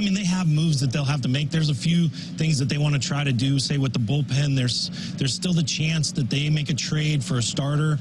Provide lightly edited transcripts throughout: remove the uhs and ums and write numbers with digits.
I mean, they have moves that they'll have to make. There's a few things that they want to try to do. Say with the bullpen, there's still the chance that they make a trade for a starter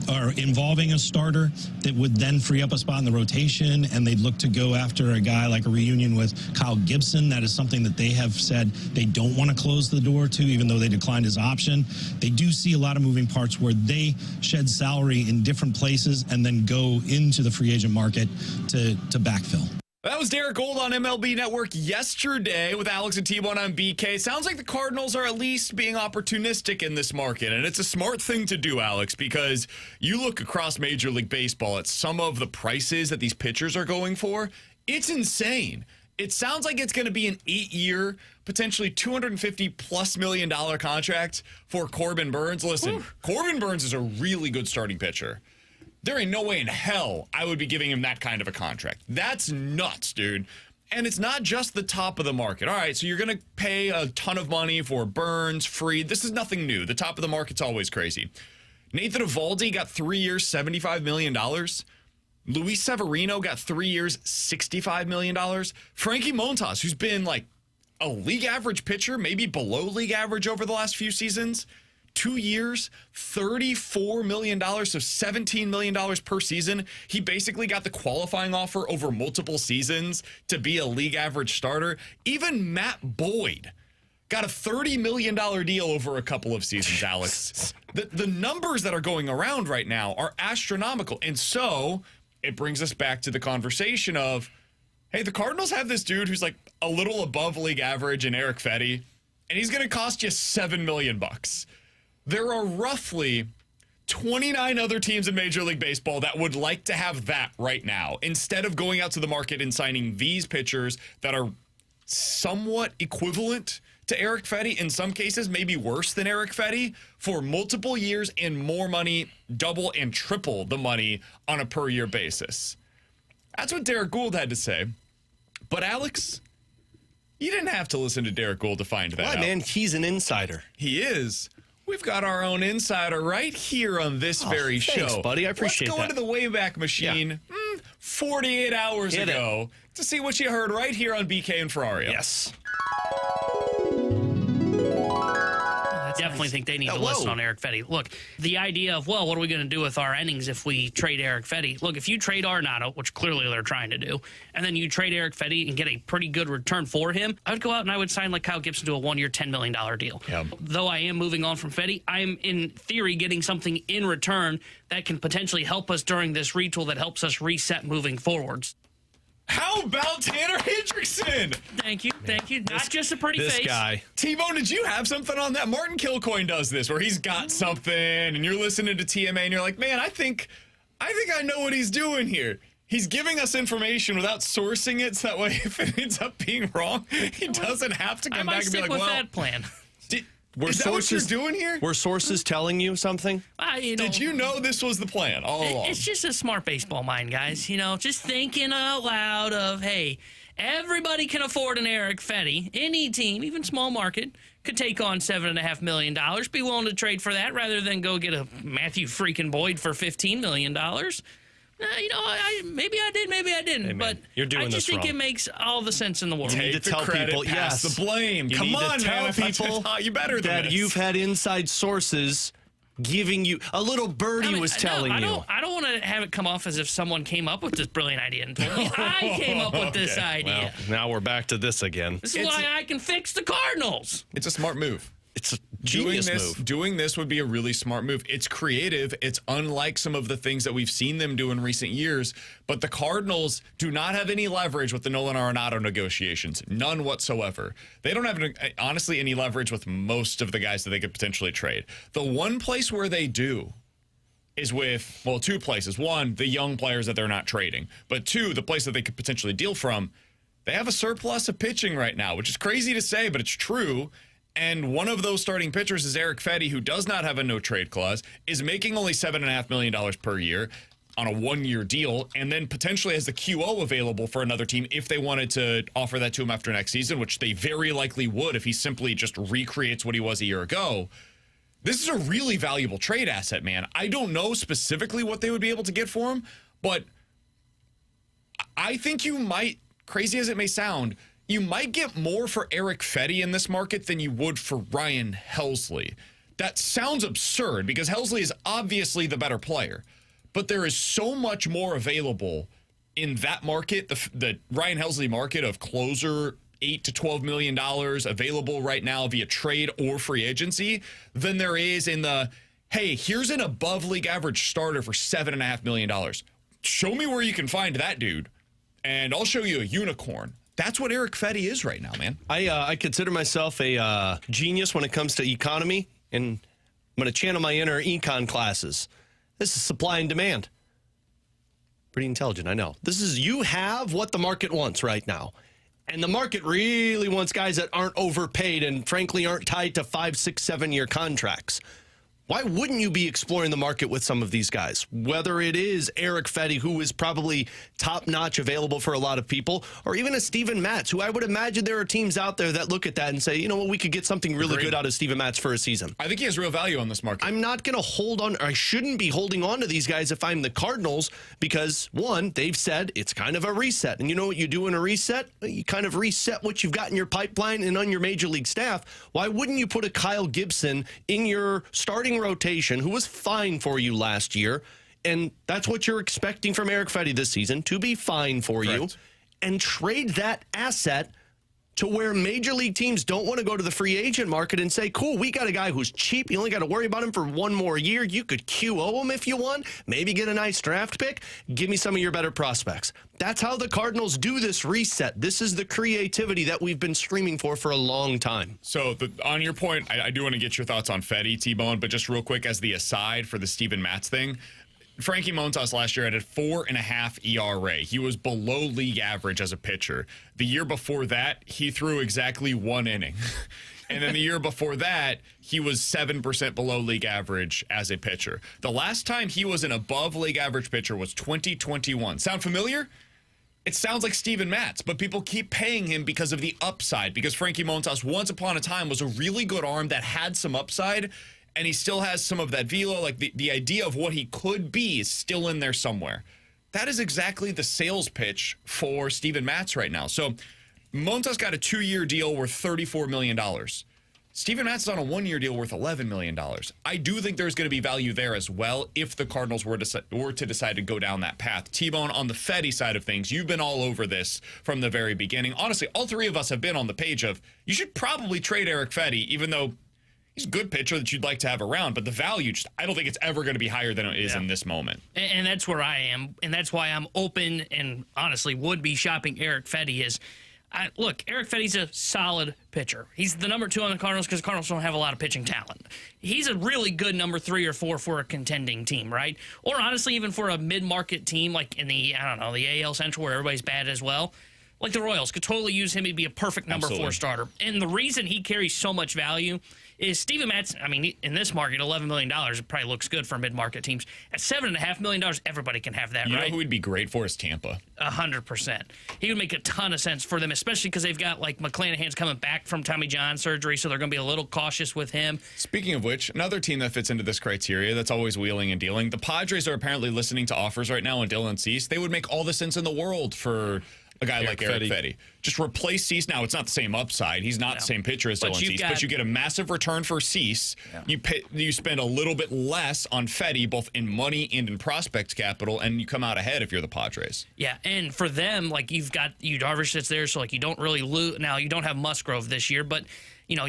or involving a starter that would then free up a spot in the rotation, and they'd look to go after a guy like a reunion with Kyle Gibson. That is something that they have said they don't want to close the door to, even though they declined his option. They do see a lot of moving parts where they shed salary in different places and then go into the free agent market to backfill. That was Derek Gold on MLB Network yesterday with Alex and Tbone on BK. Sounds like the Cardinals are at least being opportunistic in this market, and it's a smart thing to do, Alex, because you look across Major League Baseball at some of the prices that these pitchers are going for. It's insane. It sounds like it's going to be an 8-year, potentially $250+ million contract for Corbin Burnes. Listen, Corbin Burnes is a really good starting pitcher. There ain't no way in hell I would be giving him that kind of a contract. That's nuts, dude. And it's not just the top of the market. All right, so you're going to pay a ton of money for Burnes, Fried. This is nothing new. The top of the market's always crazy. Nathan Eovaldi got 3 years, $75 million. Luis Severino got 3 years, $65 million. Frankie Montas, who's been like a league average pitcher, maybe below league average over the last few seasons, 2 years, $34 million, so $17 million per season. He basically got the qualifying offer over multiple seasons to be a league average starter. Even Matt Boyd got a $30 million deal over a couple of seasons, Alex. The numbers that are going around right now are astronomical. And so it brings us back to the conversation of, hey, the Cardinals have this dude who's like a little above league average in Eric Fetty, and he's going to cost you $7 million. There are roughly 29 other teams in Major League Baseball that would like to have that right now, instead of going out to the market and signing these pitchers that are somewhat equivalent to Eric Fetty, in some cases maybe worse than Eric Fetty, for multiple years and more money, double and triple the money on a per-year basis. That's what Derek Gould had to say. But Alex, you didn't have to listen to Derek Gould to find that out. Man, he's an insider. He is. We've got our own insider right here on this very thanks, show. Buddy. I appreciate that. Let's go into the Wayback Machine 48 hours ago to see what you heard right here on BK and Ferrario. Yes. I definitely think they need to listen on Eric Fetty. Look, the idea of, well, what are we going to do with our innings if we trade Eric Fetty? Look, if you trade Arenado, which clearly they're trying to do, and then you trade Eric Fetty and get a pretty good return for him, I would go out and I would sign like Kyle Gibson to a 1-year, $10 million deal. Yep. Though I am moving on from Fetty, I am in theory getting something in return that can potentially help us during this retool that helps us reset moving forwards. How about Tanner Hendrickson? Thank you. Thank you. Not just a pretty face. This guy. Tbone, did you have something on that? Martin Kilcoyne does this, where he's got something, and you're listening to TMA, and you're like, man, I think I know what he's doing here. He's giving us information without sourcing it, so that way if it ends up being wrong, he doesn't have to come back and be like, well, that plan. Is that what you're doing here? Were sources telling you something? Did you know this was the plan all along? It's just a smart baseball mind, guys. You know, just thinking out loud of, hey, everybody can afford an Eric Fetty. Any team, even small market, could take on $7.5 million, be willing to trade for that rather than go get a Matthew freaking Boyd for $15 million. Maybe I did, maybe I didn't. Hey, but you're doing I just think wrong. it makes all the sense in the world. You need to tell people, pass the blame. Come on, tell man. people You better than that this. you've had inside sources giving you a little birdie was telling you. I don't want to have it come off as if someone came up with this brilliant idea and told me. I came up with this idea. Well, now we're back to this again. This is why I can fix the Cardinals. It's a smart move. It's a genius move. Doing this would be a really smart move. It's creative. It's unlike some of the things that we've seen them do in recent years. But the Cardinals do not have any leverage with the Nolan Arenado negotiations. None whatsoever. They don't have, honestly, any leverage with most of the guys that they could potentially trade. The one place where they do is with, well, two places. One, the young players that they're not trading. But two, the place that they could potentially deal from. They have a surplus of pitching right now, which is crazy to say, but it's true. And one of those starting pitchers is Eric Fetty, who does not have a no-trade clause, is making only $7.5 million per year on a 1-year deal, and then potentially has the QO available for another team if they wanted to offer that to him after next season, which they very likely would if he simply just recreates what he was a year ago. This is a really valuable trade asset, man. I don't know specifically what they would be able to get for him, but I think you might, crazy as it may sound, you might get more for Eric Fetty in this market than you would for Ryan Helsley. That sounds absurd because Helsley is obviously the better player, but there is so much more available in that market, the Ryan Helsley market of closer, $8 to $12 million available right now via trade or free agency, than there is in the, hey, here's an above league average starter for $7.5 million. Show me where you can find that dude, and I'll show you a unicorn. That's what Eric Fetty is right now, man. I consider myself a genius when it comes to economy, and I'm going to channel my inner econ classes. This is supply and demand. Pretty intelligent, I know. This is, you have what the market wants right now. And the market really wants guys that aren't overpaid and frankly aren't tied to 5, 6, 7-year contracts. Why wouldn't you be exploring the market with some of these guys? Whether it is Eric Fetty, who is probably top-notch available for a lot of people, or even a Steven Matz, who I would imagine there are teams out there that look at that and say, you know what, we could get something really good out of Steven Matz for a season. I think he has real value on this market. I'm not going to hold on, or I shouldn't be holding on to these guys if I'm the Cardinals, because, one, they've said it's kind of a reset. And you know what you do in a reset? You kind of reset what you've got in your pipeline and on your major league staff. Why wouldn't you put a Kyle Gibson in your starting rotation, who was fine for you last year, and that's what you're expecting from Eric Fetty this season, to be fine for you, and trade that asset to where major league teams don't want to go to the free agent market and say, cool, we got a guy who's cheap. You only got to worry about him for one more year. You could QO him if you want, maybe get a nice draft pick. Give me some of your better prospects. That's how the Cardinals do this reset. This is the creativity that we've been screaming for a long time. So on your point, I do want to get your thoughts on Fetty, Tbone, but just real quick as the aside for the Steven Matz thing, Frankie Montas last year had a 4.5 ERA. He was below league average as a pitcher. The year before that, he threw exactly 1 inning. And then the year before that, he was 7% below league average as a pitcher. The last time he was an above league average pitcher was 2021. Sound familiar? It sounds like Steven Matz, but people keep paying him because of the upside, because Frankie Montas once upon a time was a really good arm that had some upside, and he still has some of that velo. Like the idea of what he could be is still in there somewhere. That is exactly the sales pitch for Steven Matz right now. So Montas got a 2-year deal worth $34 million. Steven Matz is on a 1-year deal worth $11 million. I do think there's going to be value there as well if the Cardinals were to decide to go down that path. Tbone, on the Fetty side of things, you've been all over this from the very beginning. Honestly, all three of us have been on the page of you should probably trade Eric Fetty, even though he's a good pitcher that you'd like to have around, but the value, I don't think it's ever going to be higher than it is in this moment. And that's where I am, and that's why I'm open and honestly would be shopping Eric Fetty is, look, Eric Fetty's a solid pitcher. He's the number 2 on the Cardinals because the Cardinals don't have a lot of pitching talent. He's a really good number 3 or 4 for a contending team, right? Or honestly, even for a mid-market team like in the, I don't know, the AL Central where everybody's bad as well. Like the Royals could totally use him. He'd be a perfect number 4 starter. And the reason he carries so much value is Steven Matz, I mean, in this market, $11 million, it probably looks good for mid-market teams. At $7.5 million, everybody can have that, right? You know right? who would be great for is Tampa. 100%. He would make a ton of sense for them, especially because they've got, like, McClanahan's coming back from Tommy John surgery, so they're going to be a little cautious with him. Speaking of which, another team that fits into this criteria that's always wheeling and dealing, the Padres are apparently listening to offers right now on Dylan Cease. They would make all the sense in the world for a guy like Eric Fetty. Just replace Cease. Now, it's not the same upside. He's not the same pitcher as Dylan Cease, but you get a massive return for Cease. Yeah. You spend a little bit less on Fetty, both in money and in prospect capital, and you come out ahead if you're the Padres. Yeah, and for them, like, you've got Darvish that's there, so, like, you don't really lose. Now, you don't have Musgrove this year, but you know,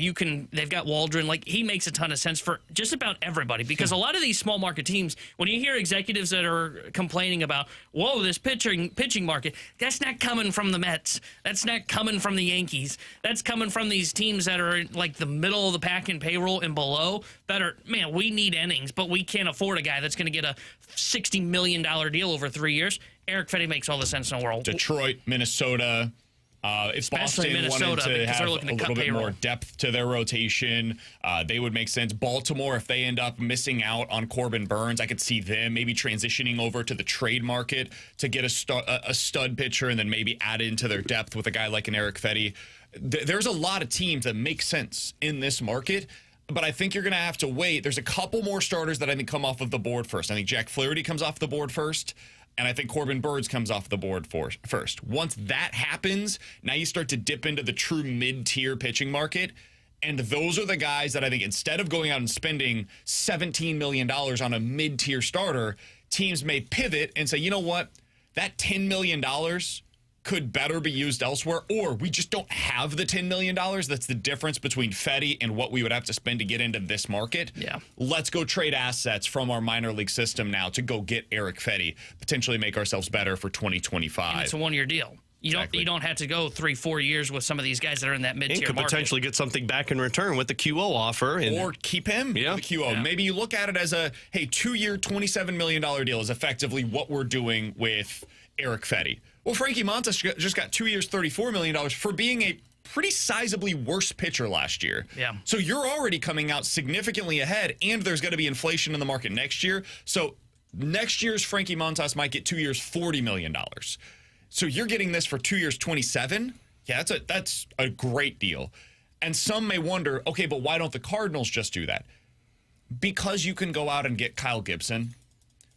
they've got Waldron. Like, he makes a ton of sense for just about everybody because a lot of these small market teams, when you hear executives that are complaining about, whoa, this pitching market, that's not coming from the Mets. That's not coming from the Yankees. That's coming from these teams that are like the middle of the pack in payroll and below that are, man, we need innings, but we can't afford a guy that's going to get a $60 million deal over 3 years. Eric Fetty makes all the sense in the world. Detroit, Minnesota. If Boston wanted to have a little bit more depth to their rotation, they would make sense. Baltimore, if they end up missing out on Corbin Burns, I could see them maybe transitioning over to the trade market to get a stud pitcher and then maybe add into their depth with a guy like an Eric Fetty. There's a lot of teams that make sense in this market, but I think you're going to have to wait. There's a couple more starters that I think come off of the board first. I think Jack Flaherty comes off the board first. And I think Corbin Burns comes off the board first. Once that happens, now you start to dip into the true mid-tier pitching market. And those are the guys that I think instead of going out and spending $17 million on a mid-tier starter, teams may pivot and say, you know what, that $10 million could better be used elsewhere, or we just don't have the $10 million. That's the difference between Fetty and what we would have to spend to get into this market. Yeah. Let's go trade assets from our minor league system now to go get Eric Fetty, potentially make ourselves better for 2025. And it's a one-year deal. You don't have to go 3-4 years with some of these guys that are in that mid-tier and could market. potentially get something back in return with the QO offer. Or keep him Yeah. with the QO. Yeah. Maybe you look at it as a, hey, 2-year, $27 million deal is effectively what we're doing with Eric Fetty. Well, Frankie Montas just got 2 years, $34 million for being a pretty sizably worse pitcher last year. Yeah. So you're already coming out significantly ahead, and there's going to be inflation in the market next year. So next year's Frankie Montas might get 2 years, $40 million. So you're getting this for 2 years, 27. Yeah, that's a great deal. And some may wonder, okay, but why don't the Cardinals just do that? Because you can go out and get Kyle Gibson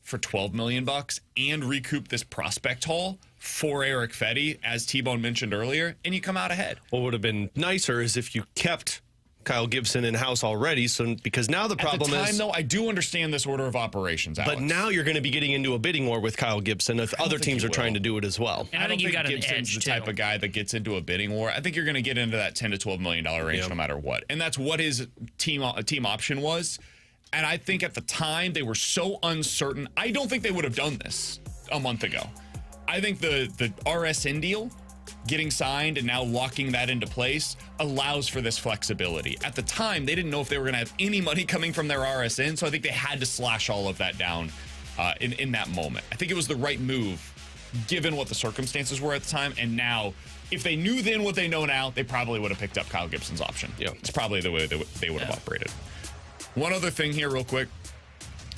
for $12 million and recoup this prospect haul for Eric Fetty, as Tbone mentioned earlier, and you come out ahead. What would have been nicer is if you kept Kyle Gibson in-house already, so because now the problem At the time, is... though, I do understand this order of operations, Alex. But now you're going to be getting into a bidding war with Kyle Gibson if other think teams you are trying will. to do it as well. And I think you got an Gibson's edge, the too. type of guy that gets into a bidding war. I think you're going to get into that $10 to $12 million range Yeah. no matter what. And that's what his team option was. And I think at the time they were so uncertain. I don't think they would have done this a month ago. I think the RSN deal, getting signed and now locking that into place, allows for this flexibility. At the time, they didn't know if they were going to have any money coming from their RSN, so I think they had to slash all of that down in that moment. I think it was the right move, given what the circumstances were at the time. And now, if they knew then what they know now, they probably would have picked up Kyle Gibson's option. Yeah. It's probably the way they would have operated. One other thing here real quick.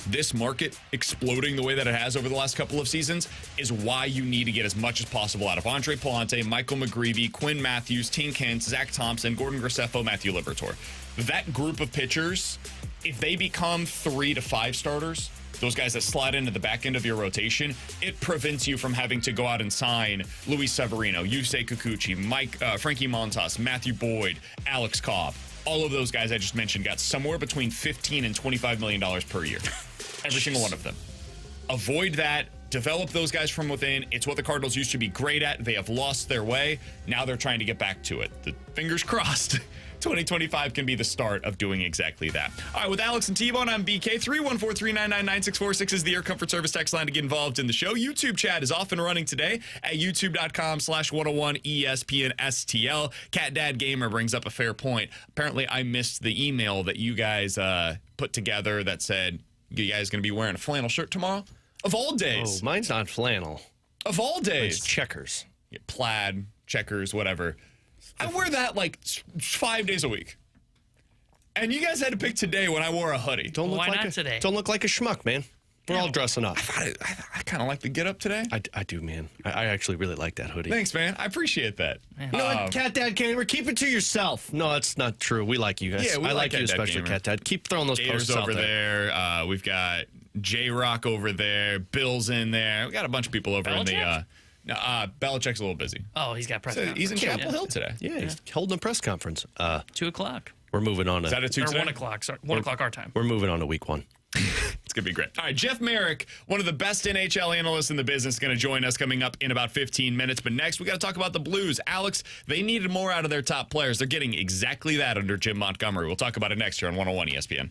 This market exploding the way that it has over the last couple of seasons is why you need to get as much as possible out of Andre Palante, Michael McGreevy, Quinn Matthews, Tink Hence, Zach Thompson, Gordon Graceffo, Matthew Liberatore. That group of pitchers, if they become 3 to 5 starters, those guys that slide into the back end of your rotation, it prevents you from having to go out and sign Luis Severino, Yusei Kikuchi, Frankie Montas, Matthew Boyd, Alex Cobb. All of those guys I just mentioned got somewhere between $15 and $25 million per year. Every single one of them. Avoid that. Develop those guys from within. It's what the Cardinals used to be great at. They have lost their way. Now they're trying to get back to it. The fingers crossed. 2025 can be the start of doing exactly that. All right, with Alex and Tbone, I'm BK. 314-399-9646 is the Air Comfort Service text line to get involved in the show. YouTube chat is off and running today at youtube.com/101 ESPN STL. Cat Dad Gamer brings up a fair point. Apparently, I missed the email that you guys put together that said you guys going to be wearing a flannel shirt tomorrow. Of all days. Oh, mine's not flannel. Of all days. It's checkers. Yeah, plaid, checkers, whatever. I wear that like 5 days a week. And you guys had to pick today when I wore a hoodie. Don't look Why like not today? Don't look like a schmuck, man. We're all dressing up. I kind of like the get up today. I do, man. I actually really like that hoodie. Thanks, man. I appreciate that. You know what, Cat Dad Gamer, keep it to yourself. No, that's not true. We like you guys. Yeah, we I like like you Cat Dad especially, Gamer. Cat Dad. Keep throwing those Gators posts out over there. there. We've got J-Rock over there. Bill's in there. We got a bunch of people over in the... Belichick? Belichick's a little busy. Oh, he's got press So he's in conference. Chapel Hill today. Yeah, he's holding a press conference. 2 o'clock. We're moving on to... Is that a 2 Or today? 1 o'clock. Sorry, 1 o'clock our time. We're moving on to week 1. It's going to be great. All right, Jeff Marek, one of the best NHL analysts in the business, is going to join us coming up in about 15 minutes. But next, we got to talk about the Blues. Alex, they needed more out of their top players. They're getting exactly that under Jim Montgomery. We'll talk about it next year on 101 ESPN.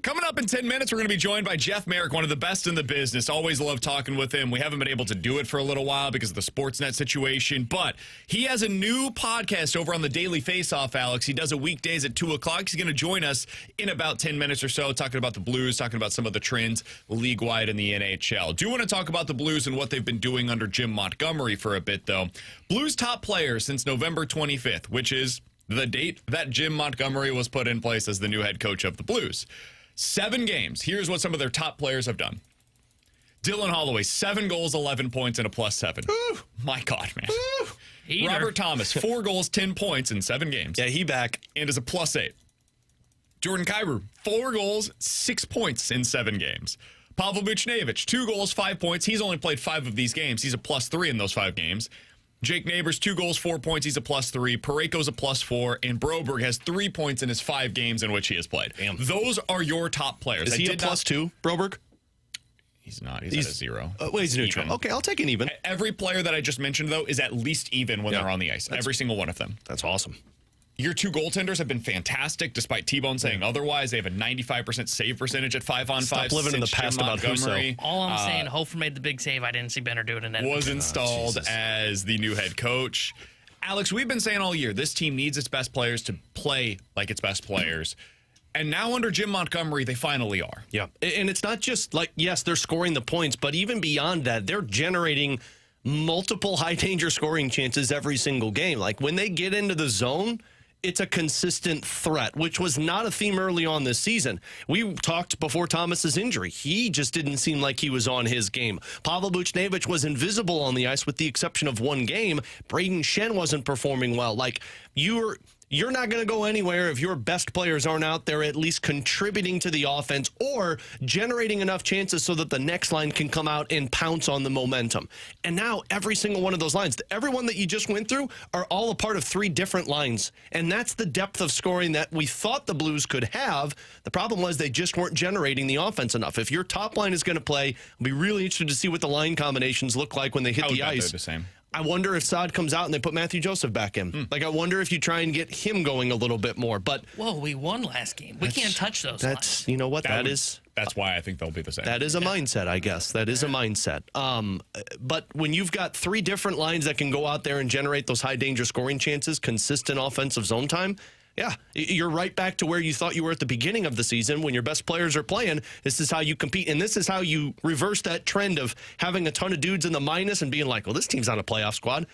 Coming up in 10 minutes, we're going to be joined by Jeff Marek, one of the best in the business. Always love talking with him. We haven't been able to do it for a little while because of the Sportsnet situation, but he has a new podcast over on the Daily Faceoff, Alex. He does it weekdays at 2 o'clock. He's going to join us in about 10 minutes or so, talking about the Blues, talking about some of the trends league-wide in the NHL. Do want to talk about the Blues and what they've been doing under Jim Montgomery for a bit, though. Blues top player since November 25th, which is the date that Jim Montgomery was put in place as the new head coach of the Blues. 7 games. Here's what some of their top players have done. Dylan Holloway, 7 goals, 11 points, and a +7. Ooh, my God, man. Robert Thomas, 4 goals, 10 points in 7 games. Yeah, he back. And is a +8. Jordan Kyrou, 4 goals, 6 points in 7 games. Pavel Buchnevich, 2 goals, 5 points. He's only played 5 of these games. He's a +3 in those 5 games. Jake Neighbors, 2 goals, 4 points. He's a +3. Parayko's a +4. And Broberg has 3 points in his 5 games in which he has played. Damn. Those are your top players. Is he a +2, Broberg? He's not. He's at a 0. Well, he's neutral. Even. Okay, I'll take an even. Every player that I just mentioned, though, is at least even when they're on the ice. Every single one of them. That's awesome. Your 2 goaltenders have been fantastic, despite Tbone saying otherwise. They have a 95% save percentage at 5-on-5. Stop living in the past about Husso. All I'm saying, Hofer made the big save. I didn't see Benner do it in that. Was installed as the new head coach. Alex, we've been saying all year, this team needs its best players to play like its best players. And now under Jim Montgomery, they finally are. Yeah, and it's not just like, yes, they're scoring the points, but even beyond that, they're generating multiple high-danger scoring chances every single game. Like, when they get into the zone, it's a consistent threat, which was not a theme early on this season. We talked before Thomas's injury. He just didn't seem like he was on his game. Pavel Buchnevich was invisible on the ice with the exception of 1 game. Braden Shen wasn't performing well. Like, you're not going to go anywhere if your best players aren't out there at least contributing to the offense or generating enough chances so that the next line can come out and pounce on the momentum. And now every single one of those lines, everyone that you just went through, are all a part of 3 different lines. And that's the depth of scoring that we thought the Blues could have. The problem was they just weren't generating the offense enough. If your top line is going to play, I'll be really interested to see what the line combinations look like when they hit the ice. The same. I wonder if Saad comes out and they put Matthew Joseph back in. Like, I wonder if you try and get him going a little bit more. But whoa, we won last game. We can't touch those lines. You know what? That's why I think they'll be the same. That is a mindset, I guess. That is a mindset. But when you've got 3 different lines that can go out there and generate those high-danger scoring chances, consistent offensive zone time, yeah, you're right back to where you thought you were at the beginning of the season when your best players are playing. This is how you compete, and this is how you reverse that trend of having a ton of dudes in the minus and being like, well, this team's not a playoff squad.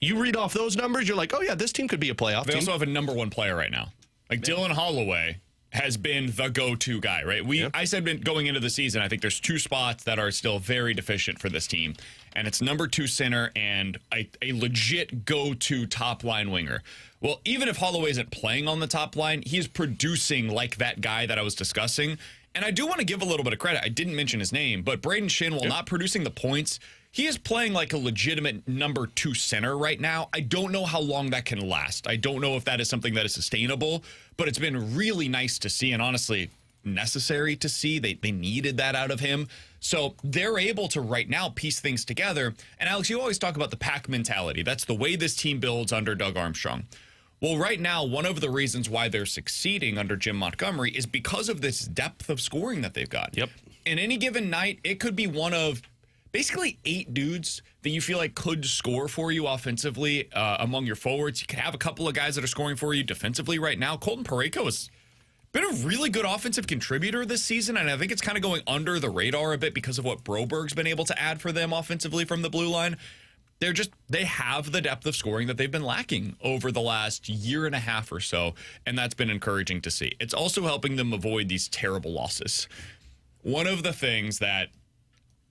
You read off those numbers, you're like, oh, yeah, this team could be a playoff team. They also have a number 1 player right now. Like, Dylan Holloway has been the go-to guy, right? I said going into the season, I think there's 2 spots that are still very deficient for this team, and it's number 2 center and a legit go-to top-line winger. Well, even if Holloway isn't playing on the top line, he's producing like that guy that I was discussing. And I do want to give a little bit of credit. I didn't mention his name, but Braden Shen, while not producing the points, he is playing like a legitimate number 2 center right now. I don't know how long that can last. I don't know if that is something that is sustainable, but it's been really nice to see and honestly necessary to see. They needed that out of him. So they're able to right now piece things together. And Alex, you always talk about the pack mentality. That's the way this team builds under Doug Armstrong. Well, right now, one of the reasons why they're succeeding under Jim Montgomery is because of this depth of scoring that they've got. Yep. In any given night, it could be one of basically 8 dudes that you feel like could score for you offensively among your forwards. You can have a couple of guys that are scoring for you defensively right now. Colton Parayko has been a really good offensive contributor this season, and I think it's kind of going under the radar a bit because of what Broberg's been able to add for them offensively from the blue line. They have the depth of scoring that they've been lacking over the last year and a half or so, and that's been encouraging to see. It's also helping them avoid these terrible losses. One of the things that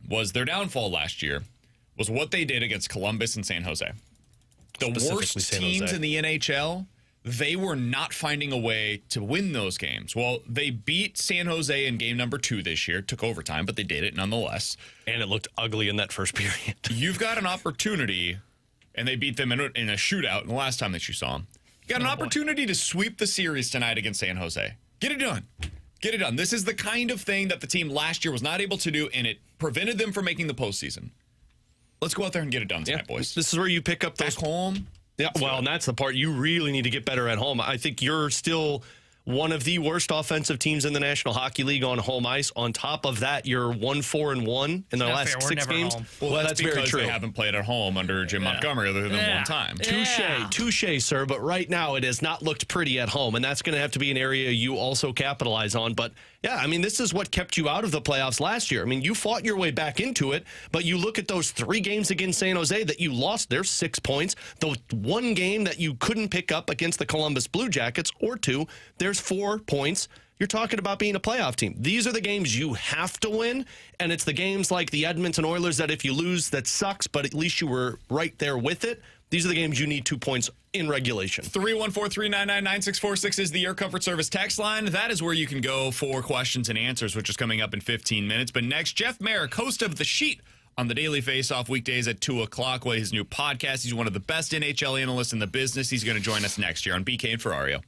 was their downfall last year was what they did against Columbus and San Jose. The worst teams in the NHL, they were not finding a way to win those games. Well, they beat San Jose in game number 2 this year, took overtime, but they did it nonetheless. And it looked ugly in that first period. You've got an opportunity, and they beat them in a shootout in the last time that you saw them. You got an opportunity to sweep the series tonight against San Jose. Get it done. Get it done. This is the kind of thing that the team last year was not able to do, and it prevented them from making the postseason. Let's go out there and get it done tonight, boys. This is where you pick up those back home. Yeah, well, and that's the part you really need to get better at home. I think you're still one of the worst offensive teams in the National Hockey League on home ice. On top of that, you're 1-4-1 in their last 6 games. Home. Well, that's very because true. they haven't played at home under Jim Montgomery other than one time. Touche, sir. But right now, it has not looked pretty at home, and that's going to have to be an area you also capitalize on. But yeah, I mean, this is what kept you out of the playoffs last year. I mean, you fought your way back into it, but you look at those 3 games against San Jose that you lost, there's 6 points. The 1 game that you couldn't pick up against the Columbus Blue Jackets, or 2, there's 4 points. You're talking about being a playoff team. These are the games you have to win, and it's the games like the Edmonton Oilers that if you lose, that sucks, but at least you were right there with it. These are the games you need 2 points in regulation. 314-399-9646 is the Your Comfort Service text line. That is where you can go for questions and answers, which is coming up in 15 minutes. But next, Jeff Marek, host of The Sheet on the Daily Faceoff weekdays at 2 o'clock with his new podcast. He's one of the best NHL analysts in the business. He's going to join us next year on BK and Ferrario.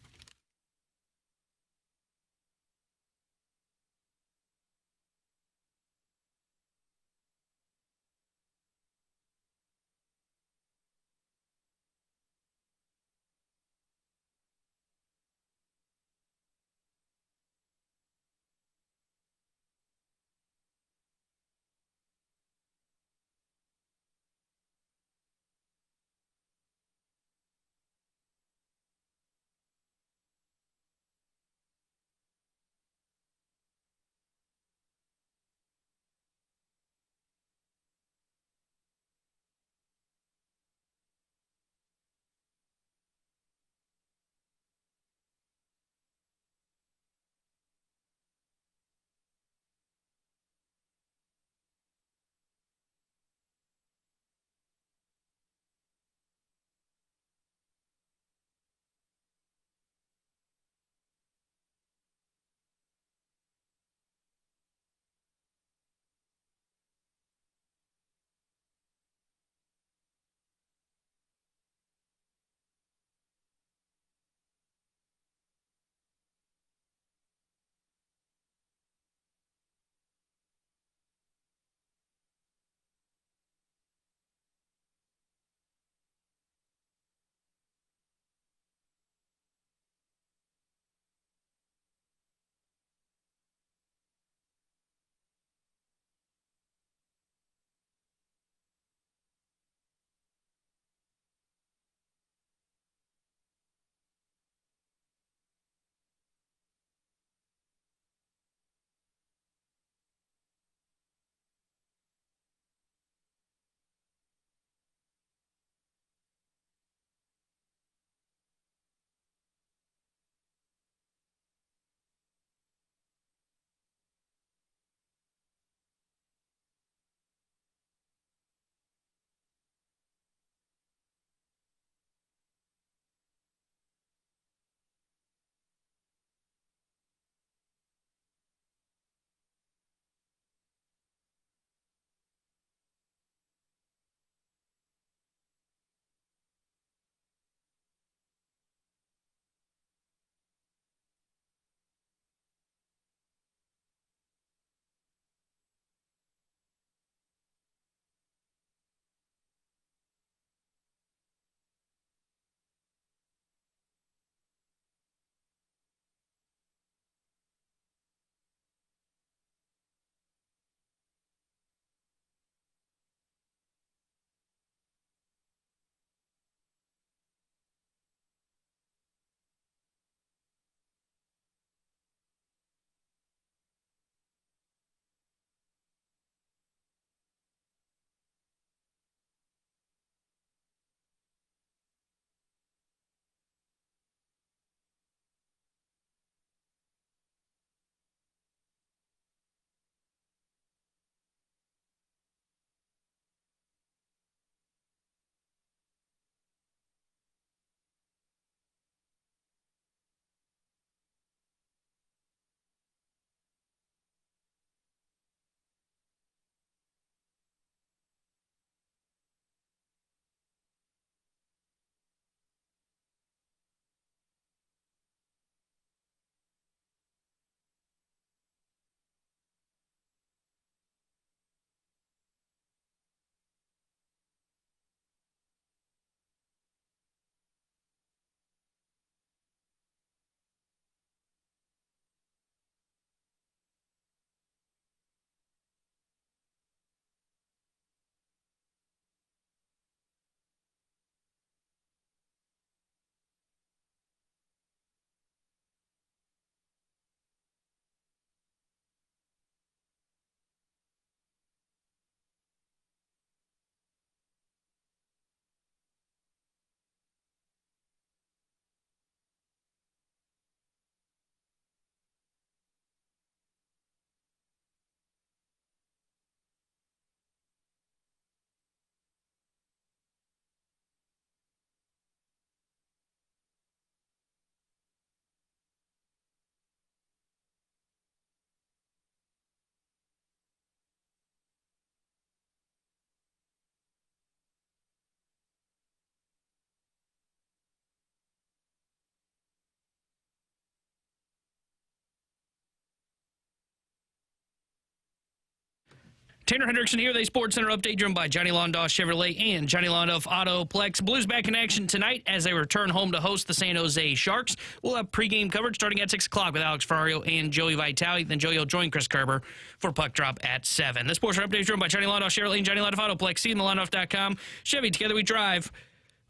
Tanner Hendrickson here with a Sports Center update driven by Johnny Londoff Chevrolet and Johnny Londoff Autoplex. Blues back in action tonight as they return home to host the San Jose Sharks. We'll have pregame coverage starting at 6 o'clock with Alex Ferrario and Joey Vitale. Then Joey will join Chris Kerber for Puck Drop at 7. The Sports Center update is driven by Johnny Londoff Chevrolet and Johnny Londoff Autoplex. See you in the Londoff.com. Chevy, together we drive.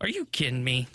Are you kidding me?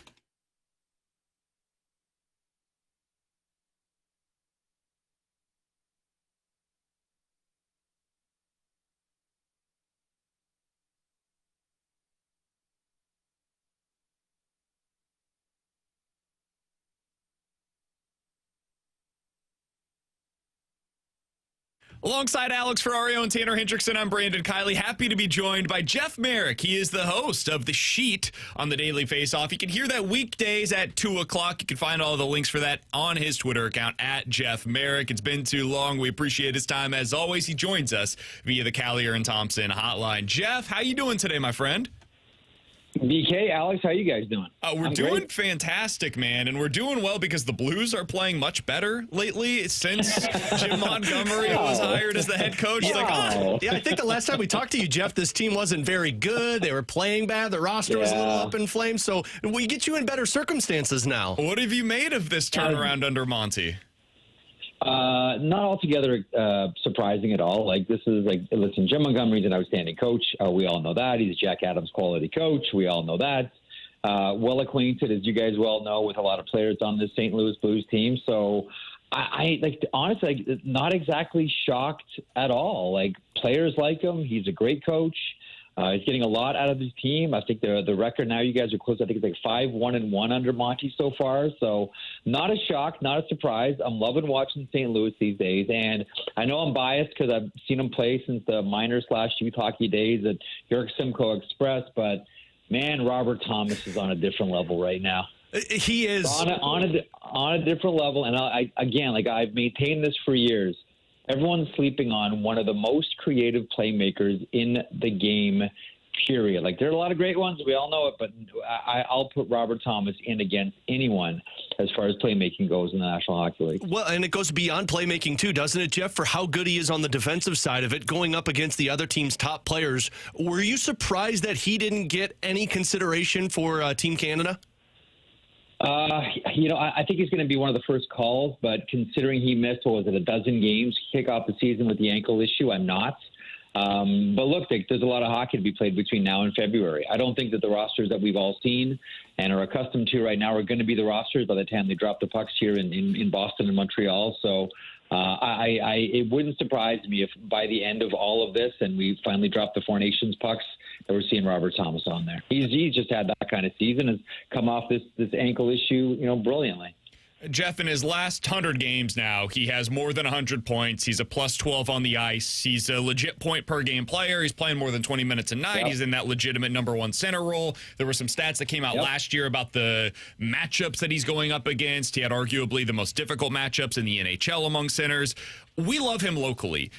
Alongside Alex Ferrario and Tanner Hendrickson, I'm Brandon Kiley. Happy to be joined by Jeff Marek. He is the host of The Sheet on the Daily Faceoff. You can hear that weekdays at 2 o'clock. You can find all the links for that on his Twitter account, at Jeff Marek. It's been too long. We appreciate his time. As always, he joins us via the Callier and Thompson hotline. Jeff, how you doing today, my friend? BK, Alex, how you guys doing? We're doing fantastic, man, and we're doing well because the Blues are playing much better lately since Jim Montgomery was hired as the head coach. Yeah, I think the last time we talked to you, Jeff, this team wasn't very good. They were playing bad. The roster was a little up in flames. So we get you in better circumstances now. What have you made of this turnaround under Monty? Not altogether surprising at all. Listen, Jim Montgomery's an outstanding coach. We all know that. He's a Jack Adams quality coach. We all know that. Well acquainted, as you guys well know, with a lot of players on this St. Louis Blues team. So honestly, not exactly shocked at all. Like, players like him. He's a great coach. He's getting a lot out of his team. I think the record now, you guys are close. I think it's like 5-1-1 under Monty so far. So not a shock, not a surprise. I'm loving watching St. Louis these days. And I know I'm biased because I've seen him play since the minor/youth hockey days at York Simcoe Express. But, man, Robert Thomas is on a different level right now. He is. On a different level. And I've maintained this for years. Everyone's sleeping on one of the most creative playmakers in the game, period. Like, there are a lot of great ones. We all know it, but I'll put Robert Thomas in against anyone as far as playmaking goes in the National Hockey League. Well, and it goes beyond playmaking, too, doesn't it, Jeff, for how good he is on the defensive side of it, going up against the other team's top players. Were you surprised that he didn't get any consideration for Team Canada? I think he's going to be one of the first calls, but considering he missed, a dozen games to kick off the season with the ankle issue, I'm not. But look, there's a lot of hockey to be played between now and February. I don't think that the rosters that we've all seen and are accustomed to right now are going to be the rosters by the time they drop the pucks here in Boston and Montreal. So it wouldn't surprise me if by the end of all of this and we finally drop the Four Nations pucks, that we're seeing Robert Thomas on there. He's just had that kind of season, has come off this ankle issue, brilliantly. Jeff, in his last 100 games now, he has more than 100 points. He's a plus 12 on the ice. He's a legit point-per-game player. He's playing more than 20 minutes a night. Yep. He's in that legitimate number one center role. There were some stats that came out last year about the matchups that he's going up against. He had arguably the most difficult matchups in the NHL among centers. We love him locally.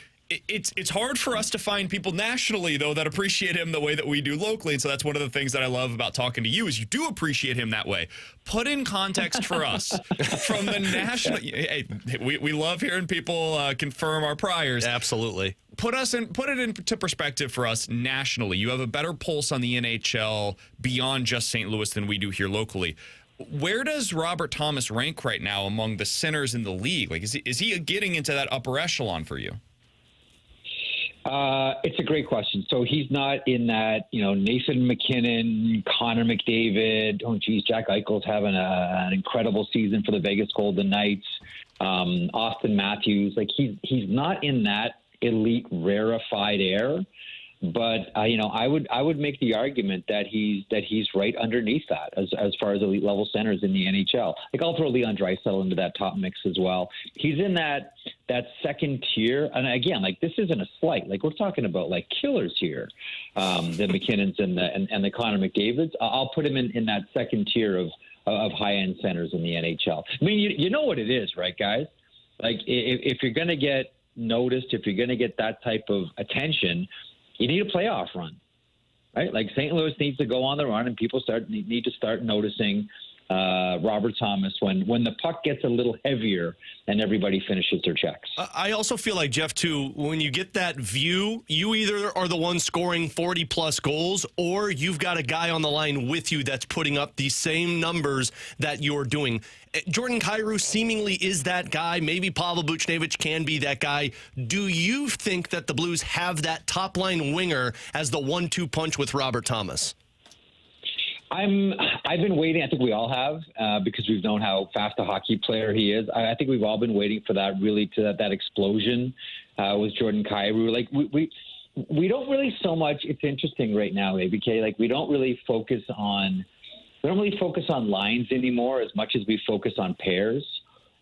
It's hard for us to find people nationally, though, that appreciate him the way that we do locally. And so that's one of the things that I love about talking to you is you do appreciate him that way. Put in context for us from the national. Hey, we love hearing people confirm our priors. Absolutely. Put it into perspective for us nationally. You have a better pulse on the NHL beyond just St. Louis than we do here locally. Where does Robert Thomas rank right now among the centers in the league? Like, is he getting into that upper echelon for you? It's a great question. So he's not in that, Nathan McKinnon, Connor McDavid. Oh, geez, Jack Eichel's having an incredible season for the Vegas Golden Knights. Austin Matthews, he's not in that elite rarefied air. But I would make the argument that he's right underneath that as far as elite level centers in the NHL. I'll throw Leon Draisaitl into that top mix as well. He's in that second tier, and again, this isn't a slight. We're talking about killers here, the McKinnons and the Connor McDavids. I'll put him in that second tier of high end centers in the NHL. I mean, you know what it is, right, guys? If you're going to get noticed, if you're going to get that type of attention, you need a playoff run, right? St. Louis needs to go on the run, and people need to start noticing Robert Thomas when the puck gets a little heavier and everybody finishes their checks. I also feel like, Jeff, too, when you get that view, you either are the one scoring 40-plus goals or you've got a guy on the line with you that's putting up the same numbers that you're doing. Jordan Kyrou seemingly is that guy. Maybe Pavel Buchnevich can be that guy. Do you think that the Blues have that top-line winger as the 1-2 punch with Robert Thomas? I've been waiting. I think we all have because we've known how fast a hockey player he is. I think we've all been waiting for that, really, to that explosion with Jordan Kyrou. Like we don't really so much. It's interesting right now, ABK. Like we don't really focus on lines anymore as much as we focus on pairs.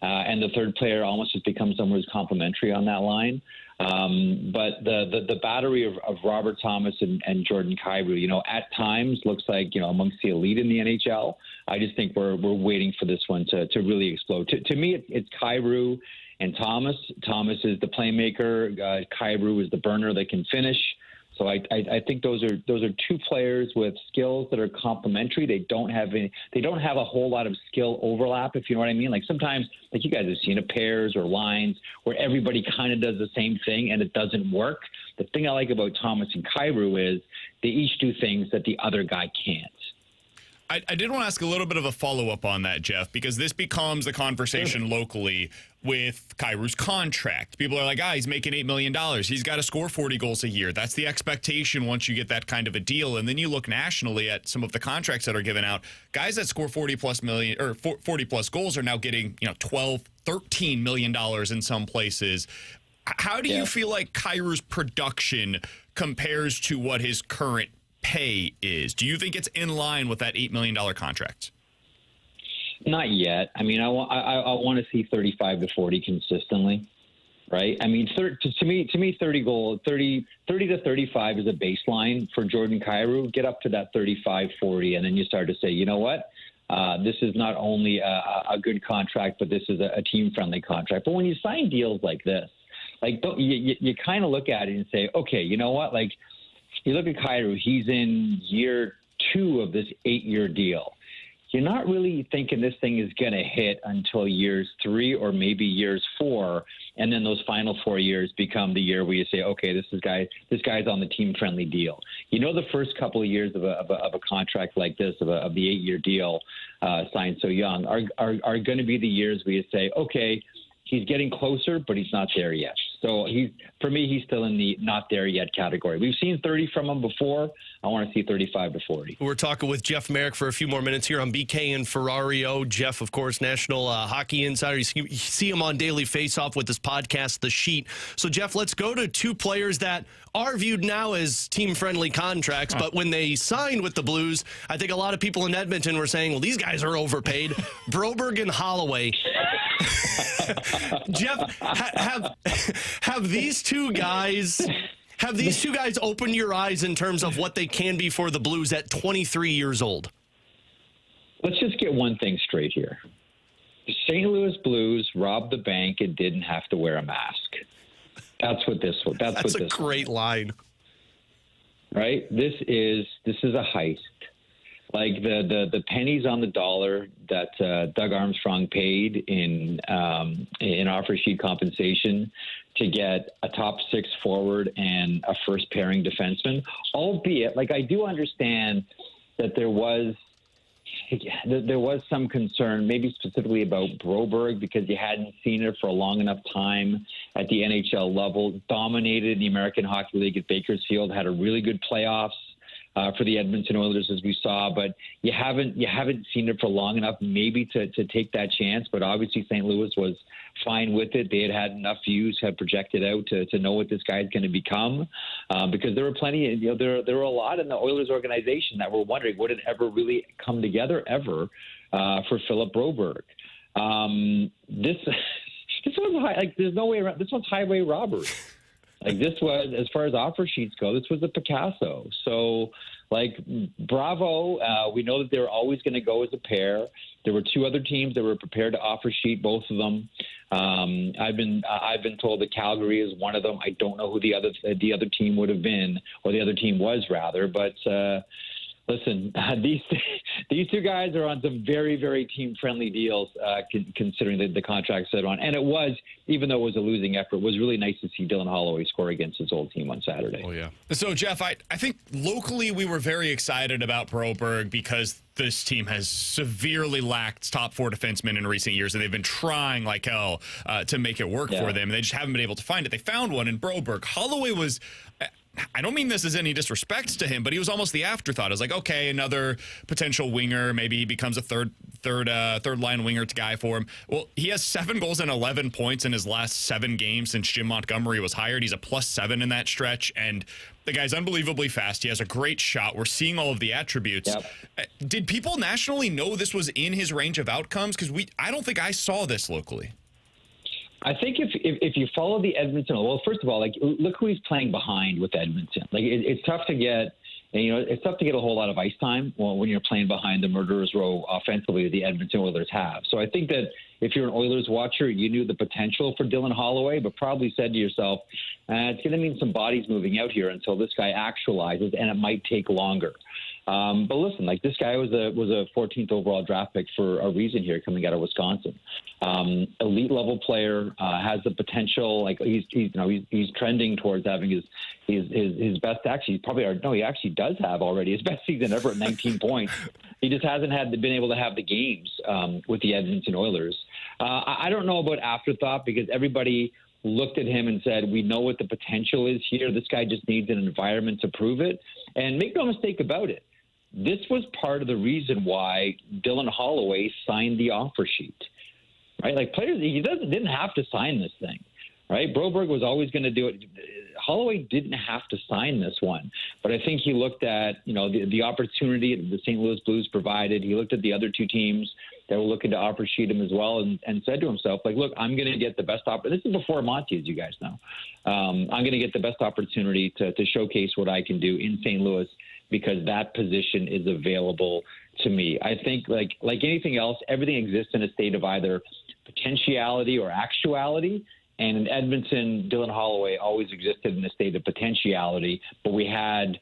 And the third player almost just becomes someone who's complementary on that line. But the battery of Robert Thomas and Jordan Kyrou, at times looks like, amongst the elite in the NHL. I just think we're waiting for this one to really explode. To me, it's Kyrou and Thomas. Thomas is the playmaker. Kyrou is the burner that can finish. So I think those are two players with skills that are complementary. They don't have a whole lot of skill overlap, if you know what I mean. Like sometimes, like you guys have seen, pairs or lines where everybody kind of does the same thing and it doesn't work. The thing I like about Thomas and Kyrou is they each do things that the other guy can't. I did want to ask a little bit of a follow-up on that, Jeff, because this becomes the conversation locally with Kyrou's contract. People are like, he's making $8 million. He's got to score 40 goals a year. That's the expectation once you get that kind of a deal. And then you look nationally at some of the contracts that are given out. Guys that score 40-plus goals are now getting, $12, $13 million in some places. How do you feel like Kyrou's production compares to what his current pay is? Do you think it's in line with that $8 million contract? Not yet. I mean, I want to see 35 to 40 consistently, right? I mean, to me, 30 to 35 is a baseline for Jordan Kyrou. Get up to that 35, 40, and then you start to say, you know what? This is not only a good contract, but this is a team-friendly contract. But when you sign deals like this, you kind of look at it and say, okay, you know what? Like, you look at Kyrou, he's in year 2 of this 8-year deal. You're not really thinking this thing is going to hit until years 3 or maybe years 4, and then those final 4 years become the year where you say, okay, this guy's on the team-friendly deal. The first couple of years of a contract like this, of the 8-year deal signed so young, are going to be the years where you say, okay, he's getting closer, but he's not there yet. So for me, he's still in the not there yet category. We've seen 30 from him before. I want to see 35 to 40. We're talking with Jeff Marek for a few more minutes here on BK and Ferrario. Jeff, of course, National Hockey Insider. You see him on Daily Faceoff with his podcast, The Sheet. So, Jeff, let's go to two players that are viewed now as team-friendly contracts, but when they signed with the Blues, I think a lot of people in Edmonton were saying, well, these guys are overpaid. Broberg and Holloway. Jeff, have these two guys opened your eyes in terms of what they can be for the Blues at 23 years old? Let's just get one thing straight here. The St. Louis Blues robbed the bank and didn't have to wear a mask. That's what this was. That's a great line. Right? This is a heist. Like the pennies on the dollar that Doug Armstrong paid in offer sheet compensation to get a top 6 forward and a first pairing defenseman, albeit, like, I do understand that there was some concern, maybe specifically about Broberg, because you hadn't seen it for a long enough time at the NHL level, dominated the American Hockey League at Bakersfield, had a really good playoffs for the Edmonton Oilers, as we saw, but you haven't seen it for long enough maybe to take that chance. But obviously St. Louis was fine with it. They had enough views, had projected out to know what this guy's going to become, because there were plenty. There were a lot in the Oilers organization that were wondering, would it ever really come together ever for Philip Broberg? This was like, there's no way around. This one's highway robbery. Like, this was, as far as offer sheets go, this was a Picasso. So, like, bravo. We know that they were always going to go as a pair. There were 2 other teams that were prepared to offer sheet, both of them. I've been told that Calgary is one of them. I don't know who the other team would have been, or the other team was, rather. But Listen, these two guys are on some very, very team-friendly deals, considering the contracts they're on. And it was, even though it was a losing effort, it was really nice to see Dylan Holloway score against his old team on Saturday. Oh, yeah. So, Jeff, I think locally we were very excited about Broberg because this team has severely lacked top 4 defensemen in recent years, and they've been trying like hell to make it work for them. And they just haven't been able to find it. They found one in Broberg. Holloway was... I don't mean this as any disrespect to him, but he was almost the afterthought. I was like, okay, another potential winger. Maybe he becomes a third line winger guy for him. Well, he has 7 goals and 11 points in his last 7 games since Jim Montgomery was hired. He's a +7 in that stretch, and the guy's unbelievably fast. He has a great shot. We're seeing all of the attributes. Yep. Did people nationally know this was in his range of outcomes? Because I don't think I saw this locally. I think if you follow the Edmonton, well, first of all, like look who he's playing behind with Edmonton. Like it's tough to get, it's tough to get a whole lot of ice time when you're playing behind the murderer's row offensively that the Edmonton Oilers have. So I think that if you're an Oilers watcher, you knew the potential for Dylan Holloway, but probably said to yourself, it's going to mean some bodies moving out here until this guy actualizes, and it might take longer. But listen, like this guy was a 14th overall draft pick for a reason here, coming out of Wisconsin. Elite level player, has the potential. Like he's trending towards having his best. Actually, he actually does have already his best season ever at 19 points. He just hasn't been able to have the games with the Edmonton Oilers. I don't know about afterthought because everybody looked at him and said, we know what the potential is here. This guy just needs an environment to prove it. And make no mistake about it. This was part of the reason why Dylan Holloway signed the offer sheet, right? Like players, didn't have to sign this thing, right? Broberg was always going to do it. Holloway didn't have to sign this one, but I think he looked at, the opportunity that the St. Louis Blues provided. He looked at the other two teams that were looking to offer sheet him as well and said to himself, like, look, I'm going to get the best opportunity. This is before Monty, as you guys know. I'm going to get the best opportunity to showcase what I can do in St. Louis because that position is available to me. I think like anything else, everything exists in a state of either potentiality or actuality. And in Edmonton, Dylan Holloway always existed in a state of potentiality, but we had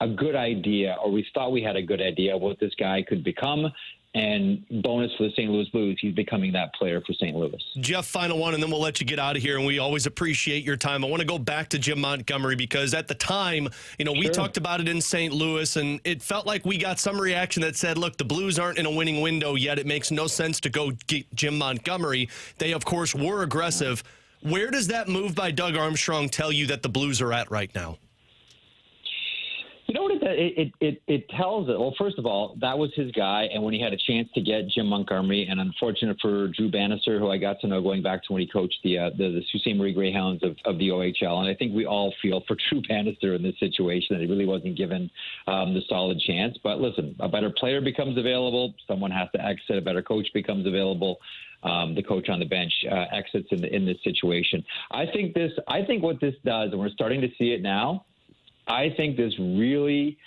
a good idea, or we thought we had a good idea of what this guy could become. And bonus for the St. Louis Blues, he's becoming that player for St. Louis. Jeff, final one, and then we'll let you get out of here, and we always appreciate your time. I want to go back to Jim Montgomery because at the time, we talked about it in St. Louis, and it felt like we got some reaction that said, look, the Blues aren't in a winning window yet. It makes no sense to go get Jim Montgomery. They, of course, were aggressive. Where does that move by Doug Armstrong tell you that the Blues are at right now? You know what it tells it. Well, first of all, that was his guy, and when he had a chance to get Jim Montgomery, and unfortunate for Drew Bannister, who I got to know going back to when he coached the Sault Ste. Marie Greyhounds of the OHL, and I think we all feel for Drew Bannister in this situation that he really wasn't given the solid chance. But listen, a better player becomes available, someone has to exit, a better coach becomes available. The coach on the bench exits in this situation. I think what this does, and we're starting to see it now, I think this really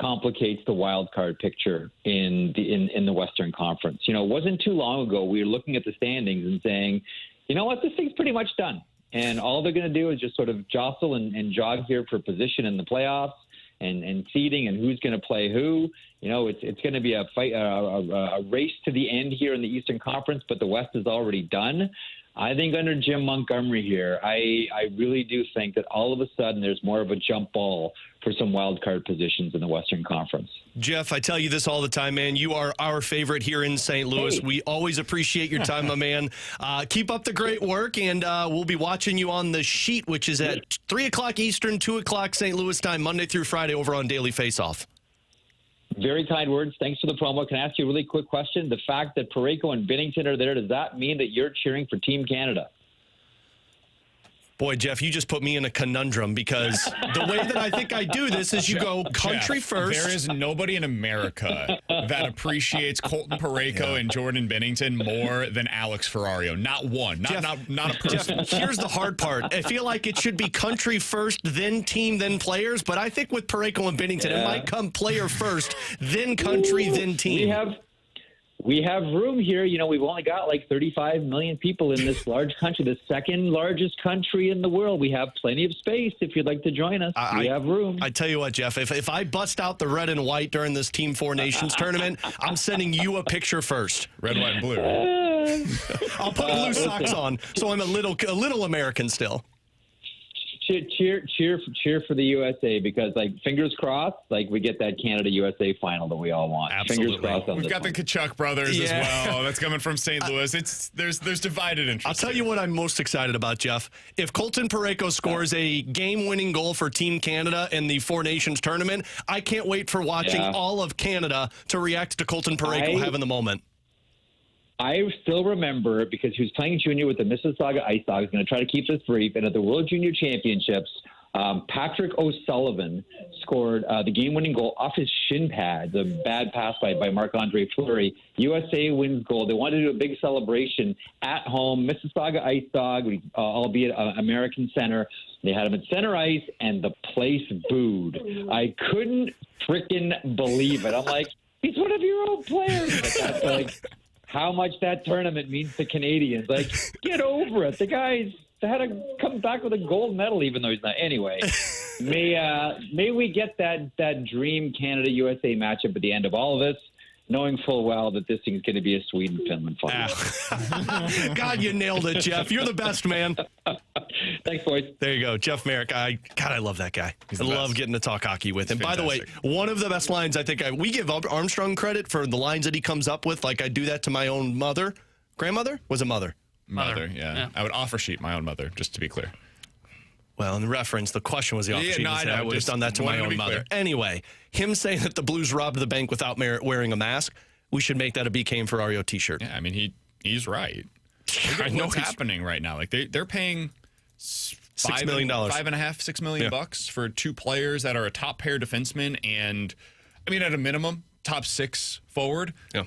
complicates the wild card picture in the Western Conference. It wasn't too long ago we were looking at the standings and saying, you know what, this thing's pretty much done. And all they're going to do is just sort of jostle and jog here for position in the playoffs and seeding and who's going to play who. It's going to be a fight, a race to the end here in the Eastern Conference, but the West is already done. I think under Jim Montgomery here, I really do think that all of a sudden there's more of a jump ball for some wild card positions in the Western Conference. Jeff, I tell you this all the time, man. You are our favorite here in St. Louis. Hey. We always appreciate your time, my man. Keep up the great work, and we'll be watching you on the sheet, which is at 3 o'clock Eastern, 2 o'clock St. Louis time, Monday through Friday over on Daily Faceoff. Very kind words. Thanks for the promo. Can I ask you a really quick question? The fact that Parayko and Binnington are there, does that mean that you're cheering for Team Canada? Boy, Jeff, you just put me in a conundrum because the way that I think I do this is you go country Jeff, first. There is nobody in America that appreciates Colton Parayko and Jordan Binnington more than Alex Ferrario. Not one. Not a person. Jeff, here's the hard part. I feel like it should be country first, then team, then players. But I think with Parayko and Binnington, it might come player first, then country, then team. we have room here. We've only got like 35 million people in this large country, the second largest country in the world. We have plenty of space if you'd like to join us. We have room. I tell you what, Jeff, if I bust out the red and white during this Team Four Nations tournament, I'm sending you a picture first. Red, white, and blue. I'll put blue socks on, so I'm a little American still. Cheer for the USA, because fingers crossed, we get that Canada USA final that we all want. Absolutely. Fingers crossed on We've got the Kachuk brothers as well. That's coming from St. Louis. There's divided interest. I'll tell you what I'm most excited about, Jeff. If Colton Parayko scores a game-winning goal for Team Canada in the Four Nations tournament, I can't wait for watching all of Canada to react to Colton Parayko having the moment. I still remember, because he was playing junior with the Mississauga Ice Dogs. Going to try to keep this brief. And at the World Junior Championships, Patrick O'Sullivan scored the game-winning goal off his shin pad. The bad pass by Marc-Andre Fleury. USA wins gold. They wanted to do a big celebration at home. Mississauga Ice Dog, albeit American center. They had him at center ice, and the place booed. I couldn't freaking believe it. I'm like, he's one of your own players. That's how much that tournament means to Canadians. Get over it. The guy's had to come back with a gold medal, even though he's not. Anyway, may we get that dream Canada-USA matchup at the end of all of this, knowing full well that this thing's going to be a Sweden-Finland final. God, you nailed it, Jeff. You're the best, man. Thanks, boys. There you go. Jeff Marek. I love that guy. I love getting to talk hockey with him. By the way, one of the best lines, I think we give Armstrong credit for the lines that he comes up with. I do that to my own mother. Grandmother? Was a mother. Mother, yeah. I would offer sheet my own mother, just to be clear. Well, in reference, the question was the offer sheet. I would have done that to my own mother. Anyway, him saying that the Blues robbed the bank without wearing a mask, we should make that a BK and Ferrario t-shirt. Yeah, I mean, he's right. I know what's happening right now. They're paying $6 million, $5.5-6 million bucks for two players that are a top pair defenseman, and I mean, at a minimum, top six forward. Yeah.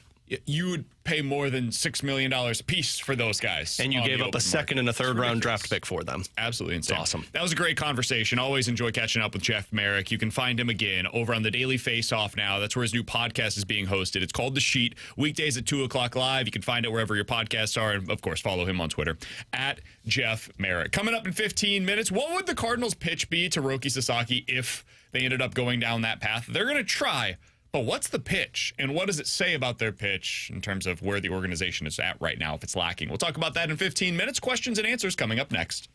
You would pay more than $6 million a piece for those guys. And you gave up a second and a third round draft pick for them. Absolutely insane. It's awesome. That was a great conversation. Always enjoy catching up with Jeff Marek. You can find him again over on the Daily Faceoff now. That's where his new podcast is being hosted. It's called The Sheet. Weekdays at 2 o'clock live. You can find it wherever your podcasts are. And, of course, follow him on Twitter, at Jeff Marek. Coming up in 15 minutes, what would the Cardinals' pitch be to Roki Sasaki if they ended up going down that path? They're going to try. But what's the pitch, and what does it say about their pitch in terms of where the organization is at right now if it's lacking? We'll talk about that in 15 minutes. Questions and answers coming up next.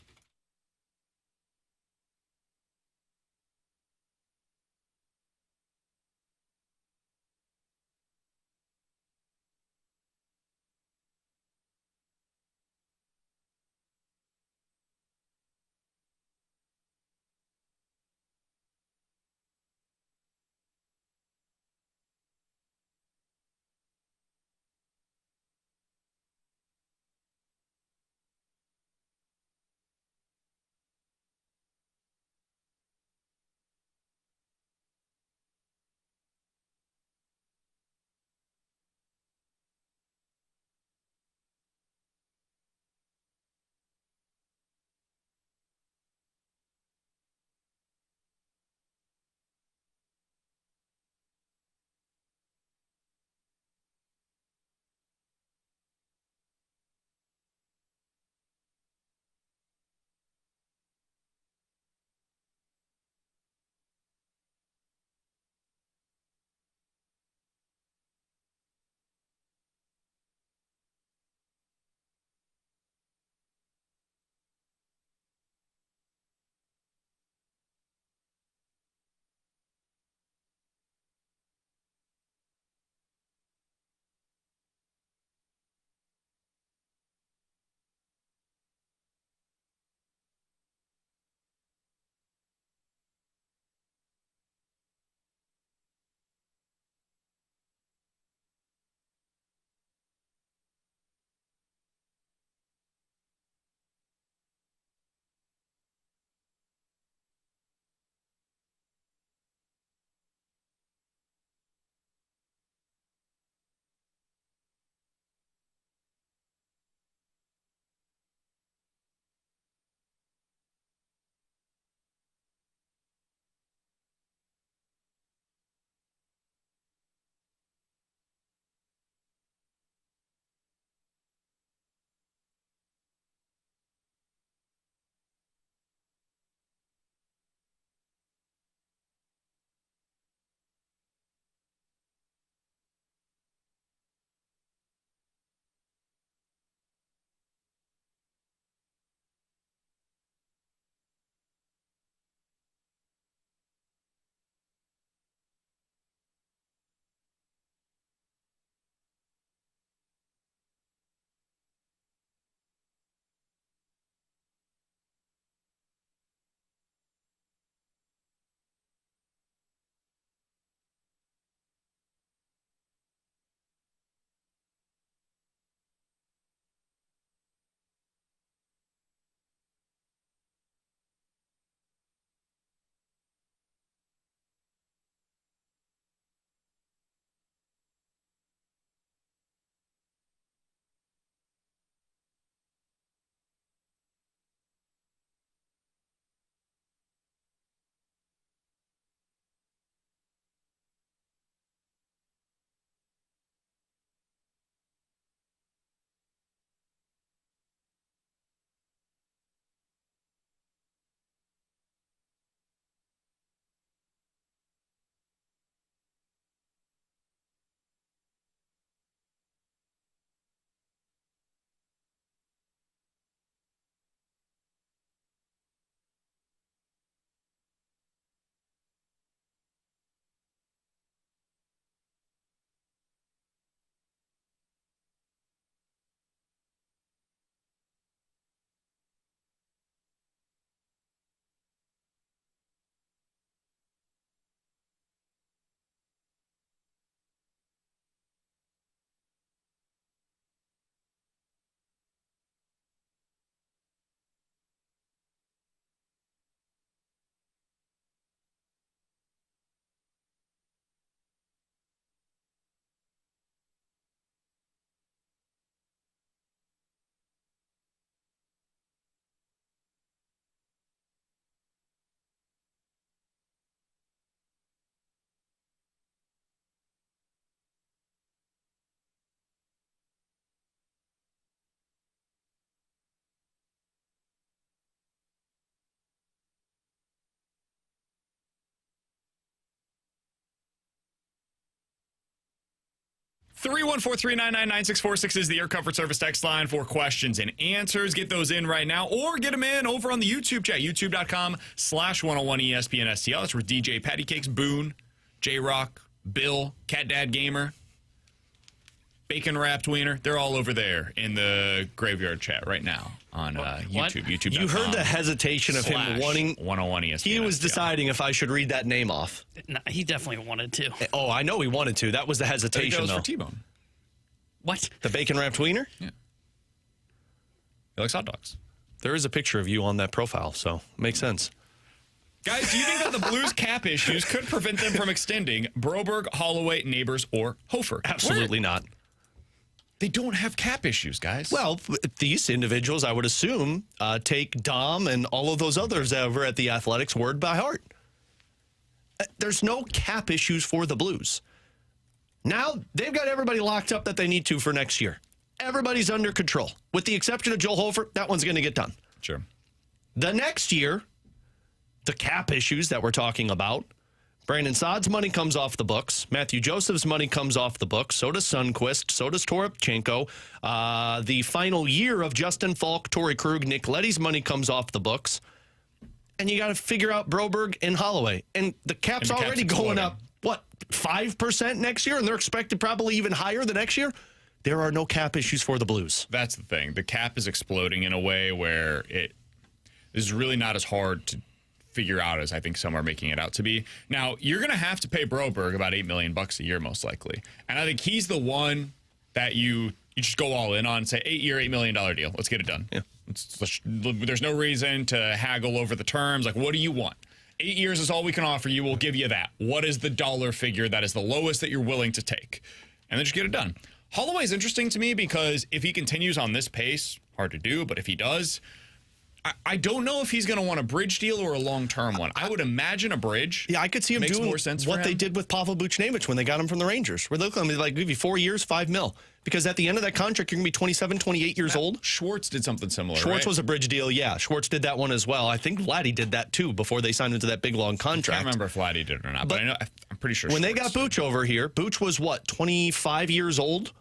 314-399-9646 is the Air Comfort Service text line for questions and answers. Get those in right now or get them in over on the YouTube chat, youtube.com/101ESPN-STL. That's where DJ Patty Cakes, Boone, J-Rock, Bill, Cat Dad Gamer, Bacon Wrapped Wiener, they're all over there in the graveyard chat right now on YouTube. YouTube. You heard the hesitation of him wanting 101 ESPN. He was deciding if I should read that name off. No, he definitely wanted to. Oh, I know he wanted to. That was the hesitation, though. though. For Tbone. What? The bacon wrapped wiener? Yeah. He likes hot dogs. There is a picture of you on that profile, so makes sense. Guys, do you think that the Blues cap issues could prevent them from extending Broberg, Holloway, Neighbors, or Hofer? Absolutely not. They don't have cap issues, guys. Well, these individuals, I would assume, take Dom and all of those others over at the Athletics word by heart. There's no cap issues for the Blues. Now, they've got everybody locked up that they need to for next year. Everybody's under control. With the exception of Joel Hofer, that one's going to get done. Sure. The next year, the cap issues that we're talking about, Brandon Saad's money comes off the books. Matthew Joseph's money comes off the books. So does Sundqvist. So does Toropchenko. The final year of Justin Falk, Torrey Krug, Nick Leddy's money comes off the books. And you got to figure out Broberg and Holloway. And the cap's already going up, 5% next year? And they're expected probably even higher the next year? There are no cap issues for the Blues. That's the thing. The cap is exploding in a way where it is really not as hard to figure out as I think some are making it out to be. Now, you're going to have to pay Broberg about $8 million a year, most likely. And I think he's the one that you just go all in on and say, 8-year, $8 million deal. Let's get it done. Yeah. There's no reason to haggle over the terms. Like, what do you want? 8 years is all we can offer you. We'll give you that. What is the dollar figure that is the lowest that you're willing to take? And then just get it done. Holloway is interesting to me because if he continues on this pace, hard to do, but if he does, I don't know if he's going to want a bridge deal or a long-term one. I would imagine a bridge. Yeah, I could see him doing more sense what they did with Pavel Buchnevich when they got him from the Rangers. Where they're going to like give you 4 years, $5 million. Because at the end of that contract, you're going to be 27, 28 years old. Schwartz did something similar, Schwartz right? was a bridge deal, yeah. Schwartz did that one as well. I think Vladdy did that too before they signed into that big, long contract. I can't remember if Vladdy did it or not, but I'm pretty sure when Schwartz they got Buch over here, Buch was what, 25 years old?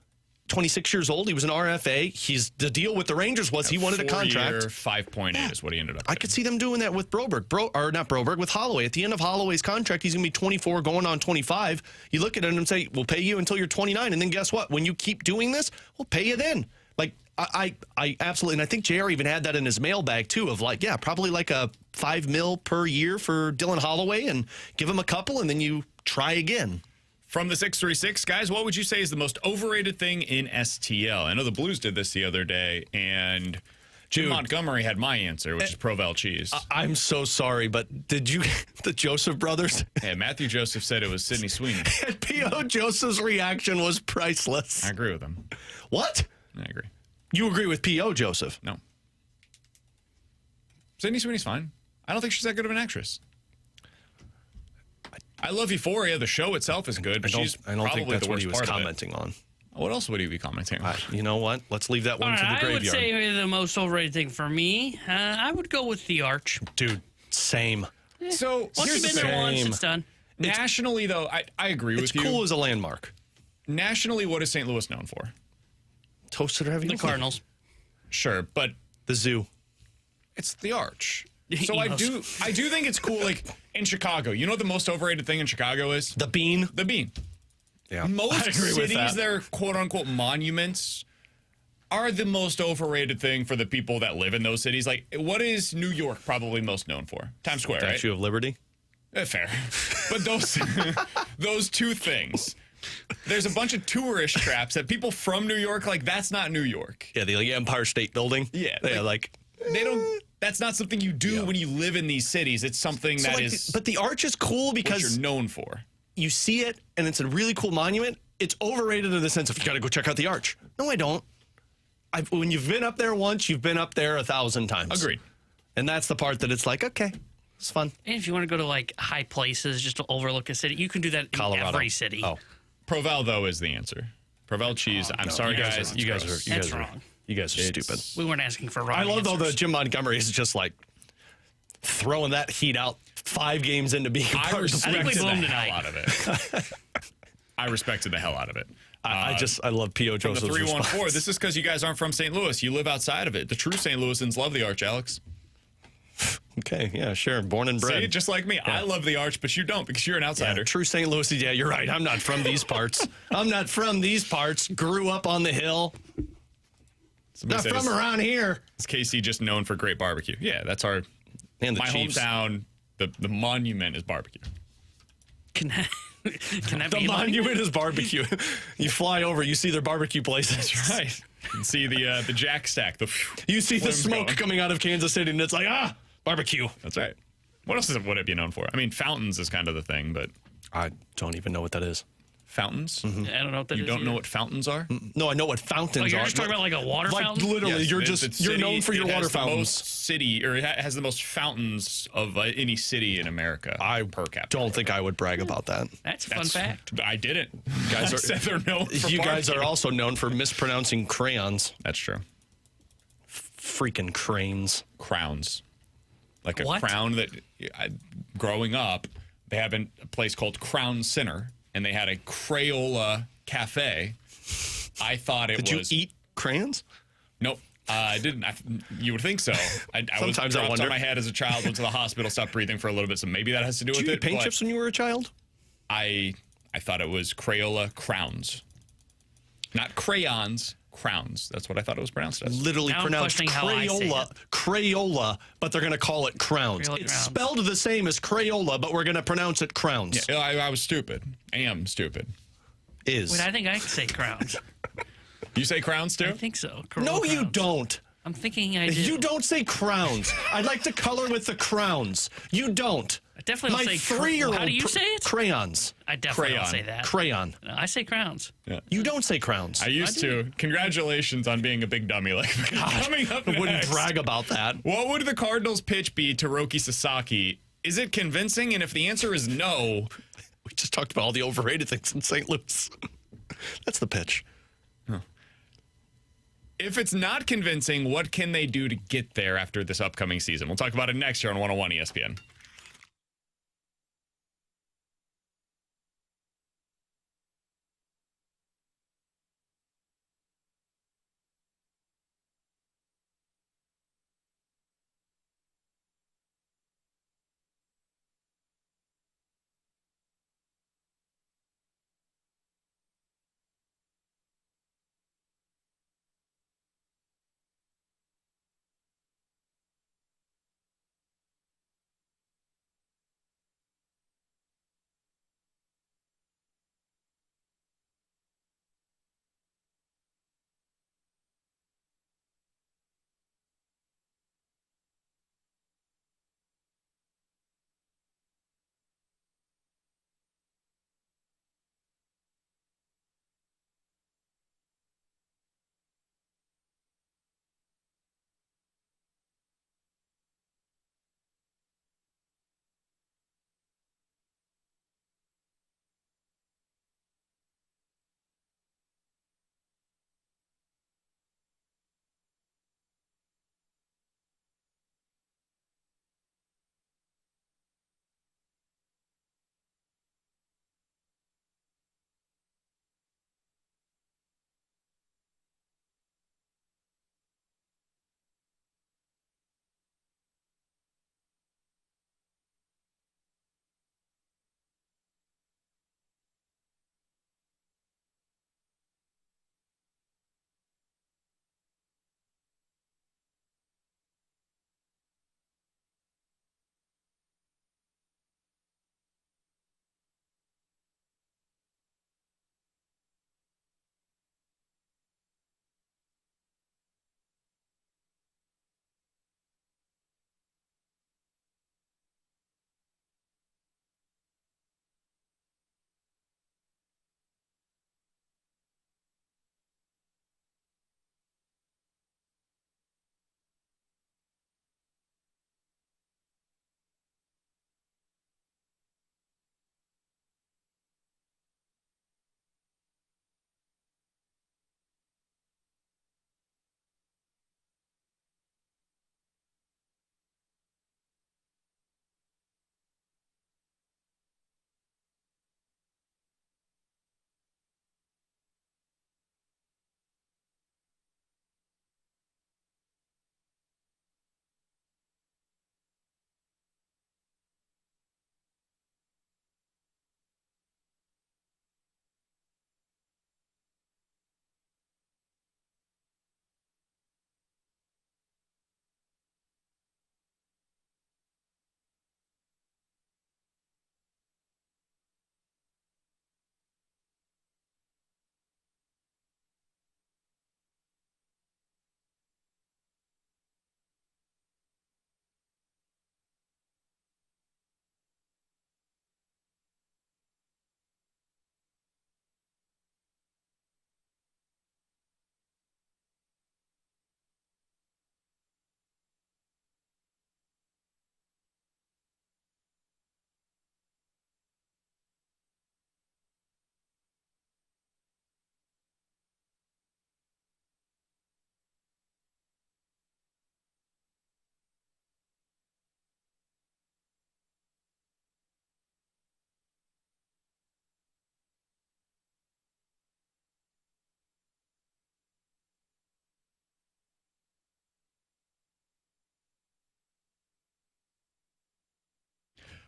26 years old. He was an RFA. The deal with the Rangers was he wanted a contract. 5.8 is what he ended up I could see them doing that with Broberg. With Holloway. At the end of Holloway's contract, he's going to be 24 going on 25. You look at him and say, we'll pay you until you're 29. And then guess what? When you keep doing this, we'll pay you then. Like, I absolutely, and I think JR even had that in his mailbag too of like, yeah, probably like a $5 million per year for Dylan Holloway and give him a couple and then you try again. From the 636, guys, what would you say is the most overrated thing in STL? I know the Blues did this the other day, and Jim Montgomery had my answer, which is Provel cheese. I'm so sorry, but did you the Joseph brothers? Yeah, Matthew Joseph said it was Sidney Sweeney. And P.O. Joseph's reaction was priceless. I agree with him. What? I agree. You agree with P.O. Joseph? No. Sidney Sweeney's fine. I don't think she's that good of an actress. I love Euphoria. The show itself is good, but she's I don't probably think that's the what worst he was part commenting on. What else would he be commenting on? You know what? Let's leave that one to the I would graveyard. say the most overrated thing for me, I would go with the Arch. Dude, same. So Once you've been there once, it's done. Nationally, though, I agree with you. It's cool as a landmark. Nationally, what is St. Louis known for? Toasted or heavy? The Cardinals. Sure, but The zoo. it's the Arch. So I do think it's cool. Like in Chicago, you know what the most overrated thing in Chicago is? The bean. The Bean. Yeah. Most I agree with cities, that. their quote unquote monuments are the most overrated thing for the people that live in those cities. Like, what is New York probably most known for? Times Square, right? Statue of Liberty. Fair. But those two things. There's a bunch of tourist traps that people from New York, like, that's not New York. Yeah, the Empire State Building. Yeah. They don't. That's not something you do when you live in these cities. It's something But the Arch is cool because what you're known for. You see it, and it's a really cool monument. It's overrated in the sense of you got to go check out the Arch. No, I don't. When you've been up there once, you've been up there 1,000 times. Agreed. And that's the part that it's like, okay, it's fun. And if you want to go to like high places just to overlook a city, you can do that in Colorado. every city. Oh, Provel, though, is the answer. Provel cheese. I'm sorry, guys. You guys That's are wrong. You guys are stupid. We weren't asking for wrong I love though answers. that Jim Montgomery is just like throwing that heat out 5 games into being a I part of the respected the boomed hell tonight. out of it. I respected the hell out of it. I love P.O. From the Joseph's 314. response. This is because you guys aren't from St. Louis. You live outside of it. The true St. Louisans love the Arch, Alex. Okay, yeah, sure. Born and bred. See, just like me. Yeah. I love the Arch, but you don't because you're an outsider. Yeah, true St. Louis. Yeah, you're right. I'm not from these parts. I'm not from these parts. Grew up on the hill. Not from around here. Is KC just known for great barbecue? Yeah, that's our... And the my Chiefs. Hometown, the monument is barbecue. Can that The be monument is barbecue. You fly over, you see their barbecue places. That's right. You can see the jack stack. You see the flames smoke going. coming out of Kansas City, and it's like, barbecue. That's right. What else would it be known for? I mean, fountains is kind of the thing, but... I don't even know what that is. Fountains? I don't know what that is. You don't know either. what fountains are? No, I know what fountains Oh, you're are. just talking about like a water fountain? Literally, Yes, you're known for your it has water the fountains. most city, or it has the most fountains of any city in America per capita. Don't think I would brag about that. That's a fun fact. I didn't. Guys I said they're known for You guys barbecue. are also known for mispronouncing crayons. That's true. Freaking cranes. Crowns. Like a What? crown that, growing up, they have a place called Crown Center, and they had a Crayola cafe. I thought it Did was... you eat crayons? Nope. I didn't. You would think so. I was Sometimes I dropped wonder. on my head as a child, went to the hospital, stopped breathing for a little bit, so maybe that has to do Did with you it. eat paint but chips when you were a child? I thought it was Crayola Crowns. Not crayons, crowns. That's what I thought it was pronounced as. Literally Now I'm pronounced questioning how I say Crayola. it. Crayola, but they're going to call it crowns. Crayola It's crowns. spelled the same as Crayola, but we're going to pronounce it crowns. Yeah, I was stupid. I am stupid. Is. Wait, I think I can say crowns. You say crowns too? I think so. No, you Crowns. don't. I'm thinking I do. You don't say crowns. I'd like to color with the crowns. You don't. I definitely My don't say 3-year-old. How do you say it? Crayons. I definitely Crayon. don't say that. Crayon. No, I say crowns. Yeah. You don't say crowns. I used to. Congratulations on being a big dummy like me. Coming up I wouldn't next. brag about that. What would the Cardinals pitch be to Roki Sasaki? Is it convincing? And if the answer is no, We just talked about all the overrated things in St. Louis. That's the pitch. if it's not convincing, what can they do to get there after this upcoming season? We'll talk about it next year on 101 ESPN.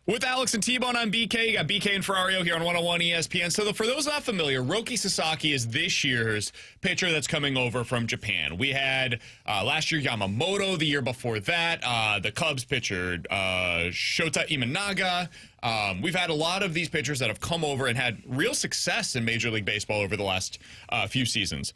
With Alex and Tbone, I'm BK. You got BK and Ferrario here on 101 ESPN. So for those not familiar, Roki Sasaki is this year's pitcher that's coming over from Japan. We had last year Yamamoto, the year before that, the Cubs pitcher Shota Imanaga. We've had a lot of these pitchers that have come over and had real success in Major League Baseball over the last few seasons.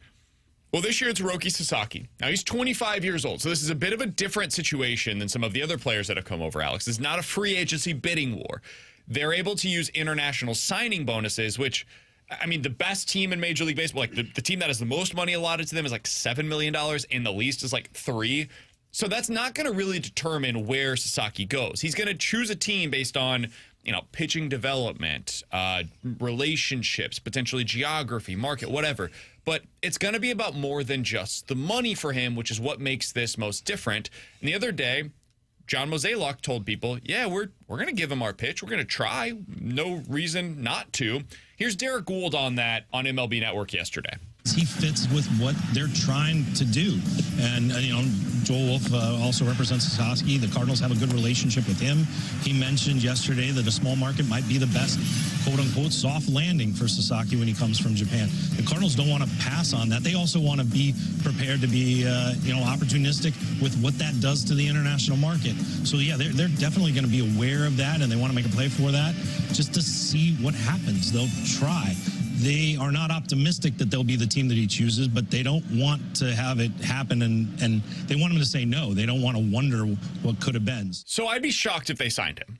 Well, this year it's Roki Sasaki. Now, he's 25 years old, so this is a bit of a different situation than some of the other players that have come over, Alex. It's not a free agency bidding war. They're able to use international signing bonuses, which, I mean, the best team in Major League Baseball, like the team that has the most money allotted to them is like $7 million, and the least is like $3 million. So that's not going to really determine where Sasaki goes. He's going to choose a team based on, pitching development, relationships, potentially geography, market, whatever. But it's going to be about more than just the money for him, which is what makes this most different. And the other day, John Mozeliak told people, yeah, we're going to give him our pitch. We're going to try. No reason not to. Here's Derek Gould on that on MLB Network yesterday. He fits with what they're trying to do. And, Joel Wolf also represents Sasaki. The Cardinals have a good relationship with him. He mentioned yesterday that a small market might be the best, quote-unquote, soft landing for Sasaki when he comes from Japan. The Cardinals don't want to pass on that. They also want to be prepared to be, opportunistic with what that does to the international market. So, yeah, they're definitely going to be aware of that, and they want to make a play for that just to see what happens. They'll try. They are not optimistic that they'll be the team that he chooses, but they don't want to have it happen, and they want him to say no. They don't want to wonder what could have been. So I'd be shocked if they signed him.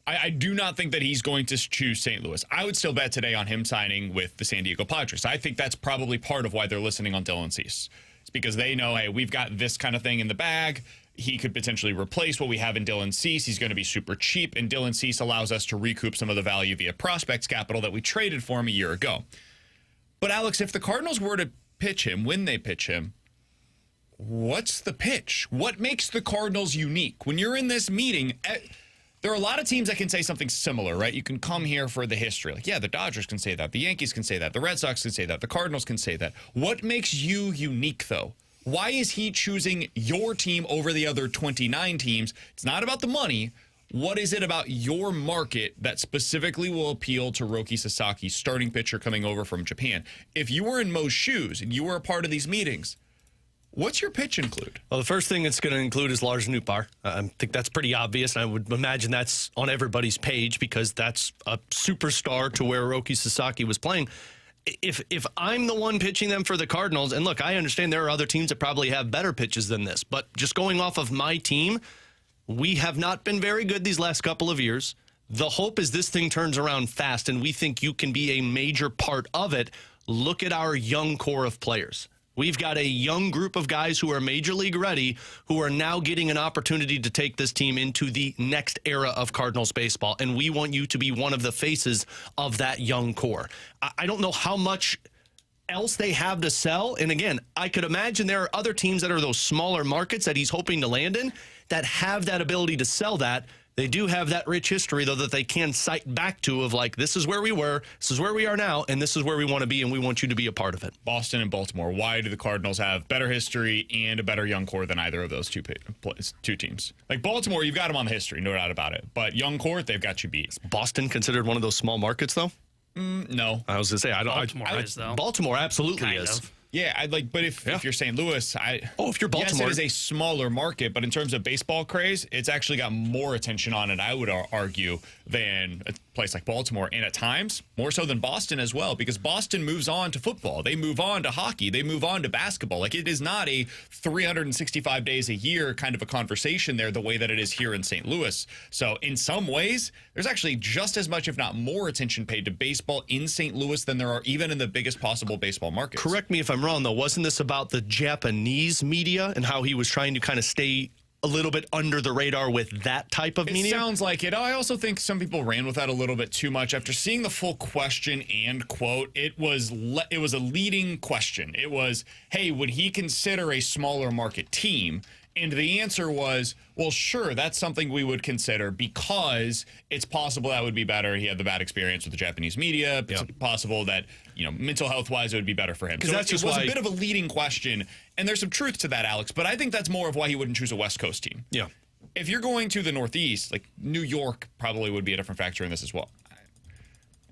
I do not think that he's going to choose St. Louis. I would still bet today on him signing with the San Diego Padres. I think that's probably part of why they're listening on Dylan Cease. It's because they know, hey, we've got this kind of thing in the bag. He could potentially replace what we have in Dylan Cease. He's going to be super cheap, and Dylan Cease allows us to recoup some of the value via prospects capital that we traded for him a year ago. But, Alex, if the Cardinals were to pitch him, when they pitch him, what's the pitch? What makes the Cardinals unique? When you're in this meeting, there are a lot of teams that can say something similar, right? You can come here for the history. Like, yeah, the Dodgers can say that. The Yankees can say that. The Red Sox can say that. The Cardinals can say that. What makes you unique, though? Why is he choosing your team over the other 29 teams? It's not about the money. What is it about your market that specifically will appeal to Roki Sasaki, starting pitcher coming over from Japan? If you were in Mo's shoes and you were a part of these meetings, what's your pitch include? Well, the first thing it's going to include is Lars Nootbaar. I think that's pretty obvious. I would imagine that's on everybody's page because that's a superstar to where Roki Sasaki was playing. If I'm the one pitching them for the Cardinals, and look, I understand there are other teams that probably have better pitches than this, but just going off of my team, we have not been very good these last couple of years. The hope is this thing turns around fast, and we think you can be a major part of it. Look at our young core of players. We've got a young group of guys who are major league ready, who are now getting an opportunity to take this team into the next era of Cardinals baseball. And we want you to be one of the faces of that young core. I don't know how much else they have to sell. And again, I could imagine there are other teams that are those smaller markets that he's hoping to land in that have that ability to sell that. They do have that rich history, though, that they can cite back to of like, this is where we were, this is where we are now, and this is where we want to be, and we want you to be a part of it. Boston and Baltimore, why do the Cardinals have better history and a better young core than either of those two teams? Like Baltimore, you've got them on the history, no doubt about it. But young core, they've got you beat. Is Boston considered one of those small markets, though? No. I was going to say, Baltimore is, though. Baltimore absolutely Kind is. of. Yeah, but if you're St. Louis, if you're Baltimore, yes, it is a smaller market, but in terms of baseball craze, it's actually got more attention on it, I would argue, than a place like Baltimore, and at times more so than Boston as well, because Boston moves on to football, they move on to hockey, they move on to basketball. Like, it is not a 365 days a year kind of a conversation there the way that it is here in St. Louis. So in some ways, there's actually just as much, if not more, attention paid to baseball in St. Louis than there are even in the biggest possible baseball markets. Correct me if I'm wrong, though. Wasn't this about the Japanese media and how he was trying to kind of stay a little bit under the radar with that type of media? It sounds like it. I also think some people ran with that a little bit too much. After seeing the full question and quote, it was a leading question. It was, hey, would he consider a smaller market team? And the answer was, well, sure, that's something we would consider because it's possible that would be better. He had the bad experience with the Japanese media. It's possible that, mental health-wise, it would be better for him. So it was a bit of a leading question, and there's some truth to that, Alex, but I think that's more of why he wouldn't choose a West Coast team. Yeah. if you're going to the Northeast, like New York probably would be a different factor in this as well.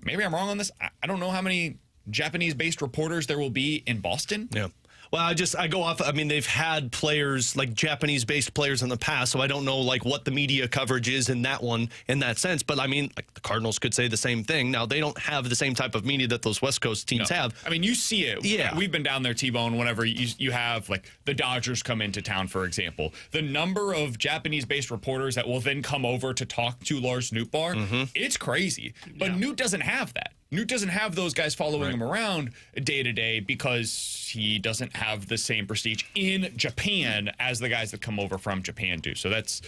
Maybe I'm wrong on this. I don't know how many Japanese-based reporters there will be in Boston. Yeah. Well, I go off. I mean, they've had players like Japanese-based players in the past, so I don't know like what the media coverage is in that one in that sense. But I mean, like the Cardinals could say the same thing. Now they don't have the same type of media that those West Coast teams have. I mean, you see it. Yeah, we've been down there, Tbone. Whenever you have like the Dodgers come into town, for example, the number of Japanese-based reporters that will then come over to talk to Lars Nootbaar, it's crazy. But Newt doesn't have that. Newt doesn't have those guys following him around day to day because he doesn't have the same prestige in Japan as the guys that come over from Japan do. So that's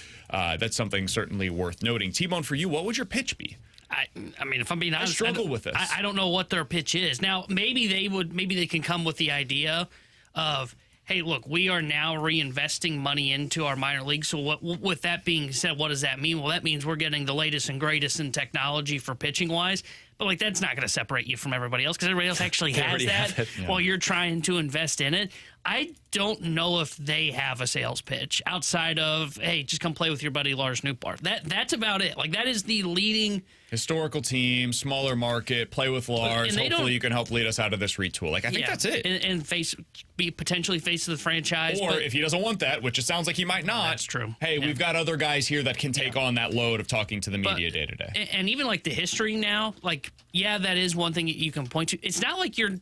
something certainly worth noting. Tbone, for you, what would your pitch be? I mean, if I'm being honest, I struggle with this. I don't know what their pitch is. Now, maybe they can come with the idea of, hey, look, we are now reinvesting money into our minor leagues. So with that being said, what does that mean? Well, that means we're getting the latest and greatest in technology for pitching-wise. But, like, that's not going to separate you from everybody else because everybody else actually has that while you're trying to invest in it. I don't know if they have a sales pitch outside of, hey, just come play with your buddy Lars Nootbaar. That's about it. Like, that is the leading historical team, smaller market, play with Lars. Hopefully you can help lead us out of this retool. Like, I think that's it. And be potentially face of the franchise. Or if he doesn't want that, which it sounds like he might not. That's true. Hey, we've got other guys here that can take on that load of talking to the media day to day. And even like the history now, like, yeah, that is one thing that you can point to. It's not like you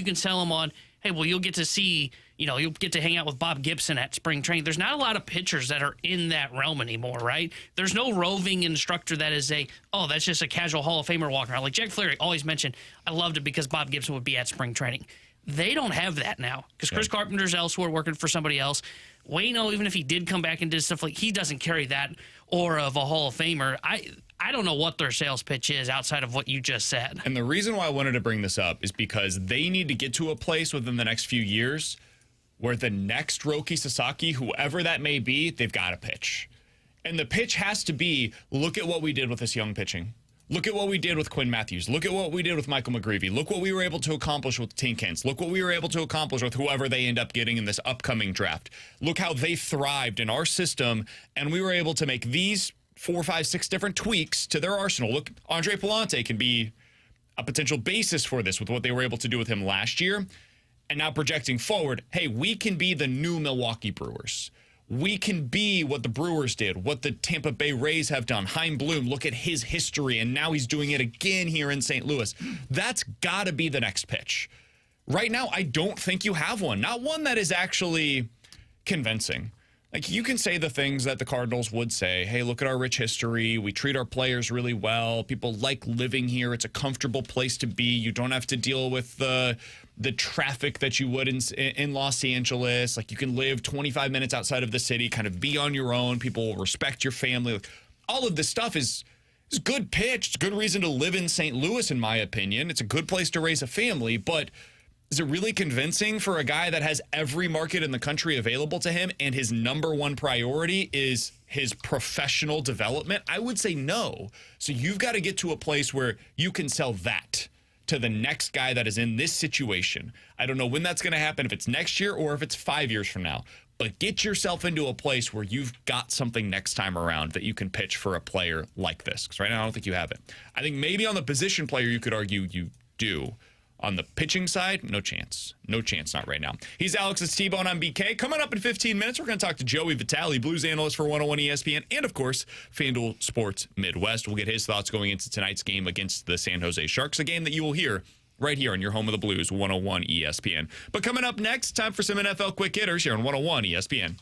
can sell them on, hey, well, you'll get to see, you'll get to hang out with Bob Gibson at spring training. There's not a lot of pitchers that are in that realm anymore, right? There's no roving instructor that is that's just a casual Hall of Famer walking around. Like Jack Flaherty always mentioned, I loved it because Bob Gibson would be at spring training. They don't have that now because Chris Carpenter's elsewhere working for somebody else. Waino, even if he did come back and did stuff like, he doesn't carry that aura of a Hall of Famer. I don't know what their sales pitch is outside of what you just said. And the reason why I wanted to bring this up is because they need to get to a place within the next few years where the next Roki Sasaki, whoever that may be, they've got to pitch. And the pitch has to be, look at what we did with this young pitching. Look at what we did with Quinn Matthews. Look at what we did with Michael McGreevy. Look what we were able to accomplish with Tinkins. Look what we were able to accomplish with whoever they end up getting in this upcoming draft. Look how they thrived in our system, and we were able to make these 4, 5, 6 different tweaks to their arsenal. Look, Andre Palante can be a potential basis for this with what they were able to do with him last year. And now projecting forward, hey, we can be the new Milwaukee Brewers. We can be what the Brewers did, what the Tampa Bay Rays have done. Chaim Bloom, look at his history, and now he's doing it again here in St. Louis. That's got to be the next pitch. Right now, I don't think you have one. Not one that is actually convincing. Like, you can say the things that the Cardinals would say. Hey, look at our rich history. We treat our players really well. People like living here. It's a comfortable place to be. You don't have to deal with the traffic that you would in Los Angeles. Like, you can live 25 minutes outside of the city, kind of be on your own. People will respect your family. Like, all of this stuff is good pitch. It's a good reason to live in St. Louis, in my opinion. It's a good place to raise a family, but is it really convincing for a guy that has every market in the country available to him and his number one priority is his professional development? I would say no. So you've got to get to a place where you can sell that to the next guy that is in this situation. I don't know when that's going to happen, if it's next year or if it's 5 years from now. But get yourself into a place where you've got something next time around that you can pitch for a player like this. Because right now I don't think you have it. I think maybe on the position player you could argue you do. On the pitching side, no chance. No chance, not right now. He's Alex, it's Tbone, I'm BK. Coming up in 15 minutes, we're going to talk to Joey Vitale, Blues analyst for 101 ESPN, and, of course, FanDuel Sports Midwest. We'll get his thoughts going into tonight's game against the San Jose Sharks, a game that you will hear right here on your home of the Blues, 101 ESPN. But coming up next, time for some NFL quick hitters here on 101 ESPN.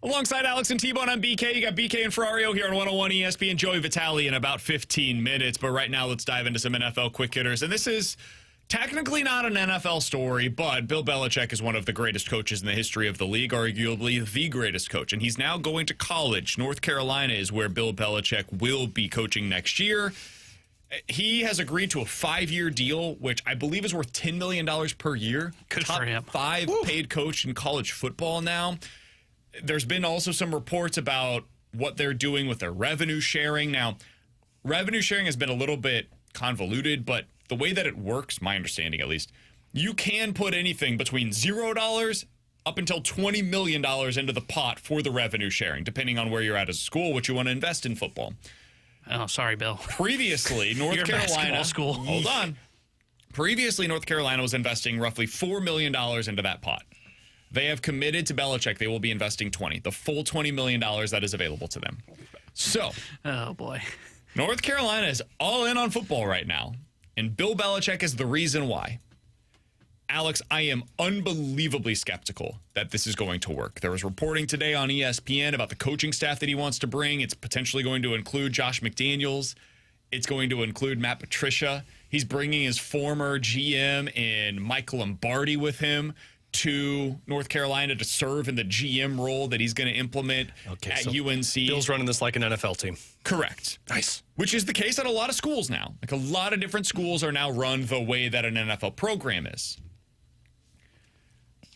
Alongside Alex and Tbone, I'm BK. You got BK and Ferrario here on 101 ESPN. Joey Vitale in about 15 minutes. But right now, let's dive into some NFL quick hitters. And this is technically not an NFL story, but Bill Belichick is one of the greatest coaches in the history of the league, arguably the greatest coach. And he's now going to college. North Carolina is where Bill Belichick will be coaching next year. He has agreed to a 5-year deal, which I believe is worth $10 million per year. Good for him. Top 5 paid coach in college football now. There's been also some reports about what they're doing with their revenue sharing. Now, revenue sharing has been a little bit convoluted, but the way that it works, my understanding at least, you can put anything between $0 up until $20 million into the pot for the revenue sharing, depending on where you're at as a school, what you want to invest in football. Oh, sorry, Bill. Previously, North Carolina. School. Hold on. Previously, North Carolina was investing roughly $4 million into that pot. They have committed to Belichick they will be investing the full $20 million that is available to them. So, oh boy, North Carolina is all in on football right now, and Bill Belichick is the reason why. Alex, I am unbelievably skeptical that this is going to work. There was reporting today on ESPN about the coaching staff that he wants to bring. It's potentially going to include Josh McDaniels. It's going to include Matt Patricia. He's bringing his former GM and Mike Lombardi with him to North Carolina to serve in the GM role that he's going to implement at UNC. Bill's running this like an NFL team. Correct. Nice. Which is the case at a lot of schools now. Like a lot of different schools are now run the way that an NFL program is.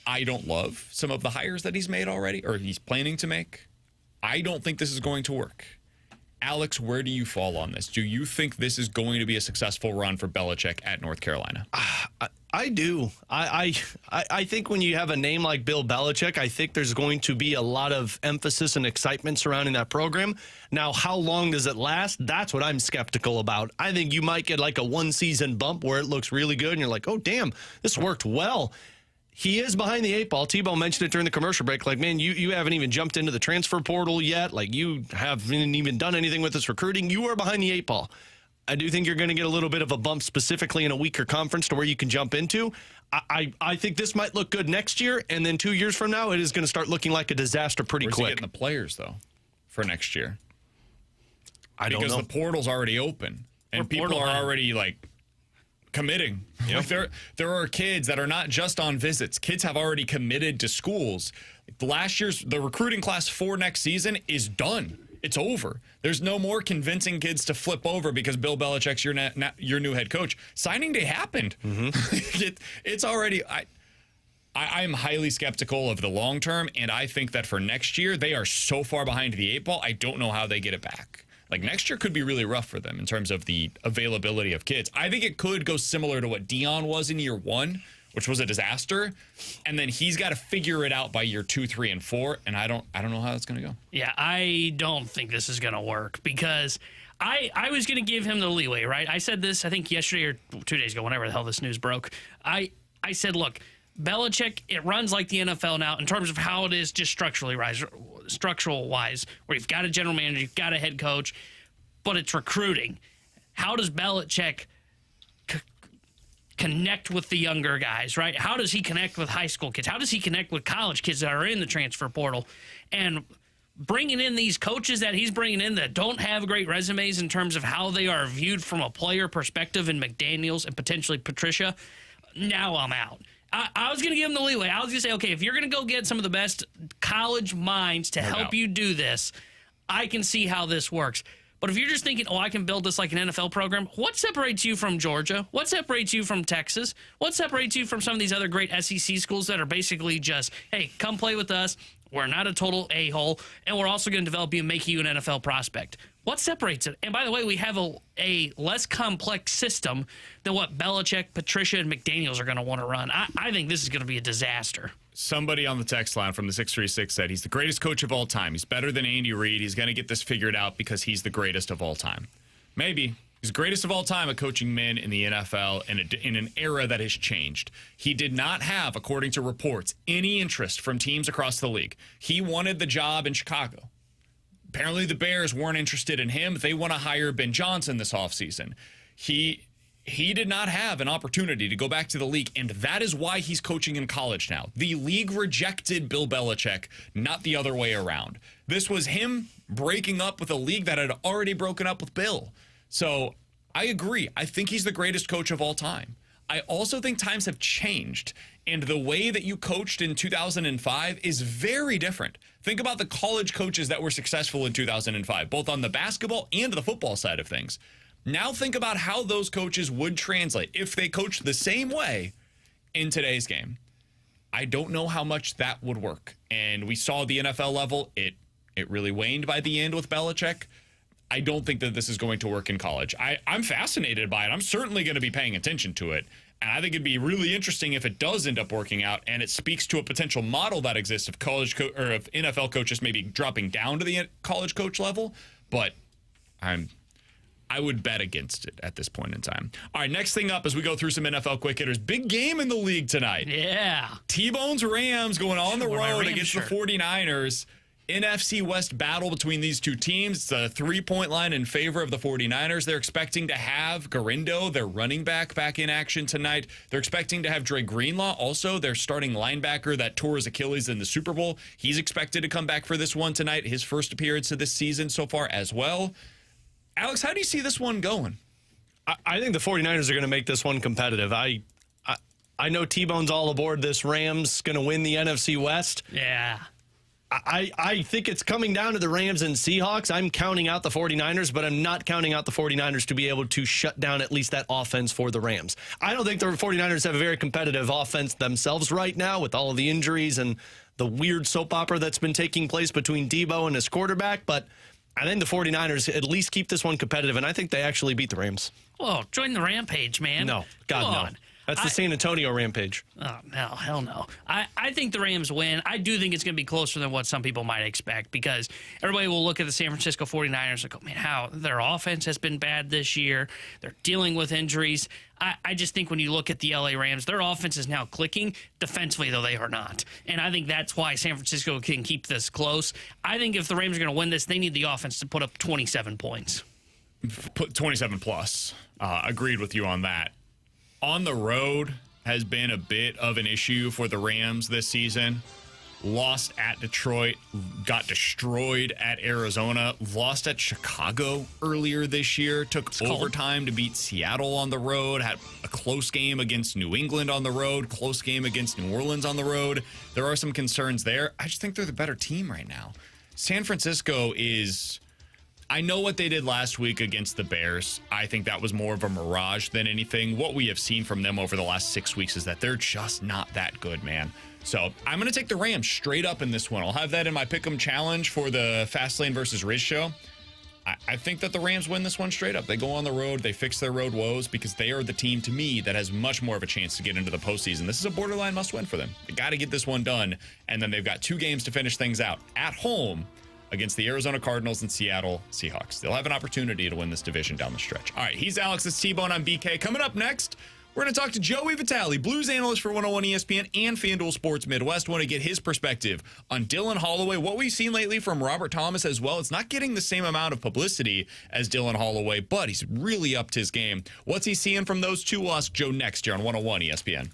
I don't love some of the hires that he's made already, or he's planning to make. I don't think this is going to work. Alex, where do you fall on this? Do you think this is going to be a successful run for Belichick at North Carolina? I do. I think when you have a name like Bill Belichick, I think there's going to be a lot of emphasis and excitement surrounding that program. Now, how long does it last? That's what I'm skeptical about. I think you might get like a 1-season bump where it looks really good and you're like, oh, damn, this worked well. He is behind the 8 ball. Tbone mentioned it during the commercial break. Like, man, you haven't even jumped into the transfer portal yet. Like, you haven't even done anything with this recruiting. You are behind the 8 ball. I do think you're going to get a little bit of a bump specifically in a weaker conference to where you can jump into. I think this might look good next year, and then 2 years from now, it is going to start looking like a disaster pretty quick. Where's he getting the players, though, for next year? I don't know. Because the portal's already open, and people are already, like, committing. Like there are kids that are not just on visits. Kids have already committed to schools. The recruiting class for next season is done. It's over. There's no more convincing kids to flip over because Bill Belichick's your new head coach. Signing day happened. Mm-hmm. It's already. I'm highly skeptical of the long term, and I think that for next year they are so far behind the 8 ball. I don't know how they get it back. Like, next year could be really rough for them in terms of the availability of kids. I think it could go similar to what Dion was in year 1, which was a disaster. And then he's got to figure it out by year 2, 3, and 4. And I don't know how that's going to go. Yeah, I don't think this is going to work because I was going to give him the leeway, right? I said this, I think yesterday or 2 days ago, whenever the hell this news broke. I said, look, Belichick, it runs like the NFL now in terms of how it is just structural wise, where you've got a general manager, you've got a head coach, but it's recruiting. How does Belichick connect with the younger guys, right? How does he connect with high school kids? How does he connect with college kids that are in the transfer portal? And bringing in these coaches that he's bringing in that don't have great resumes in terms of how they are viewed from a player perspective in McDaniels and potentially Patricia, now I'm out. I was going to give him the leeway. I was going to say, okay, if you're going to go get some of the best college minds to help you do this, I can see how this works. But if you're just thinking, oh, I can build this like an NFL program, what separates you from Georgia? What separates you from Texas? What separates you from some of these other great SEC schools that are basically just, hey, come play with us. We're not a total a-hole, and we're also going to develop you and make you an NFL prospect. What separates it? And by the way, we have a less complex system than what Belichick, Patricia, and McDaniels are going to want to run. I think this is going to be a disaster. Somebody on the text line from the 636 said he's the greatest coach of all time. He's better than Andy Reid. He's going to get this figured out because he's the greatest of all time. Maybe. He's the greatest of all time at coaching men in the NFL in an era that has changed. He did not have, according to reports, any interest from teams across the league. He wanted the job in Chicago. Apparently the Bears weren't interested in him. They want to hire Ben Johnson this offseason. He did not have an opportunity to go back to the league, and that is why he's coaching in college now. The league rejected Bill Belichick, not the other way around. This was him breaking up with a league that had already broken up with Bill. So I agree. I think he's the greatest coach of all time. I also think times have changed, and the way that you coached in 2005 is very different. Think about the college coaches that were successful in 2005, both on the basketball and the football side of things. Now think about how those coaches would translate if they coached the same way in today's game. I don't know how much that would work. And we saw the NFL level. It really waned by the end with Belichick. I don't think that this is going to work in college. I'm fascinated by it. I'm certainly going to be paying attention to it. And I think it'd be really interesting if it does end up working out, and it speaks to a potential model that exists of college or of NFL coaches maybe dropping down to the college coach level. But I would bet against it at this point in time. All right, next thing up as we go through some NFL quick hitters. Big game in the league tonight. Yeah. Tbone's Rams going on the road against the 49ers. NFC West battle between these two teams. It's a 3-point line in favor of the 49ers. They're expecting to have Garindo, their running back in action tonight. They're expecting to have Dre Greenlaw, also their starting linebacker that tore his Achilles in the Super Bowl. He's expected to come back for this one tonight, his first appearance of this season so far as well. Alex, how do you see this one going? I think the 49ers are going to make this one competitive. I know Tbone's all aboard this Rams going to win the NFC West. Yeah. I think it's coming down to the Rams and Seahawks. I'm counting out the 49ers, but I'm not counting out the 49ers to be able to shut down at least that offense for the Rams. I don't think the 49ers have a very competitive offense themselves right now with all of the injuries and the weird soap opera that's been taking place between Tbow and his quarterback, but I think the 49ers at least keep this one competitive, and I think they actually beat the Rams. Whoa, join the rampage, man. No, God, no. That's the San Antonio rampage. Oh, no, hell no. I think the Rams win. I do think it's going to be closer than what some people might expect because everybody will look at the San Francisco 49ers and go, man, how their offense has been bad this year. They're dealing with injuries. I just think when you look at the LA Rams, their offense is now clicking. Defensively, though, they are not. And I think that's why San Francisco can keep this close. I think if the Rams are going to win this, they need the offense to put up 27 points. Put 27 plus. Agreed with you on that. On the road has been a bit of an issue for the Rams this season. Lost at Detroit, got destroyed at Arizona, lost at Chicago earlier this year, took overtime to beat Seattle on the road, had a close game against New England on the road, close game against New Orleans on the road. There are some concerns there. I just think they're the better team right now. San Francisco is... I know what they did last week against the Bears. I think that was more of a mirage than anything. What we have seen from them over the last 6 weeks is that they're just not that good, man. So I'm going to take the Rams straight up in this one. I'll have that in my Pick'em challenge for the Fastlane versus Riz show. I think that the Rams win this one straight up. They go on the road. They fix their road woes because they are the team, to me, that has much more of a chance to get into the postseason. This is a borderline must-win for them. They got to get this one done, and then they've got 2 games to finish things out at home against the Arizona Cardinals and Seattle Seahawks. They'll have an opportunity to win this division down the stretch. All right, he's Alex, it's Tbone, I'm BK. Coming up next, we're going to talk to Joey Vitale, Blues analyst for 101 ESPN and FanDuel Sports Midwest. Want to get his perspective on Dylan Holloway, what we've seen lately from Robert Thomas as well. It's not getting the same amount of publicity as Dylan Holloway, but he's really upped his game. What's he seeing from those two? We'll ask Joe next here on 101 ESPN.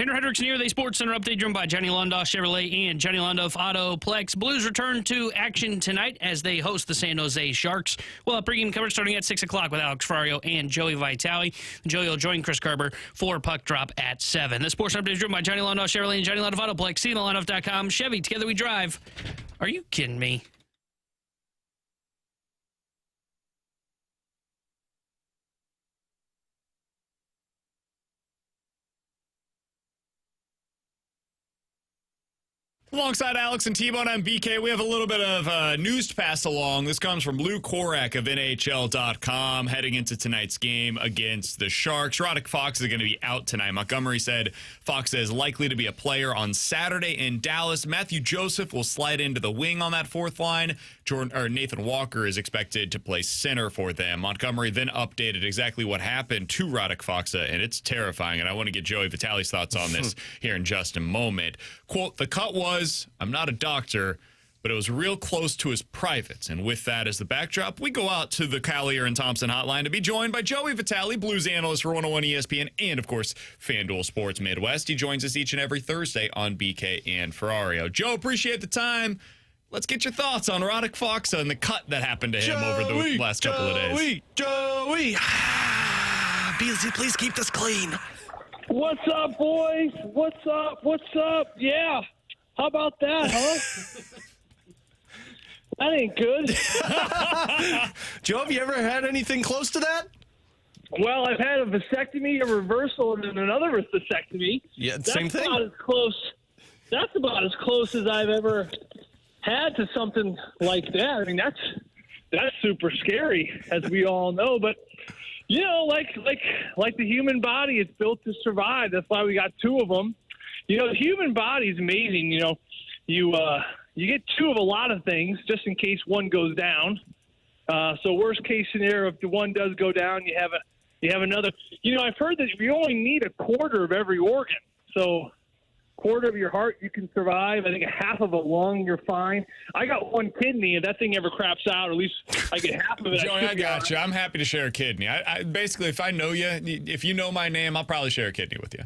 Tanner Hendricks near the Sports Center update driven by Johnny Londoff Chevrolet and Johnny Londoff Autoplex. Blues return to action tonight as they host the San Jose Sharks. We'll have pregame coverage starting at 6 o'clock with Alex Ferrario and Joey Vitale. Joey will join Chris Garber for Puck Drop at 7. The Sports Update is driven by Johnny Londoff Chevrolet and Johnny Londoff Autoplex. CNLondoff.com. Chevy, together we drive. Are you kidding me? Alongside Alex and Tbone, I'm BK. We have a little bit of news to pass along. This comes from Lou Korak of NHL.com heading into tonight's game against the Sharks. Roddick Fox is going to be out tonight. Montgomery said Fox is likely to be a player on Saturday in Dallas. Matthew Joseph will slide into the wing on that fourth line. Nathan Walker is expected to play center for them. Montgomery then updated exactly what happened to Roddick Fox, and it's terrifying, and I want to get Joey Vitale's thoughts on this here in just a moment. Quote, the cut was, I'm not a doctor, but it was real close to his privates. And with that as the backdrop, we go out to the Collier and Thompson hotline to be joined by Joey Vitale, Blues analyst for 101 ESPN and, of course, FanDuel Sports Midwest. He joins us each and every Thursday on BK and Ferrario. Joe, appreciate the time. Let's get your thoughts on Roddick Fox and the cut that happened to him over the last couple of days. Joey! BLC, please keep this clean. What's up, boys? What's up? Yeah. How about that, huh? That ain't good. Joe, have you ever had anything close to that? Well, I've had a vasectomy, a reversal, and then another vasectomy. Yeah, That's same thing. That's about as close as I've ever had to something like that. I mean, that's super scary, as we all know. But you know, like the human body, it's built to survive. That's why we got two of them. You know, the human body is amazing. You know, you get two of a lot of things just in case one goes down. So worst case scenario, if the one does go down, you have another. You know, I've heard that you only need a quarter of every organ. So quarter of your heart, you can survive. I think a half of a lung, you're fine. I got one kidney. If that thing ever craps out, or at least I get half of it. Joey, I got you. I'm happy to share a kidney. I basically, if I know you, if you know my name, I'll probably share a kidney with you.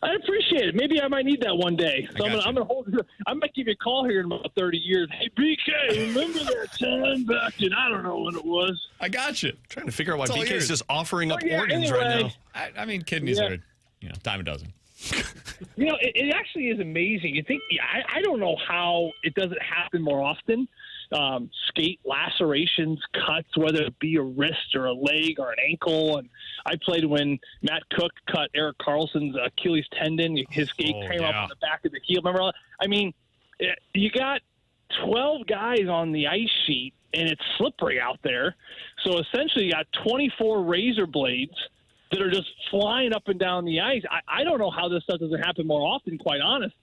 I appreciate it. Maybe I might need that one day. So I'm gonna hold. I might give you a call here in about 30 years. Hey, BK, remember that time back in I don't know when it was. I got you. Trying to figure out why It's all BK's yours. just offering up organs right now. I mean, kidneys are, dime a dozen. You know, it actually is amazing. You think I don't know how it doesn't happen more often. Skate lacerations, cuts, whether it be a wrist or a leg or an ankle. And I played when Matt Cook cut Erik Karlsson's Achilles tendon. His skate came up on the back of the heel. Remember? I mean, you got 12 guys on the ice sheet, and it's slippery out there. So essentially, you got 24 razor blades that are just flying up and down the ice. I don't know how this stuff doesn't happen more often, quite honest.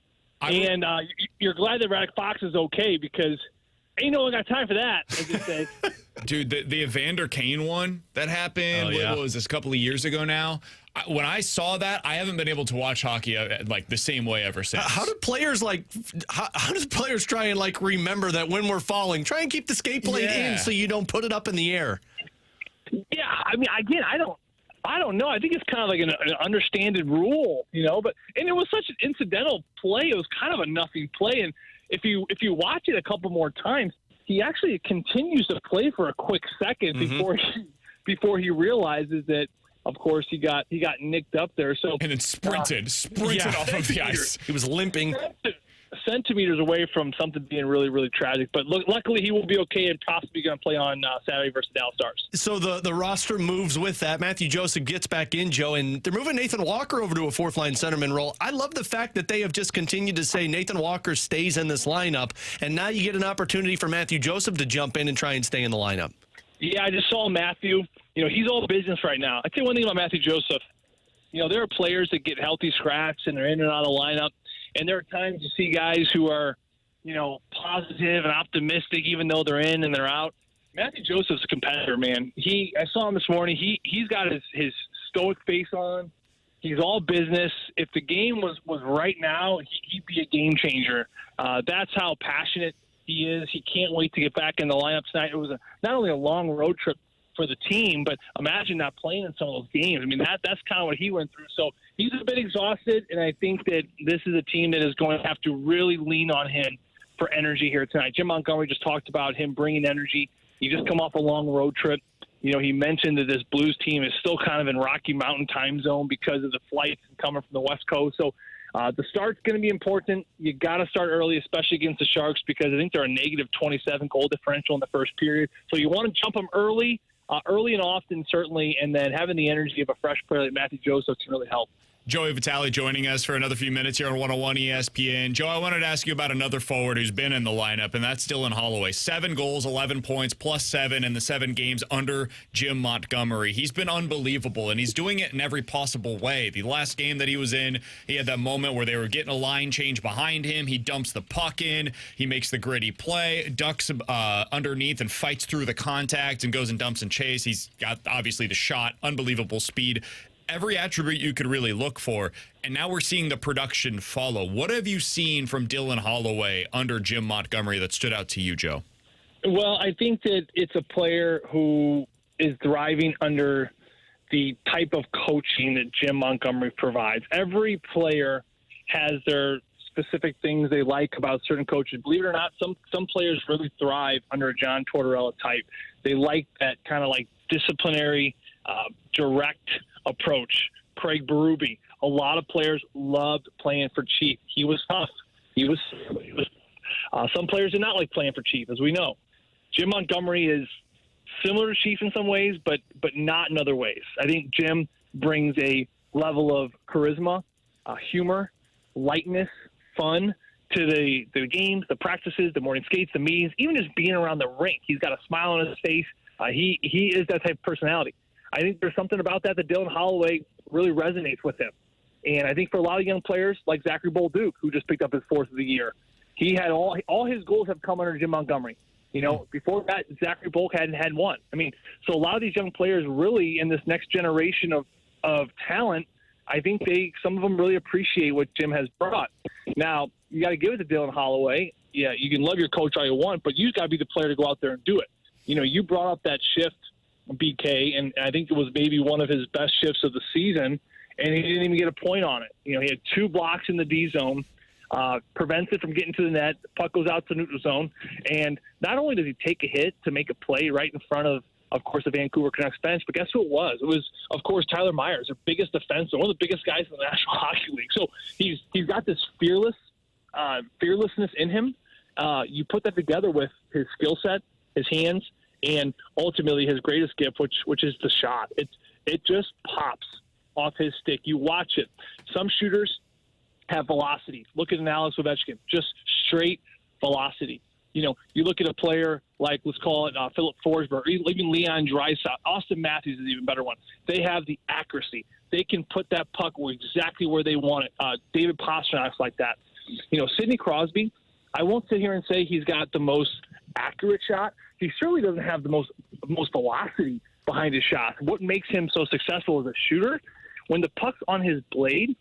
You're glad that Roddick Fox is okay because ain't no one got time for that, as they say. Dude, the Evander Kane one that happened, what was this, a couple of years ago now? When I saw that, I haven't been able to watch hockey like the same way ever since. How do players how do players try and like remember that when we're falling, try and keep the skate blade in so you don't put it up in the air? Yeah, I mean, again, I don't know. I think it's kind of like an understanded rule, you know. But it was such an incidental play. It was kind of a nothing play. And if you watch it a couple more times, he actually continues to play for a quick second before he realizes that. Of course, he got nicked up there. So and then sprinted off of the ice. He was limping. Centimeters away from something being really, really tragic. But luckily, he will be okay and possibly going to play on Saturday versus Dallas Stars. So the roster moves with that. Matthew Joseph gets back in, Joe, and they're moving Nathan Walker over to a fourth-line centerman role. I love the fact that they have just continued to say Nathan Walker stays in this lineup, and now you get an opportunity for Matthew Joseph to jump in and try and stay in the lineup. Yeah, I just saw Matthew. You know, he's all business right now. I'll tell you one thing about Matthew Joseph. You know, there are players that get healthy scratch and they're in and out of the lineup. And there are times you see guys who are, you know, positive and optimistic even though they're in and they're out. Matthew Joseph's a competitor, man. I saw him this morning. He's got his stoic face on. He's all business. If the game was right now, he'd be a game changer. That's how passionate he is. He can't wait to get back in the lineup tonight. It was not only a long road trip for the team, but imagine not playing in some of those games. I mean, that's kind of what he went through. So he's a bit exhausted, and I think that this is a team that is going to have to really lean on him for energy here tonight. Jim Montgomery just talked about him bringing energy. He just come off a long road trip. You know, he mentioned that this Blues team is still kind of in Rocky Mountain time zone because of the flights coming from the West Coast. So the start's going to be important. You got to start early, especially against the Sharks, because I think they're a negative 27 goal differential in the first period. So you want to jump them early and often, certainly, and then having the energy of a fresh player like Matthew Joseph can really help. Joey Vitale joining us for another few minutes here on 101 ESPN. Joe, I wanted to ask you about another forward who's been in the lineup, and that's Dylan Holloway. 7 goals, 11 points, plus 7 in the 7 games under Jim Montgomery. He's been unbelievable, and he's doing it in every possible way. The last game that he was in, he had that moment where they were getting a line change behind him. He dumps the puck in. He makes the gritty play, ducks underneath and fights through the contact and goes and dumps and chase. He's got, obviously, the shot, unbelievable speed. Every attribute you could really look for, and now we're seeing the production follow. What have you seen from Dylan Holloway under Jim Montgomery that stood out to you, Joe? Well, I think that it's a player who is thriving under the type of coaching that Jim Montgomery provides. Every player has their specific things they like about certain coaches. Believe it or not, some players really thrive under a John Tortorella type. They like that kind of like disciplinary, direct approach. Craig Berube, a lot of players loved playing for Chief. He was tough. Some players did not like playing for Chief, as we know. Jim Montgomery is similar to Chief in some ways, but not in other ways. I think Jim brings a level of charisma, humor, lightness, fun to the games, the practices, the morning skates, the meetings, even just being around the rink. He's got a smile on his face. He is that type of personality. I think there's something about that Dylan Holloway really resonates with him. And I think for a lot of young players like Zachary Bolduc, who just picked up his 4th of the year, he had all his goals have come under Jim Montgomery. You know, before that, Zachary Bolduc hadn't had one. I mean, so a lot of these young players really in this next generation of talent, I think some of them really appreciate what Jim has brought. Now, you got to give it to Dylan Holloway. Yeah, you can love your coach all you want, but you got to be the player to go out there and do it. You know, you brought up that shift, BK, and I think it was maybe one of his best shifts of the season, and he didn't even get a point on it. You know, he had 2 blocks in the D zone, prevents it from getting to the net. The puck goes out to the neutral zone, and not only does he take a hit to make a play right in front of course, the Vancouver Canucks bench, but guess who it was? It was, of course, Tyler Myers, their biggest defenseman, one of the biggest guys in the National Hockey League. So he's got this fearlessness in him. You put that together with his skill set, his hands, and ultimately his greatest gift, which is the shot. It just pops off his stick. You watch it. Some shooters have velocity. Look at an Alex Ovechkin, just straight velocity. You know, you look at a player like, let's call it Philip Forsberg, or even Leon Draisaitl. Austin Matthews is an even better one. They have the accuracy. They can put that puck exactly where they want it. David Pasternak's like that. You know, Sidney Crosby, I won't sit here and say he's got the most accurate shot. He certainly doesn't have the most velocity behind his shot. What makes him so successful as a shooter, when the puck's on his blade,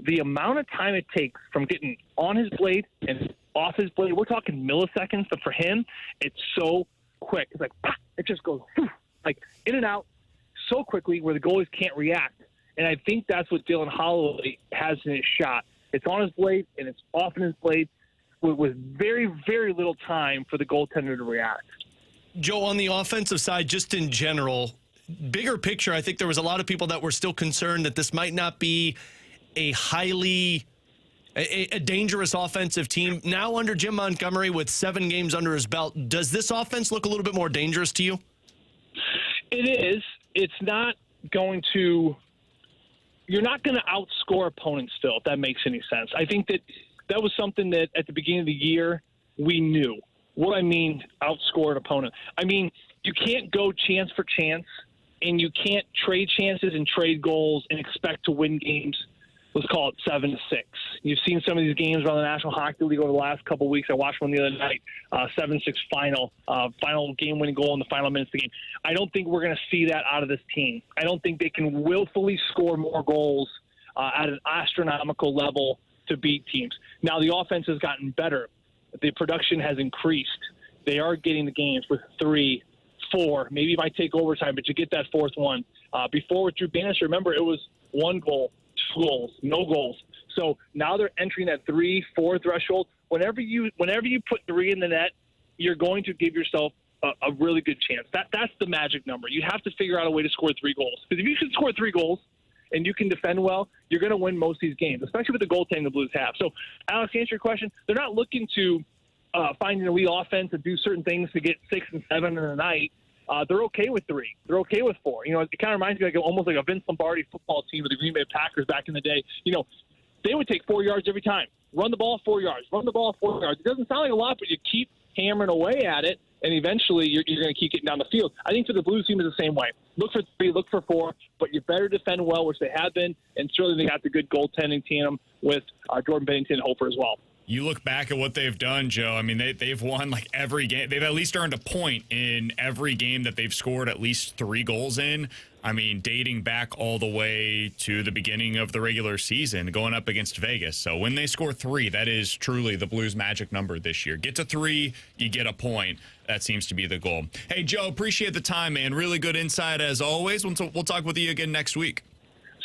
the amount of time it takes from getting on his blade and off his blade, we're talking milliseconds, but for him, it's so quick. It's like, pop, it just goes like in and out so quickly where the goalies can't react. And I think that's what Dylan Holloway has in his shot. It's on his blade and it's off in his blade with very, very little time for the goaltender to react. Joe, on the offensive side, just in general, bigger picture, I think there was a lot of people that were still concerned that this might not be a dangerous offensive team. Now under Jim Montgomery with 7 games under his belt, does this offense look a little bit more dangerous to you? It is. It's not going to – you're not going to outscore opponents still, if that makes any sense. I think that was something that at the beginning of the year we knew. What I mean, outscore an opponent. I mean, you can't go chance for chance, and you can't trade chances and trade goals and expect to win games. Let's call it 7-6. You've seen some of these games around the National Hockey League over the last couple of weeks. I watched one the other night, 7-6 final game-winning goal in the final minutes of the game. I don't think we're going to see that out of this team. I don't think they can willfully score more goals at an astronomical level to beat teams. Now, the offense has gotten better. The production has increased. They are getting the games with 3, 4. Maybe it might take overtime, but you get that fourth one. Before with Drew Bannister, remember, it was 1 goal, 2 goals, no goals. So now they're entering that 3-4 threshold. Whenever you put 3 in the net, you're going to give yourself a really good chance. That's the magic number. You have to figure out a way to score 3 goals. Because if you can score 3 goals and you can defend well, you're going to win most of these games, especially with the goaltending the Blues have. So, Alex, to answer your question, they're not looking to find an elite offense and do certain things to get 6 and 7 in a night. They're okay with 3. They're okay with 4. You know, it kind of reminds me almost like a Vince Lombardi football team with the Green Bay Packers back in the day. You know, they would take 4 yards every time. Run the ball 4 yards. Run the ball 4 yards. It doesn't sound like a lot, but you keep hammering away at it, and eventually you're going to keep getting down the field. I think for the Blues team, it's the same way. Look for 3, look for 4, but you better defend well, which they have been, and certainly they got the good goaltending tandem with Jordan Bennington and Hofer as well. You look back at what they've done, Joe. I mean, they've won like every game. They've at least earned a point in every game that they've scored at least 3 goals in. I mean, dating back all the way to the beginning of the regular season, going up against Vegas. So when they score 3, that is truly the Blues' magic number this year. Get to 3, you get a point. That seems to be the goal. Hey, Joe, appreciate the time, man. Really good insight as always. We'll talk with you again next week.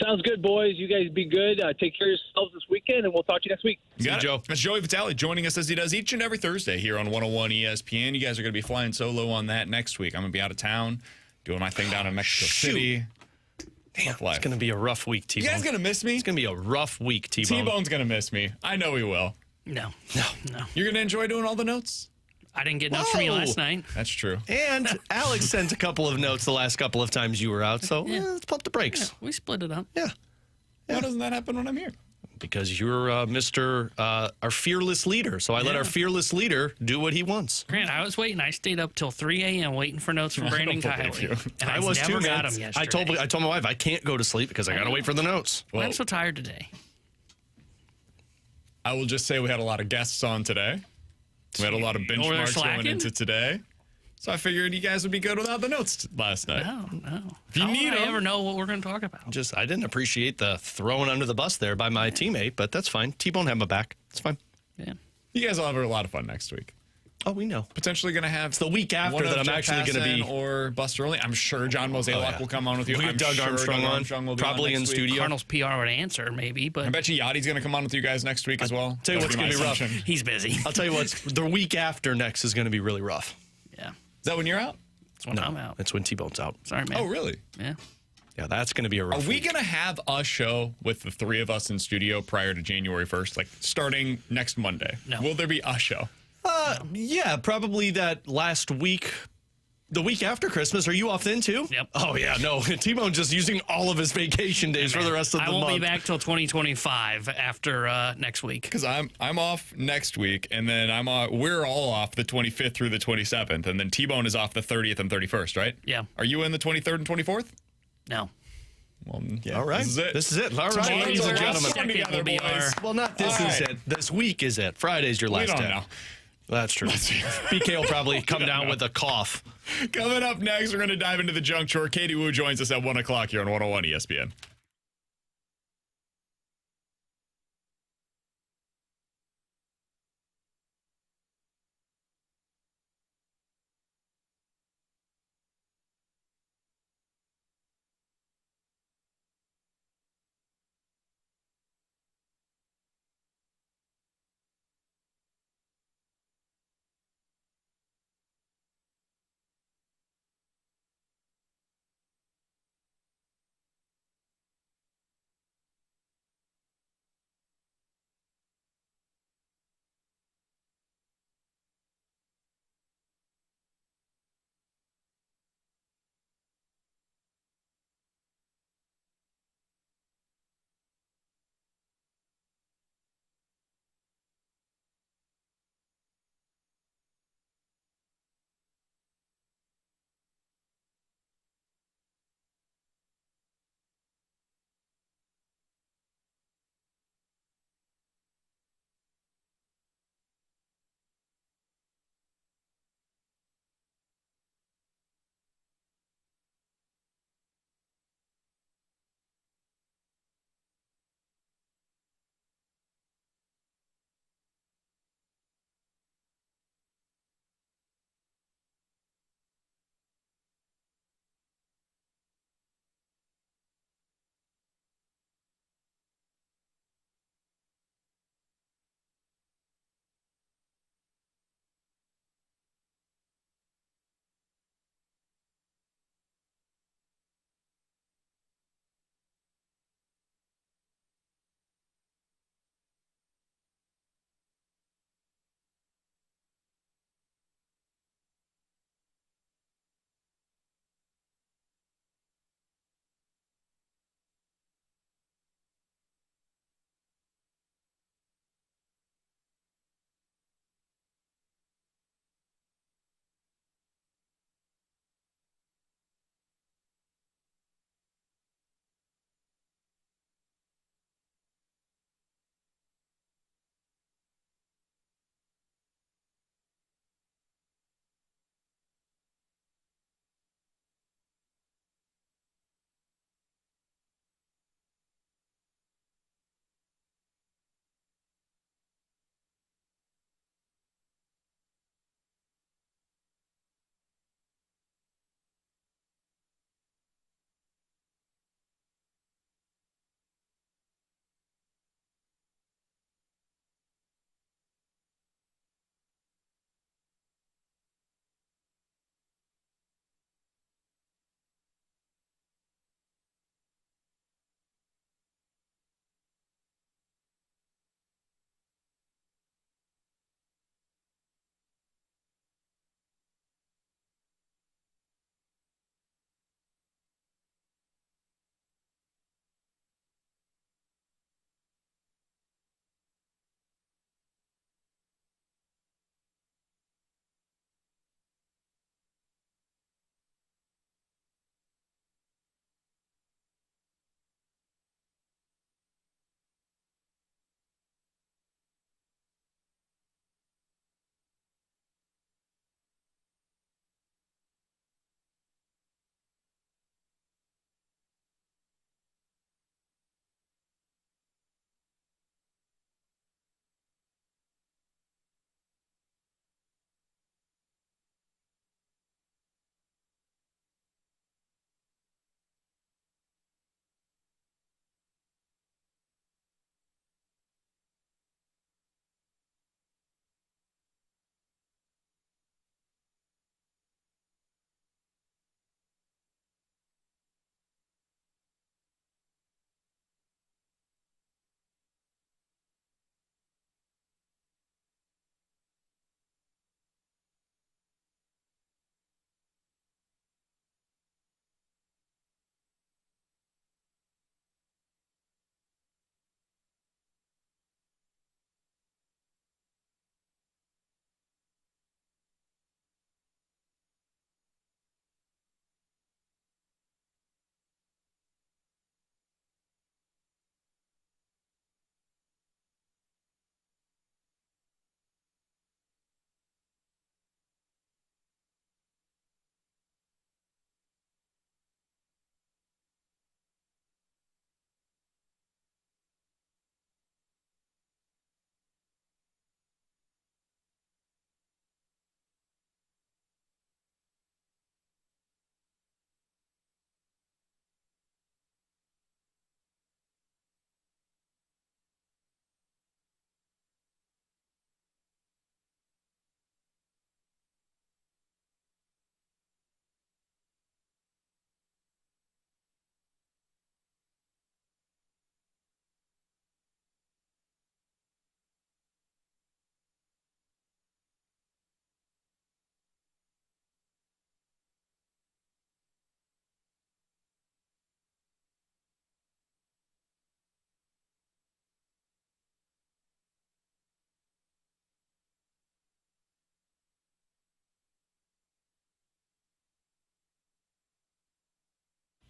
Sounds good, boys. You guys be good. Take care of yourselves this weekend, and we'll talk to you next week. See you, Joe. That's Joey Vitale joining us as he does each and every Thursday here on 101 ESPN. You guys are going to be flying solo on that next week. I'm going to be out of town doing my thing down in Mexico City. Damn, it's going to be a rough week, Tbone. You guys going to miss me? It's going to be a rough week, Tbone. Tbone's going to miss me. I know he will. No. You're going to enjoy doing all the notes? I didn't get notes from you last night. That's true. And Alex sent a couple of notes the last couple of times you were out, so let's pump the brakes. Yeah, we split it up. Yeah. Why doesn't that happen when I'm here? Because you're our fearless leader. So I let our fearless leader do what he wants. Grant, I was waiting. I stayed up till 3 a.m. waiting for notes from Brandon Kiley. And I was never too, got man. them yesterday. I told my wife I can't go to sleep because I got to wait for the notes. Well, I'm so tired today. I will just say we had a lot of guests on today. We had a lot of benchmarks going into today. So I figured you guys would be good without the notes last night. No. If you need I them, ever know what we're going to talk about? I didn't appreciate the throwing under the bus there by my teammate, but that's fine. Tbone had my back. It's fine. Yeah. you guys will have a lot of fun next week. Oh, we know. Potentially going to have it's the week after that I'm actually going to be or Buster Early. I'm sure John Mozeliak will come on with you. We get Doug Armstrong on, probably in studio. Cardinals PR would answer maybe, but I bet you Yachty's going to come on with you guys next week as well. Tell you what's going to be rough. He's busy. I'll tell you what. The week after next is going to be really rough. Yeah. Is that when you're out? That's when I'm out. That's when Tbone's out. Sorry, man. Oh, really? Yeah. Yeah, that's going to be a rough Are we week. going to have a show with the three of us in studio prior to January 1st, like starting next Monday? No. Will there be a show? Yeah, probably that last week. The week after Christmas. Are you off then, too? Yep. Oh, yeah, no. Tbone's just using all of his vacation days for the rest of the month. I won't be back till 2025 after next week. Because I'm off next week, and then we're all off the 25th through the 27th, and then Tbone is off the 30th and 31st, right? Yeah. Are you in the 23rd and 24th? No. Well, yeah. All right. This is it. All right, Tomorrow's ladies and our gentlemen. second will be our- Well, not this is it. This week is it. Friday's your We last don't day. know. That's true. BK will probably come down with a cough. Coming up next, we're going to dive into the junk drawer. Katie Wu joins us at 1 o'clock here on 101 ESPN.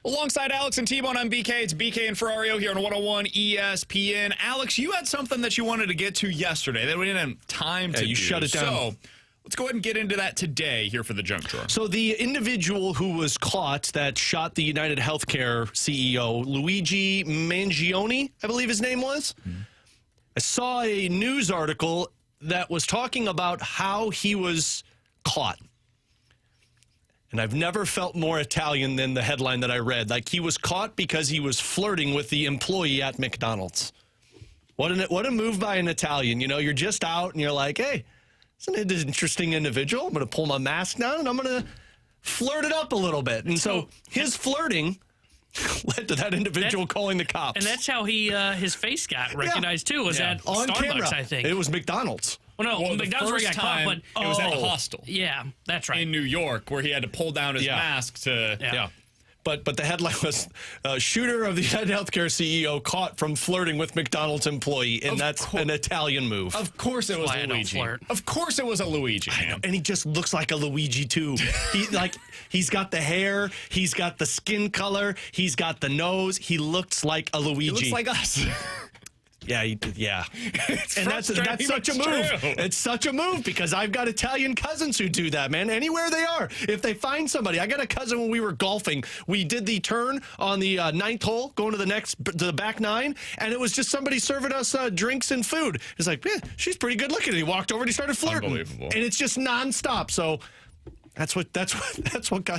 Alongside Alex and Tbone, I'm BK. It's BK and Ferrario here on 101 ESPN. Alex, you had something that you wanted to get to yesterday that we didn't have time to do. Shut it down. So let's go ahead and get into that today here for the junk drawer. So the individual who was caught that shot the United Healthcare CEO, Luigi Mangione, I believe his name was, I saw a news article that was talking about how he was caught. And I've never felt more Italian than the headline that I read. Like, he was caught because he was flirting with the employee at McDonald's. What a move by an Italian. You know, you're just out and you're like, hey, isn't it an interesting individual? I'm going to pull my mask down and I'm going to flirt it up a little bit. And so his flirting led to that individual calling the cops. And that's how he his face got recognized, too, was at on Starbucks, camera. I think. It was McDonald's. Well, no, McDonald's where he got caught, but it was at the hostel. Yeah, that's right. In New York, where he had to pull down his mask to... Yeah. But the headline was, shooter of the United Healthcare CEO caught from flirting with McDonald's employee, and that's an Italian move. Of course it was Luigi. Of course it was a Luigi, man. And he just looks like a Luigi, too. He's got the hair, he's got the skin color, he's got the nose. He looks like a Luigi. He looks like us. Yeah, and that's such a move. It's such a move because I've got Italian cousins who do that, man. Anywhere they are, if they find somebody, I got a cousin when we were golfing. We did the turn on the ninth hole, going to the back nine, and it was just somebody serving us drinks and food. It's like, she's pretty good looking. And he walked over and he started flirting, Unbelievable. and it's just nonstop. So that's what got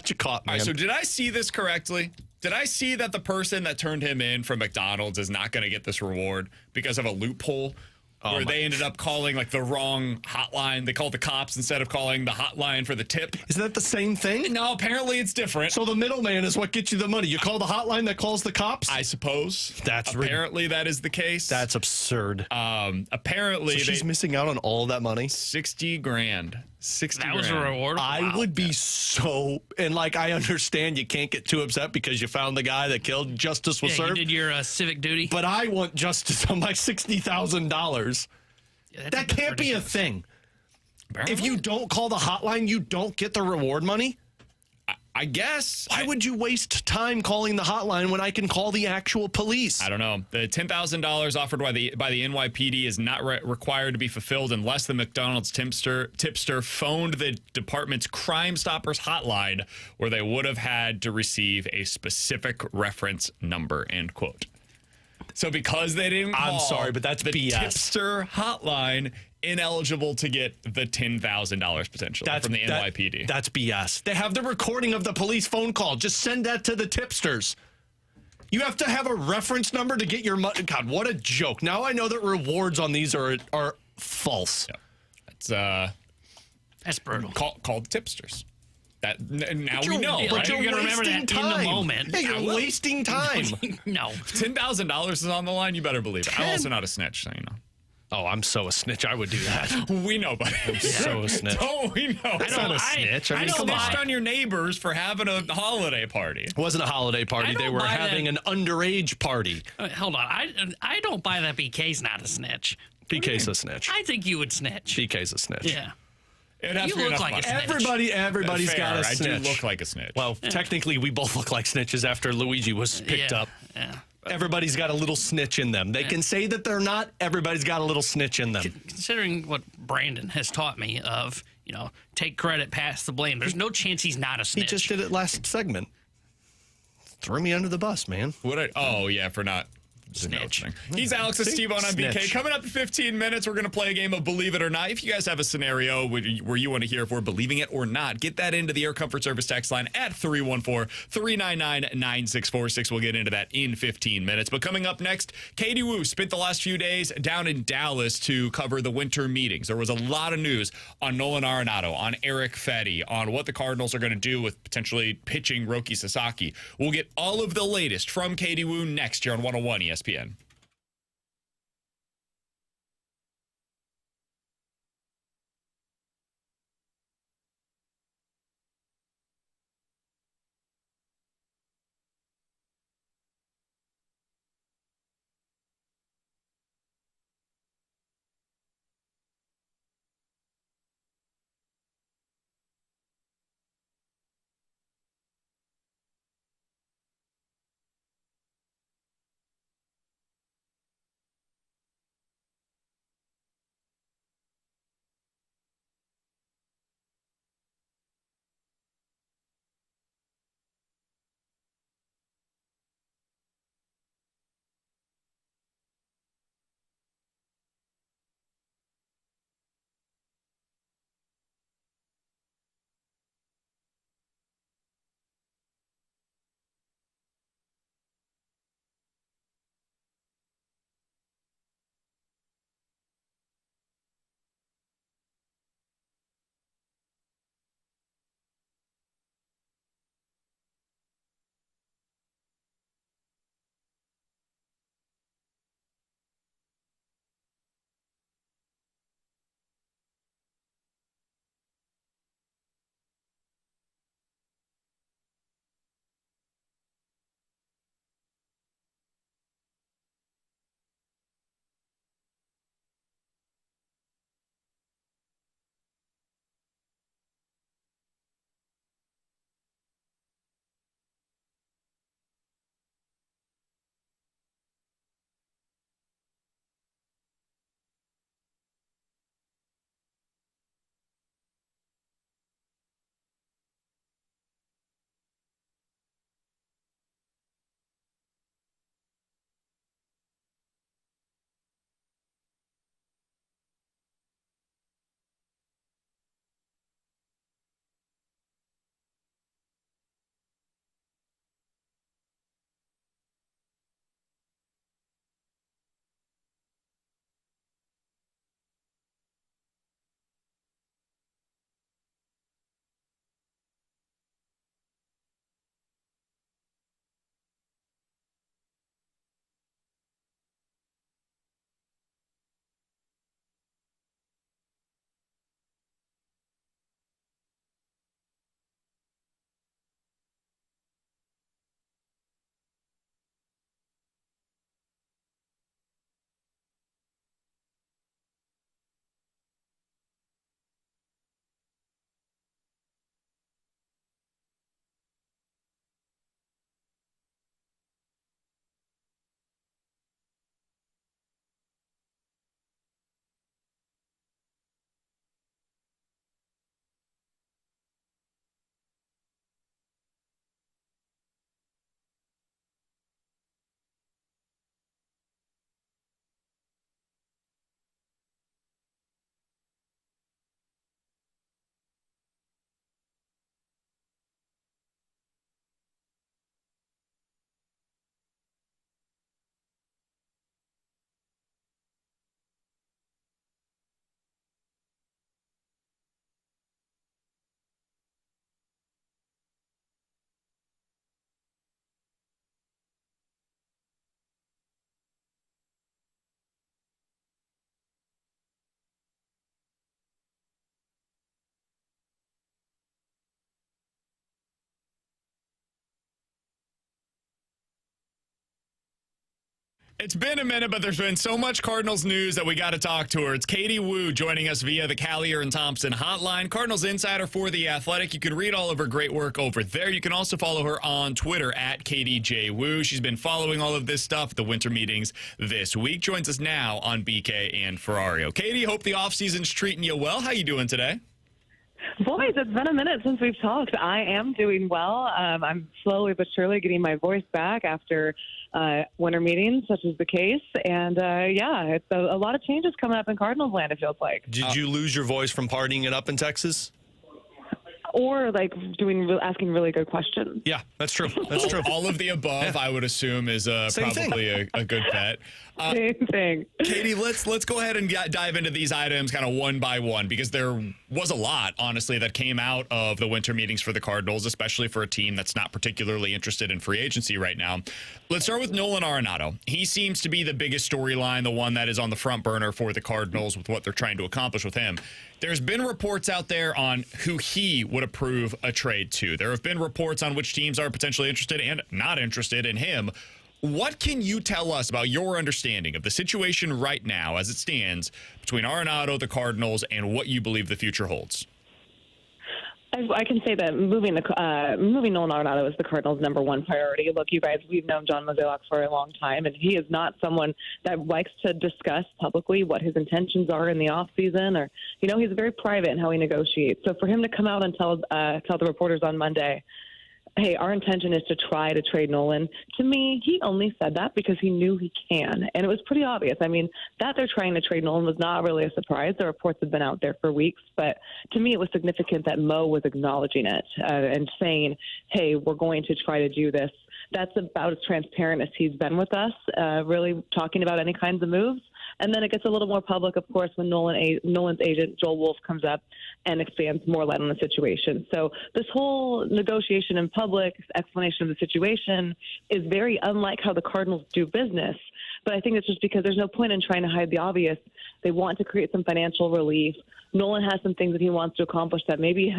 you caught, man. All right, so did I see this correctly? Did I see that the person that turned him in from McDonald's is not going to get this reward because of a loophole where they ended up calling like the wrong hotline? They called the cops instead of calling the hotline for the tip. Is that the same thing? No, apparently it's different. So the middleman is what gets you the money. You call the hotline that calls the cops? I suppose. Apparently that is the case. That's absurd. Apparently so she's missing out on all that money. $60,000. That was a reward. I would be so, and like I understand you can't get too upset because you found the guy that killed. Justice was served. You did your civic duty. But I want justice on my $60,000. That can't be a thing. Apparently. If you don't call the hotline, you don't get the reward money. I guess. Why would you waste time calling the hotline when I can call the actual police? I don't know. The $10,000 offered by the NYPD is not required to be fulfilled unless the McDonald's tipster phoned the department's Crime Stoppers hotline, where they would have had to receive a specific reference number, end quote. So because they didn't call I'm sorry, but that's the BS. tipster hotline, ineligible to get the $10,000 potentially from the NYPD. That's BS. They have the recording of the police phone call. Just send that to the tipsters. You have to have a reference number to get your money. God, what a joke. Now I know that rewards on these are false. Yeah. That's brutal. Call the tipsters. Now we know. But right? you're going to remember that in the moment. Yeah, you're wasting time. No. $10,000 is on the line. You better believe it. I'm also not a snitch, so you know. Oh, I'm so a snitch. I would do that. We know, buddy. I'm so a snitch. Oh, we know. That's not a snitch. I mean, come snitched on. on your neighbors for having a holiday party. It wasn't a holiday party. They were having an underage party. Hold on. I don't buy that BK's not a snitch. BK's a snitch. I think you would snitch. BK's a snitch. Yeah. It has You to be look enough like a money. snitch. Everybody's got a snitch. I do look like a snitch. Well, technically, we both look like snitches after Luigi was picked up. Yeah. Everybody's got a little snitch in them. They can say that they're not. Everybody's got a little snitch in them. Considering what Brandon has taught me of, take credit, pass the blame, there's no chance he's not a He snitch. just did it last segment. Threw me under the bus, man. For not Snitch. He's Alex and Tbone on BK. Snitch. Coming up in 15 minutes, we're going to play a game of Believe It or Not. If you guys have a scenario where you want to hear if we're believing it or not, get that into the Air Comfort Service text line at 314-399-9646. We'll get into that in 15 minutes. But coming up next, Katie Woo spent the last few days down in Dallas to cover the winter meetings. There was a lot of news on Nolan Arenado, on Eric Fedde, on what the Cardinals are going to do with potentially pitching Roki Sasaki. We'll get all of the latest from Katie Woo next year on 101 ESPN. It's been a minute, but there's been so much Cardinals news that we got to talk to her. It's Katie Woo joining us via the Callier and Thompson hotline. Cardinals insider for The Athletic. You can read all of her great work over there. You can also follow her on Twitter at Katie J. Woo. She's been following all of this stuff, the winter meetings this week. Joins us now on BK and Ferrario. Katie, hope the offseason's treating you well. How you doing today? Boys, it's been a minute since we've talked. I am doing well. I'm slowly but surely getting my voice back after winter meetings, such as the case. And, it's a lot of changes coming up in Cardinals land, it feels like. Did you lose your voice from partying it up in Texas? Or, asking really good questions. Yeah, that's true. That's true. All of the above, I would assume, is probably a good bet. Same thing. Katie, let's go ahead and dive into these items kind of one by one, because there was a lot, honestly, that came out of the winter meetings for the Cardinals, especially for a team that's not particularly interested in free agency right now. Let's start with Nolan Arenado. He seems to be the biggest storyline, the one that is on the front burner for the Cardinals with what they're trying to accomplish with him. There's been reports out there on who he would approve a trade to. There have been reports on which teams are potentially interested and not interested in him. What can you tell us about your understanding of the situation right now as it stands between Arenado, the Cardinals, and what you believe the future holds? I can say that moving Nolan Arenado is the Cardinals' number one priority. Look, you guys, we've known John Mozeliak for a long time, and he is not someone that likes to discuss publicly what his intentions are in the offseason, or, he's very private in how he negotiates. So for him to come out and tell the reporters on Monday, hey, our intention is to try to trade Nolan. To me, he only said that because he knew he can. And it was pretty obvious. I mean, that they're trying to trade Nolan was not really a surprise. The reports had been out there for weeks. But to me, it was significant that Mo was acknowledging it and saying, hey, we're going to try to do this. That's about as transparent as he's been with us, really talking about any kinds of moves. And then it gets a little more public, of course, when Nolan's agent, Joel Wolf, comes up and expands more light on the situation. So this whole negotiation in public, explanation of the situation, is very unlike how the Cardinals do business. But I think it's just because there's no point in trying to hide the obvious. They want to create some financial relief. Nolan has some things that he wants to accomplish that maybe,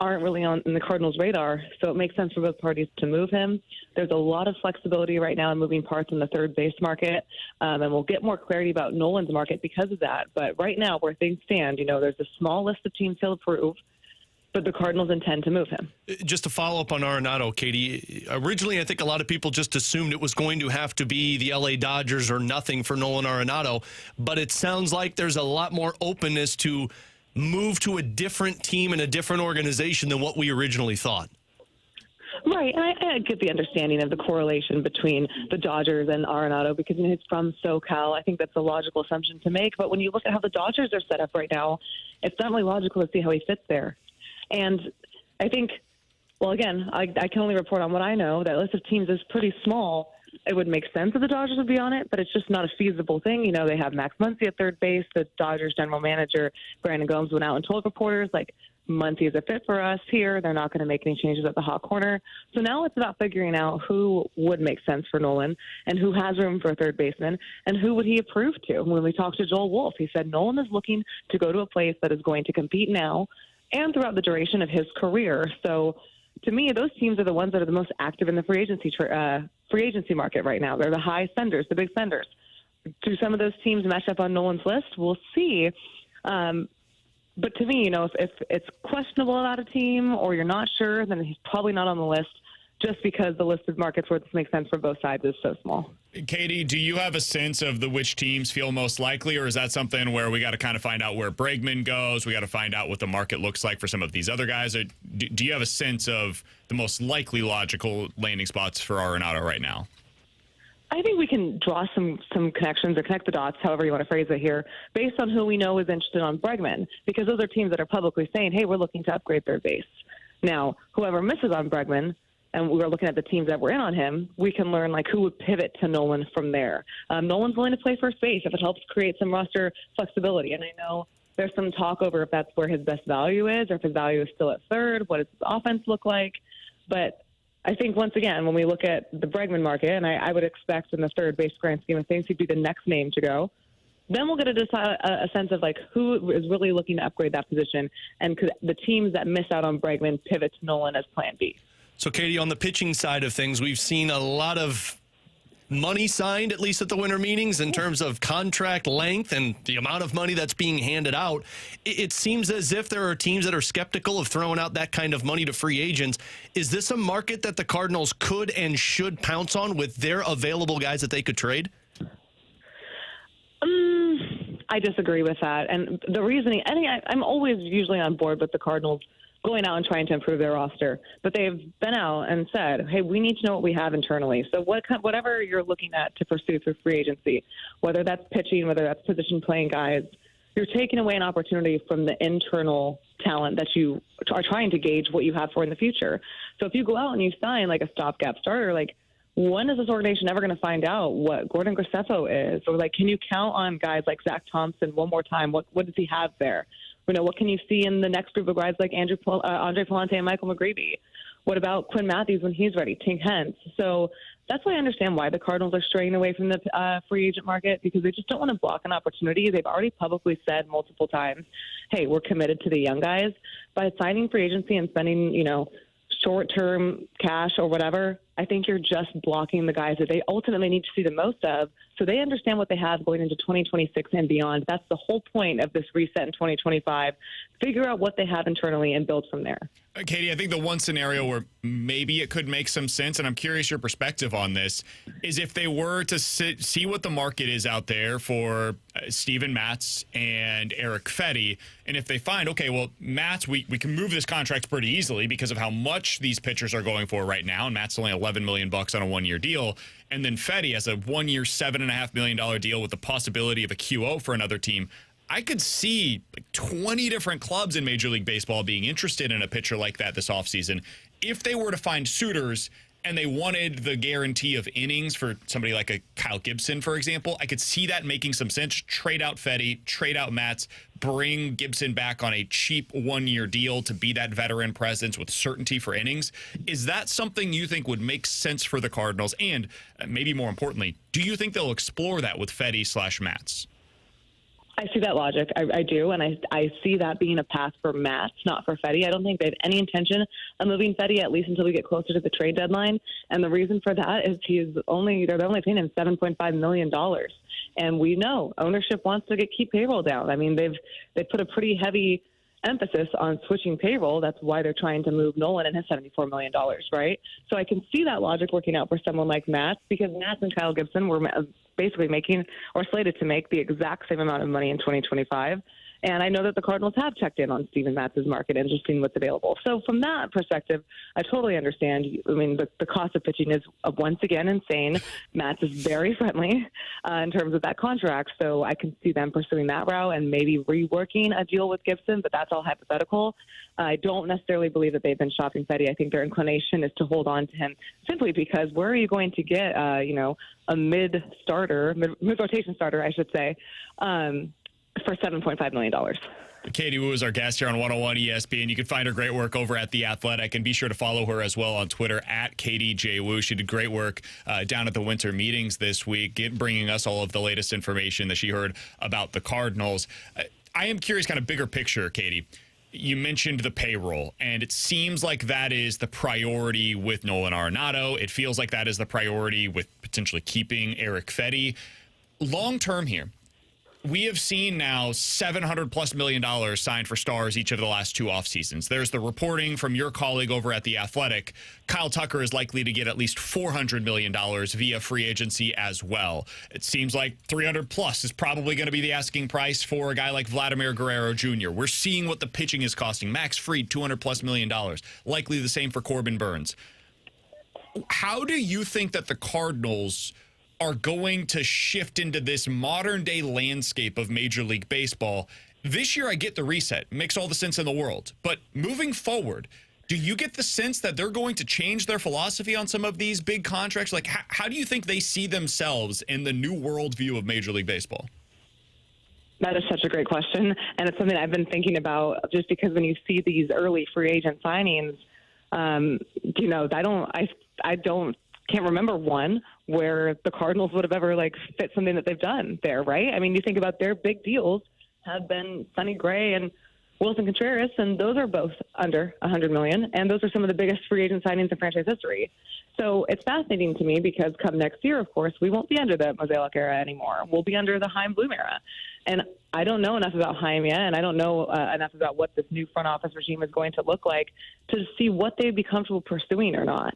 aren't really on the Cardinals' radar. So it makes sense for both parties to move him. There's a lot of flexibility right now in moving parts in the third base market, and we'll get more clarity about Nolan's market because of that. But right now, where things stand, there's a small list of teams he'll approve, but the Cardinals intend to move him. Just to follow up on Arenado, Katie, originally I think a lot of people just assumed it was going to have to be the LA Dodgers or nothing for Nolan Arenado, but it sounds like there's a lot more openness to move to a different team and a different organization than what we originally thought. Right, and I get the understanding of the correlation between the Dodgers and Arenado because he's from SoCal. I think that's a logical assumption to make. But when you look at how the Dodgers are set up right now, it's not really logical to see how he fits there. And I think, well, again, I can only report on what I know. That list of teams is pretty small. It would make sense if the Dodgers would be on it, but it's just not a feasible thing. They have Max Muncy at third base. The Dodgers general manager, Brandon Gomes, went out and told reporters, Muncy is a fit for us here. They're not going to make any changes at the hot corner. So now it's about figuring out who would make sense for Nolan and who has room for a third baseman and who would he approve to. When we talked to Joel Wolf, he said Nolan is looking to go to a place that is going to compete now and throughout the duration of his career. So to me, those teams are the ones that are the most active in the free agency market right now. They're the high spenders, the big spenders. Do some of those teams match up on Nolan's list? We'll see. But to me, if it's questionable about a team or you're not sure, then he's probably not on the list just because the list of markets where this makes sense for both sides is so small. Katie, do you have a sense of which teams feel most likely, or is that something where we got to kind of find out where Bregman goes? We got to find out what the market looks like for some of these other guys. Or do you have a sense of the most likely logical landing spots for Arenado right now? I think we can draw some connections or connect the dots, however you want to phrase it here, based on who we know is interested on Bregman, because those are teams that are publicly saying, hey, we're looking to upgrade third base. Now, whoever misses on Bregman, and we're looking at the teams that were in on him, we can learn who would pivot to Nolan from there. Nolan's willing to play first base if it helps create some roster flexibility. And I know there's some talk over if that's where his best value is or if his value is still at third, what does his offense look like. But I think, once again, when we look at the Bregman market, and I would expect in the third base grand scheme of things he'd be the next name to go, then we'll get a sense of who is really looking to upgrade that position, and could the teams that miss out on Bregman pivot to Nolan as plan B. So, Katie, on the pitching side of things, we've seen a lot of money signed, at least at the winter meetings, in terms of contract length and the amount of money that's being handed out. It seems as if there are teams that are skeptical of throwing out that kind of money to free agents. Is this a market that the Cardinals could and should pounce on with their available guys that they could trade? I disagree with that. And the reasoning, I'm always usually on board with the Cardinals going out and trying to improve their roster. But they've been out and said, hey, we need to know what we have internally. So whatever you're looking at to pursue through free agency, whether that's pitching, whether that's position playing guys, you're taking away an opportunity from the internal talent that you are trying to gauge what you have for in the future. So if you go out and you sign like a stopgap starter, like, when is this organization ever going to find out what Gordon Graceffo is? Or, like, can you count on guys like Zach Thompson one more time? What does he have there? You know, what can you see in the next group of guys like Andre Palante and Michael McGreevy? What about Quinn Matthews when he's ready? Tink Hence. So that's why I understand why the Cardinals are straying away from the free agent market, because they just don't want to block an opportunity. They've already publicly said multiple times, hey, we're committed to the young guys. By signing free agency and spending, short-term cash or whatever, I think you're just blocking the guys that they ultimately need to see the most of, so they understand what they have going into 2026 and beyond. That's the whole point of this reset in 2025. Figure out what they have internally and build from there. Katie, I think the one scenario where maybe it could make some sense, and I'm curious your perspective on this, is if they were to see what the market is out there for Steven Matz and Eric Fedde, and if they find, okay, well, Matz, we can move this contract pretty easily because of how much these pitchers are going for right now, and Matz only $11 million on a one-year deal, and then Fedde has a one-year, $7.5 million deal with the possibility of a QO for another team. I could see like 20 different clubs in Major League Baseball being interested in a pitcher like that this offseason. If they were to find suitors and they wanted the guarantee of innings for somebody like a Kyle Gibson, for example, I could see that making some sense. Trade out Fedde, trade out Matz, bring Gibson back on a cheap one-year deal to be that veteran presence with certainty for innings. Is that something you think would make sense for the Cardinals? And maybe more importantly, do you think they'll explore that with Fedde/Matz? I see that logic. I do, and I see that being a path for Matz, not for Fedde. I don't think they have any intention of moving Fedde, at least until we get closer to the trade deadline. And the reason for that is they're only paying him $7.5 million. And we know ownership wants to keep payroll down. I mean, they've put a pretty heavy emphasis on switching payroll. That's why they're trying to move Nolan and his $74 million, right? So I can see that logic working out for someone like Matz, because Matz and Kyle Gibson were basically making or slated to make the exact same amount of money in 2025. And I know that the Cardinals have checked in on Steven Matz's market and just seen what's available. So from that perspective, I totally understand. I mean, the cost of pitching is once again insane. Matz is very friendly in terms of that contract. So I can see them pursuing that route and maybe reworking a deal with Gibson, but that's all hypothetical. I don't necessarily believe that they've been shopping Fedde. I think their inclination is to hold on to him simply because where are you going to get, a mid-rotation starter, I should say, for $7.5 million. Katie Wu is our guest here on 101 ESPN. You can find her great work over at The Athletic, and be sure to follow her as well on Twitter at Katie J. Wu. She did great work down at the winter meetings this week, bringing us all of the latest information that she heard about the Cardinals. I am curious, kind of bigger picture, Katie. You mentioned the payroll, and it seems like that is the priority with Nolan Arenado. It feels like that is the priority with potentially keeping Eric Fedde. Long term here, we have seen now $700+ million signed for stars each of the last two off seasons. There's the reporting from your colleague over at The Athletic. Kyle Tucker is likely to get at least $400 million via free agency as well. It seems like 300+ is probably going to be the asking price for a guy like Vladimir Guerrero Jr. We're seeing what the pitching is costing. Max Fried, $200+ million. Likely the same for Corbin Burns. How do you think that the Cardinals are going to shift into this modern day landscape of Major League Baseball? This year, I get the reset. Makes all the sense in the world. But moving forward, do you get the sense that they're going to change their philosophy on some of these big contracts? Like, how do you think they see themselves in the new worldview of Major League Baseball? That is such a great question. And it's something I've been thinking about, just because when you see these early free agent signings, can't remember one where the Cardinals would have ever fit something that they've done there, right? I mean, you think about their big deals have been Sonny Gray and Wilson Contreras, and those are both under $100 million, and those are some of the biggest free agent signings in franchise history. So it's fascinating to me because come next year, of course, we won't be under the Mozeliak era anymore. We'll be under the Chaim Bloom era. And I don't know enough about Chaim yet, and I don't know enough about what this new front office regime is going to look like to see what they'd be comfortable pursuing or not.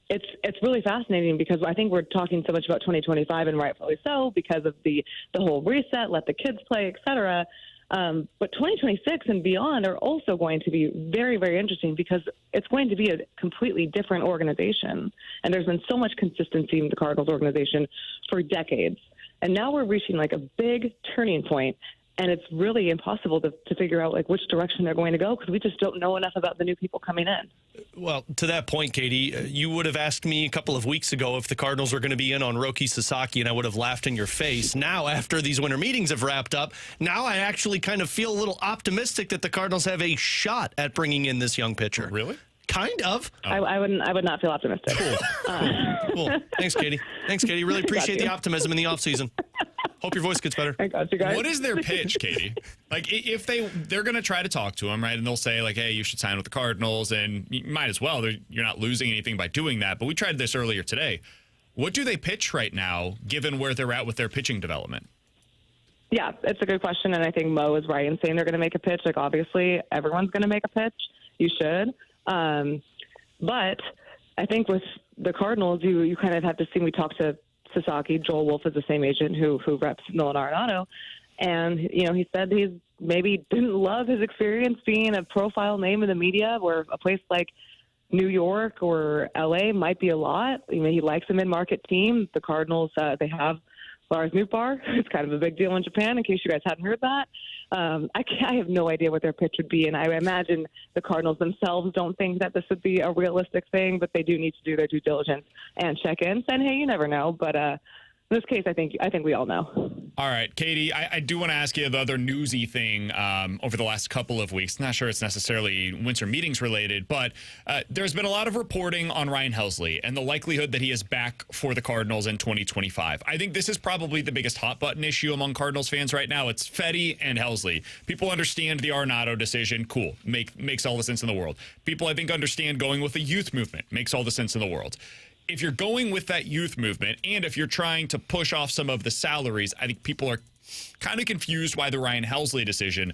It's really fascinating because I think we're talking so much about 2025, and rightfully so, because of the whole reset, let the kids play, et cetera. But 2026 and beyond are also going to be very, very interesting because it's going to be a completely different organization. And there's been so much consistency in the Cardinals organization for decades. And now we're reaching like a big turning point, and it's really impossible to figure out like which direction they're going to go because we just don't know enough about the new people coming in. Well, to that point, Katie, you would have asked me a couple of weeks ago if the Cardinals were going to be in on Roki Sasaki, and I would have laughed in your face. Now, after these winter meetings have wrapped up, now I actually kind of feel a little optimistic that the Cardinals have a shot at bringing in this young pitcher. Really? Kind of. Oh. I would not feel optimistic. Cool. Cool. Thanks, Katie. Really appreciate the optimism in the offseason. Hope your voice gets better. I got you guys. What is their pitch, Katie? Like, if they're going to try to talk to him, right? And they'll say, like, hey, you should sign with the Cardinals, and you might as well. You're not losing anything by doing that. But we tried this earlier today. What do they pitch right now, given where they're at with their pitching development? Yeah, it's a good question, and I think Mo is right in saying they're going to make a pitch. Like, obviously, everyone's going to make a pitch. You should. But I think with the Cardinals, you kind of have to see. We talked to Sasaki. Joel Wolf is the same agent who reps Nolan Arenado. And, he said he's maybe didn't love his experience being a profile name in the media where a place like New York or L.A. might be a lot. He likes a mid-market team. The Cardinals, they have Lars Nootbaar. It's kind of a big deal in Japan, in case you guys hadn't heard that. I have no idea what their pitch would be, and I imagine the Cardinals themselves don't think that this would be a realistic thing, but they do need to do their due diligence and check in. And hey, you never know, but in this case, I think we all know. All right, Katie, I do want to ask you the other newsy thing over the last couple of weeks. Not sure it's necessarily winter meetings related, but there's been a lot of reporting on Ryan Helsley and the likelihood that he is back for the Cardinals in 2025. I think this is probably the biggest hot button issue among Cardinals fans right now. It's Fetty and Helsley. People understand the Arenado decision. Cool. Makes all the sense in the world. People, I think, understand going with the youth movement. Makes all the sense in the world. If you're going with that youth movement, and if you're trying to push off some of the salaries, I think people are kind of confused why the Ryan Helsley decision.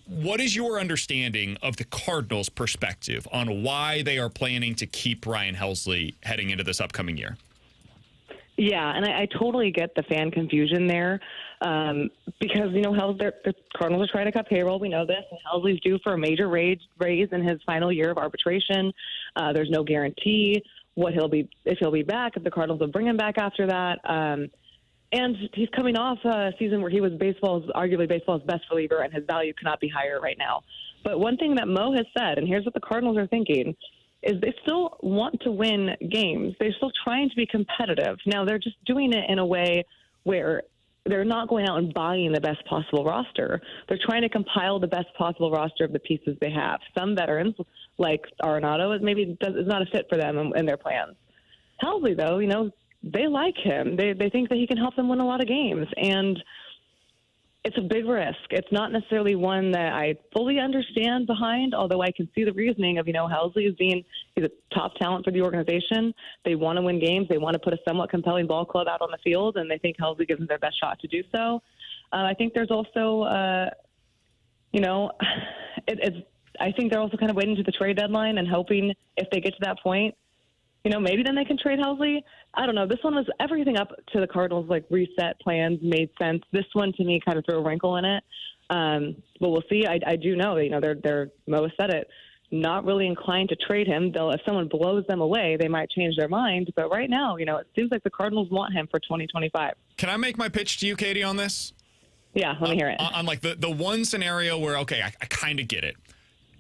What is your understanding of the Cardinals' perspective on why they are planning to keep Ryan Helsley heading into this upcoming year? Yeah, and I totally get the fan confusion there because, the Cardinals are trying to cut payroll. We know this. And Helsley's due for a major raise in his final year of arbitration. There's no guarantee if he'll be back, if the Cardinals will bring him back after that. And he's coming off a season where he was arguably baseball's best reliever, and his value cannot be higher right now. But one thing that Mo has said, and here's what the Cardinals are thinking, is they still want to win games. They're still trying to be competitive. Now, they're just doing it in a way where they're not going out and buying the best possible roster. They're trying to compile the best possible roster of the pieces they have. Some veterans, like Arenado, is not a fit for them in their plans. Helsley, though, they like him. They think that he can help them win a lot of games. And it's a big risk. It's not necessarily one that I fully understand behind, although I can see the reasoning of, Helsley he's a top talent for the organization. They want to win games. They want to put a somewhat compelling ball club out on the field, and they think Helsley gives them their best shot to do so. I think there's also, I think they're also kind of waiting to the trade deadline and hoping if they get to that point, maybe then they can trade Helsley. I don't know. This one was everything up to the Cardinals, like reset plans made sense. This one to me kind of threw a wrinkle in it. But we'll see. I do know, they're Mo said it, not really inclined to trade him. If someone blows them away, they might change their mind. But right now, it seems like the Cardinals want him for 2025. Can I make my pitch to you, Katie, on this? Yeah, let me hear it. On like the one scenario where, okay, I kind of get it.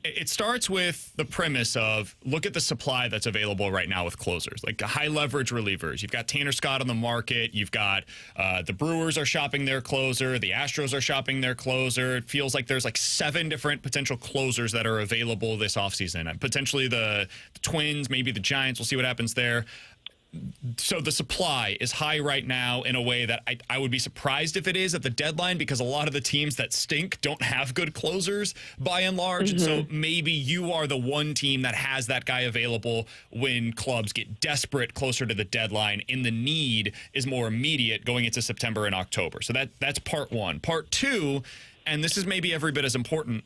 It starts with the premise of look at the supply that's available right now with closers, like high leverage relievers. You've got Tanner Scott on the market. You've got the Brewers are shopping their closer. The Astros are shopping their closer. It feels like there's like 7 different potential closers that are available this offseason. Potentially the Twins, maybe the Giants. We'll see what happens there. So the supply is high right now in a way that I would be surprised if it is at the deadline, because a lot of the teams that stink don't have good closers by and large. And so maybe you are the one team that has that guy available when clubs get desperate closer to the deadline and the need is more immediate going into September and October. So that's part one. Part two, and this is maybe every bit as important.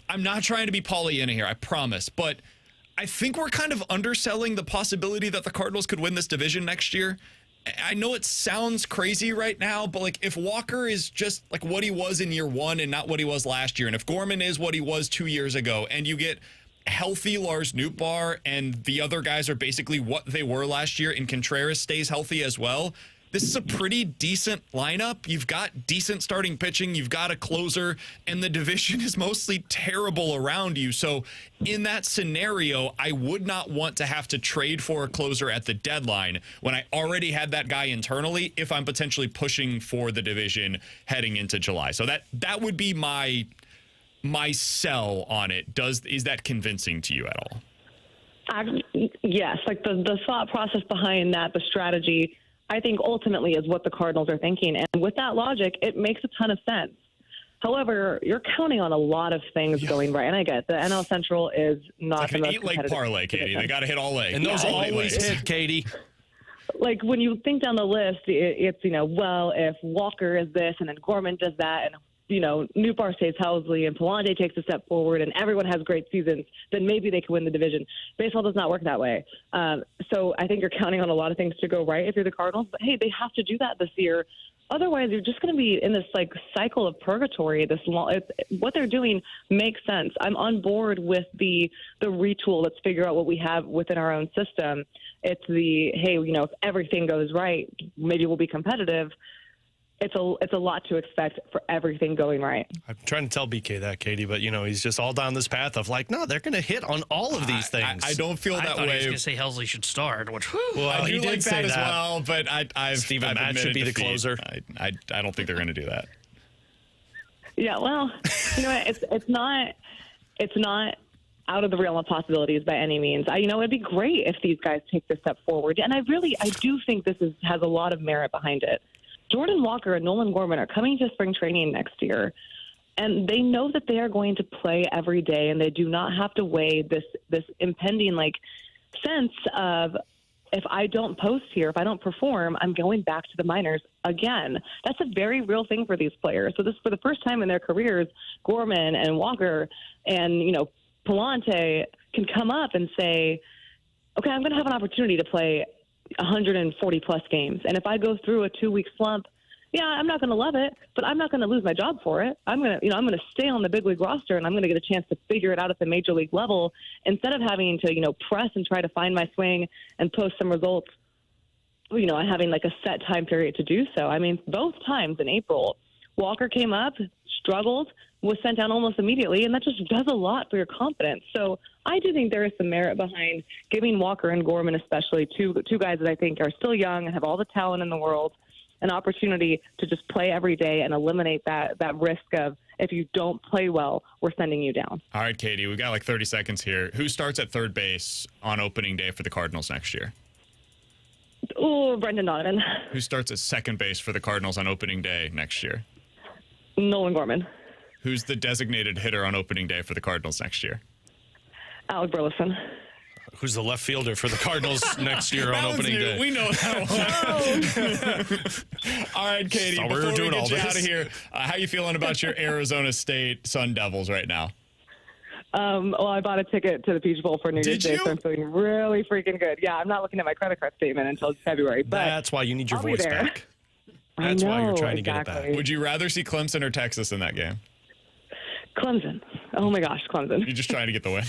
I'm not trying to be Pollyanna here, I promise, but I think we're kind of underselling the possibility that the Cardinals could win this division next year. I know it sounds crazy right now, but like if Walker is just like what he was in year one and not what he was last year, and if Gorman is what he was 2 years ago, and you get healthy Lars Nootbaar and the other guys are basically what they were last year, and Contreras stays healthy as well, this is a pretty decent lineup. You've got decent starting pitching. You've got a closer, and the division is mostly terrible around you. So in that scenario, I would not want to have to trade for a closer at the deadline when I already had that guy internally if I'm potentially pushing for the division heading into July. So that would be my sell on it. Is that convincing to you at all? Yes, like the thought process behind that, the strategy, I think ultimately is what the Cardinals are thinking. And with that logic, it makes a ton of sense. However, you're counting on a lot of things going right. And I get the NL Central is not it's like an 8-leg parlay, Katie. They got to hit all legs. And those always hit, Katie. Like when you think down the list, it's, well, if Walker is this and then Gorman does that and, Nootbaar stays healthy and Palante takes a step forward and everyone has great seasons, then maybe they could win the division. Baseball does not work that way. So I think you're counting on a lot of things to go right if you're the Cardinals. But, hey, they have to do that this year. Otherwise, you're just going to be in this, cycle of purgatory. What they're doing makes sense. I'm on board with the retool. Let's figure out what we have within our own system. It's if everything goes right, maybe we'll be competitive. It's a lot to expect for everything going right. I'm trying to tell BK that, Katie, but he's just all down this path of no, they're going to hit on all of these things. I don't feel that way. I thought he was going to say Helsley should start. Which, well, he did say that as well, but Steven Matt should be the closer. I don't think they're going to do that. Yeah, well, it's not out of the realm of possibilities by any means. It'd be great if these guys take this step forward, and I do think this has a lot of merit behind it. Jordan Walker and Nolan Gorman are coming to spring training next year, and they know that they are going to play every day, and they do not have to weigh this impending sense of, if I don't post here, if I don't perform, I'm going back to the minors again. That's a very real thing for these players. So this, for the first time in their careers, Gorman and Walker and Palante can come up and say, okay, I'm going to have an opportunity to play 140 plus games. And if I go through a 2-week slump, I'm not going to love it, but I'm not going to lose my job for it. I'm going to stay on the big league roster, and I'm going to get a chance to figure it out at the major league level instead of having to, press and try to find my swing and post some results, having a set time period to do so. I mean, both times in April, Walker came up, struggled, was sent down almost immediately, and that just does a lot for your confidence. So I do think there is some merit behind giving Walker and Gorman, especially two guys that I think are still young and have all the talent in the world, an opportunity to just play every day and eliminate that risk of, if you don't play well, we're sending you down. All right, Katie, we got 30 seconds here. Who starts at third base on opening day for the Cardinals next year? Oh, Brendan Donovan. Who starts at second base for the Cardinals on opening day next year? Nolan Gorman. Who's the designated hitter on opening day for the Cardinals next year? Alec Burleson. Who's the left fielder for the Cardinals next year on opening day? We know that one. All right, Katie, so before we doing get all you this. out of here, how you feeling about your Arizona State Sun Devils right now? Well, I bought a ticket to the Peach Bowl for New Year's Day, so I'm feeling really freaking good. Yeah, I'm not looking at my credit card statement until February. But that's why you need your I'll voice back. That's why you're trying to get it back. Would you rather see Clemson or Texas in that game? Clemson. Oh, my gosh, Clemson. You're just trying to get the win.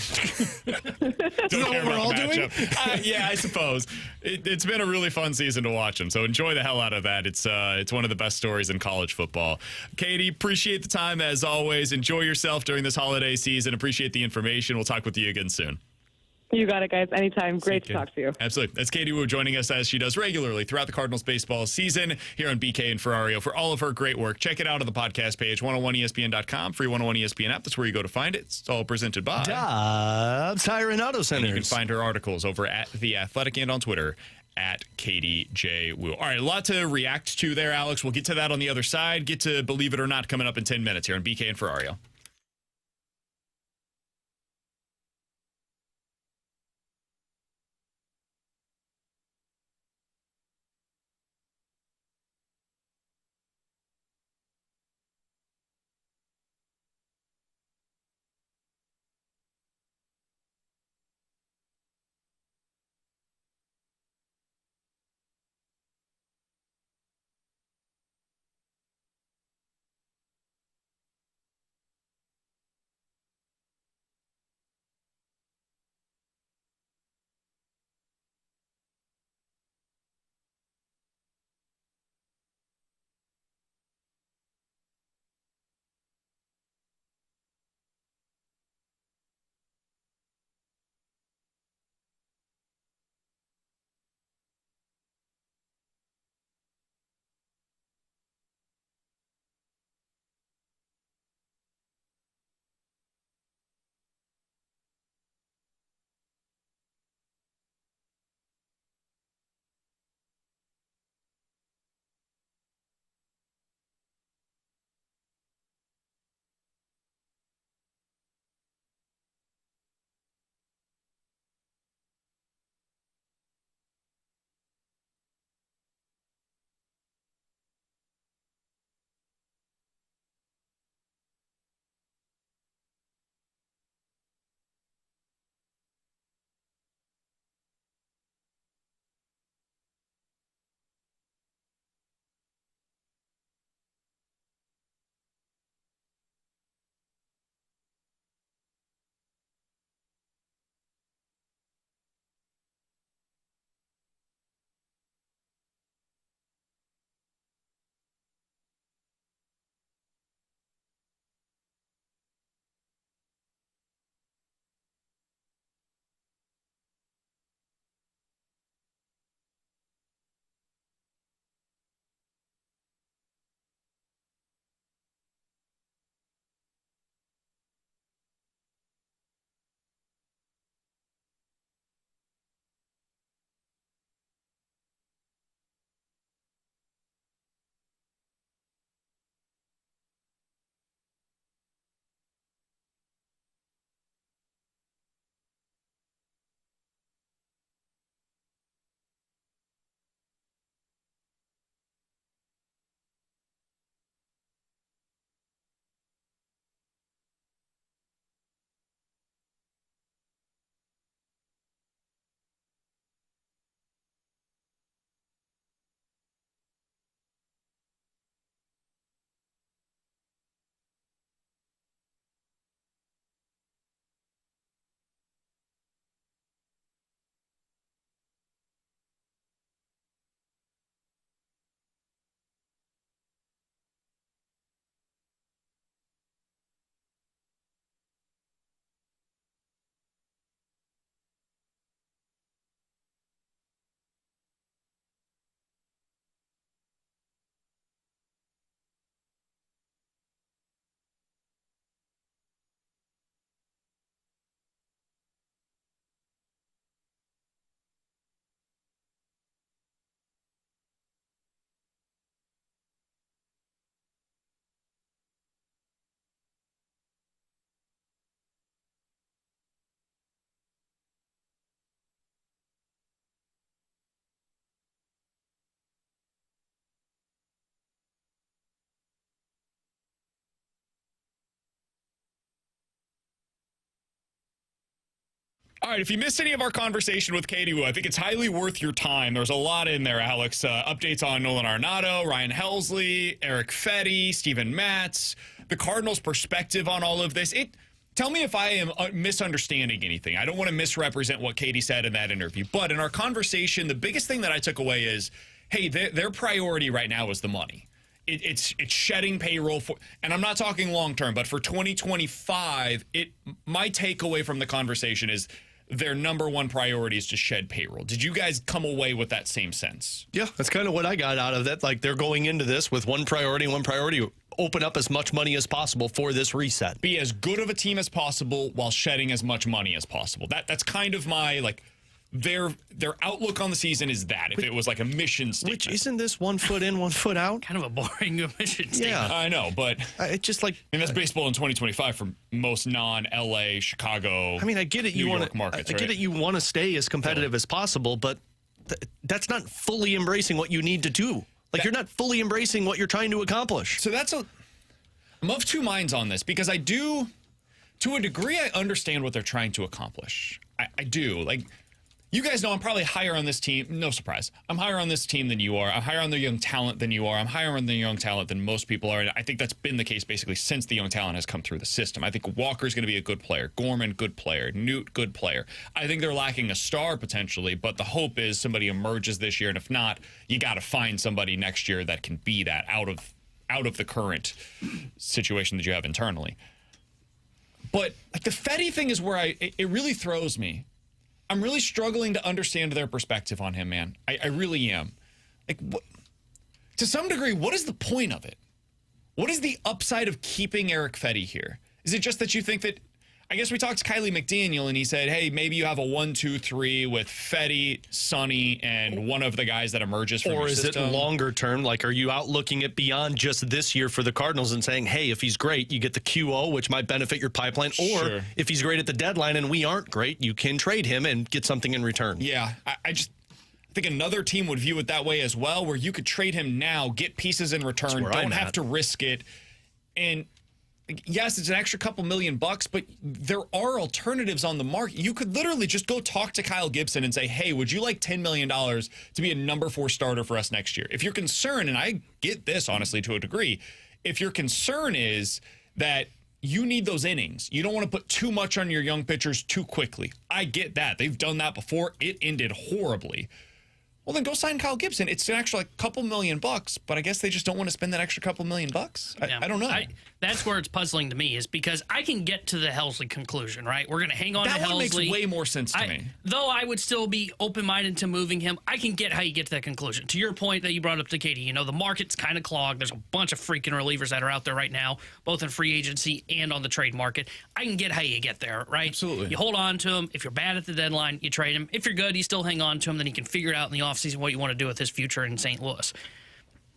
Don't care about the matchup. Yeah, I suppose. It's been a really fun season to watch them, so enjoy the hell out of that. It's one of the best stories in college football. Katie, appreciate the time as always. Enjoy yourself during this holiday season. Appreciate the information. We'll talk with you again soon. You got it, guys. Anytime. Great to talk to you. Absolutely. That's Katie Wu joining us as she does regularly throughout the Cardinals baseball season here on BK and Ferrario for all of her great work. Check it out on the podcast page, 101ESPN.com, free 101 ESPN app. That's where you go to find it. It's all presented by Dobbs Tire and Auto Centers. And you can find her articles over at The Athletic and on Twitter at Katie J. Wu. All right, a lot to react to there, Alex. We'll get to that on the other side. Get to Believe It or Not coming up in 10 minutes here on BK and Ferrario. All right, if you missed any of our conversation with Katie Wu, I think it's highly worth your time. There's a lot in there, Alex. Updates on Nolan Arenado, Ryan Helsley, Eric Fetty, Steven Matz, the Cardinals' perspective on all of this. Tell me if I am misunderstanding anything. I don't want to misrepresent what Katie said in that interview. But in our conversation, the biggest thing that I took away is, hey, their priority right now is the money. It's shedding payroll for, and I'm not talking long term, but for 2025, my takeaway from the conversation is their number one priority is to shed payroll. Did you guys come away with that same sense? Yeah, that's kind of what I got out of that. Like, they're going into this with one priority, open up as much money as possible for this reset. Be as good of a team as possible while shedding as much money as possible. That's kind of my, like, their outlook on the season is that. If it was like a mission statement. Which, isn't this 1 foot in, 1 foot out? Kind of a boring mission statement. Yeah. I know, but it's just like... and that's baseball in 2025 for most non-LA, Chicago, I mean, I get it. New York markets, I get it. You want to stay as competitive as possible, but that's not fully embracing what you need to do. Like, you're not fully embracing what you're trying to accomplish. So I'm of two minds on this, because I do, to a degree, I understand what they're trying to accomplish. I do. Like, you guys know I'm probably higher on this team. No surprise. I'm higher on this team than you are. I'm higher on the young talent than you are. I'm higher on the young talent than most people are. And I think that's been the case basically since the young talent has come through the system. I think Walker's going to be a good player. Gorman, good player. Newt, good player. I think they're lacking a star potentially, but the hope is somebody emerges this year. And if not, you got to find somebody next year that can be that out of the current situation that you have internally. But like the Fetty thing is where it really throws me. I'm really struggling to understand their perspective on him, man. I really am. Like, to some degree, what is the point of it? What is the upside of keeping Erick Fedde here? Is it just that you think that, I guess we talked to Kylie McDaniel and he said, hey, maybe you have a 1-2-3 with Fedde, Sonny, and one of the guys that emerges from your system. Or is it longer term? Like, are you out looking it beyond just this year for the Cardinals and saying, hey, if he's great, you get the QO, which might benefit your pipeline. Or if he's great at the deadline and we aren't great, you can trade him and get something in return. Yeah, I think another team would view it that way as well, where you could trade him now, get pieces in return, don't have to risk it. And yes, it's an extra couple $1 million, but there are alternatives on the market. You could literally just go talk to Kyle Gibson and say, hey, would you like $10 million to be a number 4 starter for us next year? If your concern, and I get this honestly to a degree, if your concern is that you need those innings, you don't want to put too much on your young pitchers too quickly. I get that. They've done that before. It ended horribly. Well, then go sign Kyle Gibson. It's an extra couple $1 million, but I guess they just don't want to spend that extra couple $1 million. I don't know. That's where it's puzzling to me, is because I can get to the Helsley conclusion, right? We're going to hang on to Helsley. That one makes way more sense to me. Though I would still be open-minded to moving him, I can get how you get to that conclusion. To your point that you brought up to Katie, the market's kind of clogged. There's a bunch of freaking relievers that are out there right now, both in free agency and on the trade market. I can get how you get there, right? Absolutely. You hold on to him. If you're bad at the deadline, you trade him. If you're good, you still hang on to him. Then you can figure out in the offseason what you want to do with his future in St. Louis.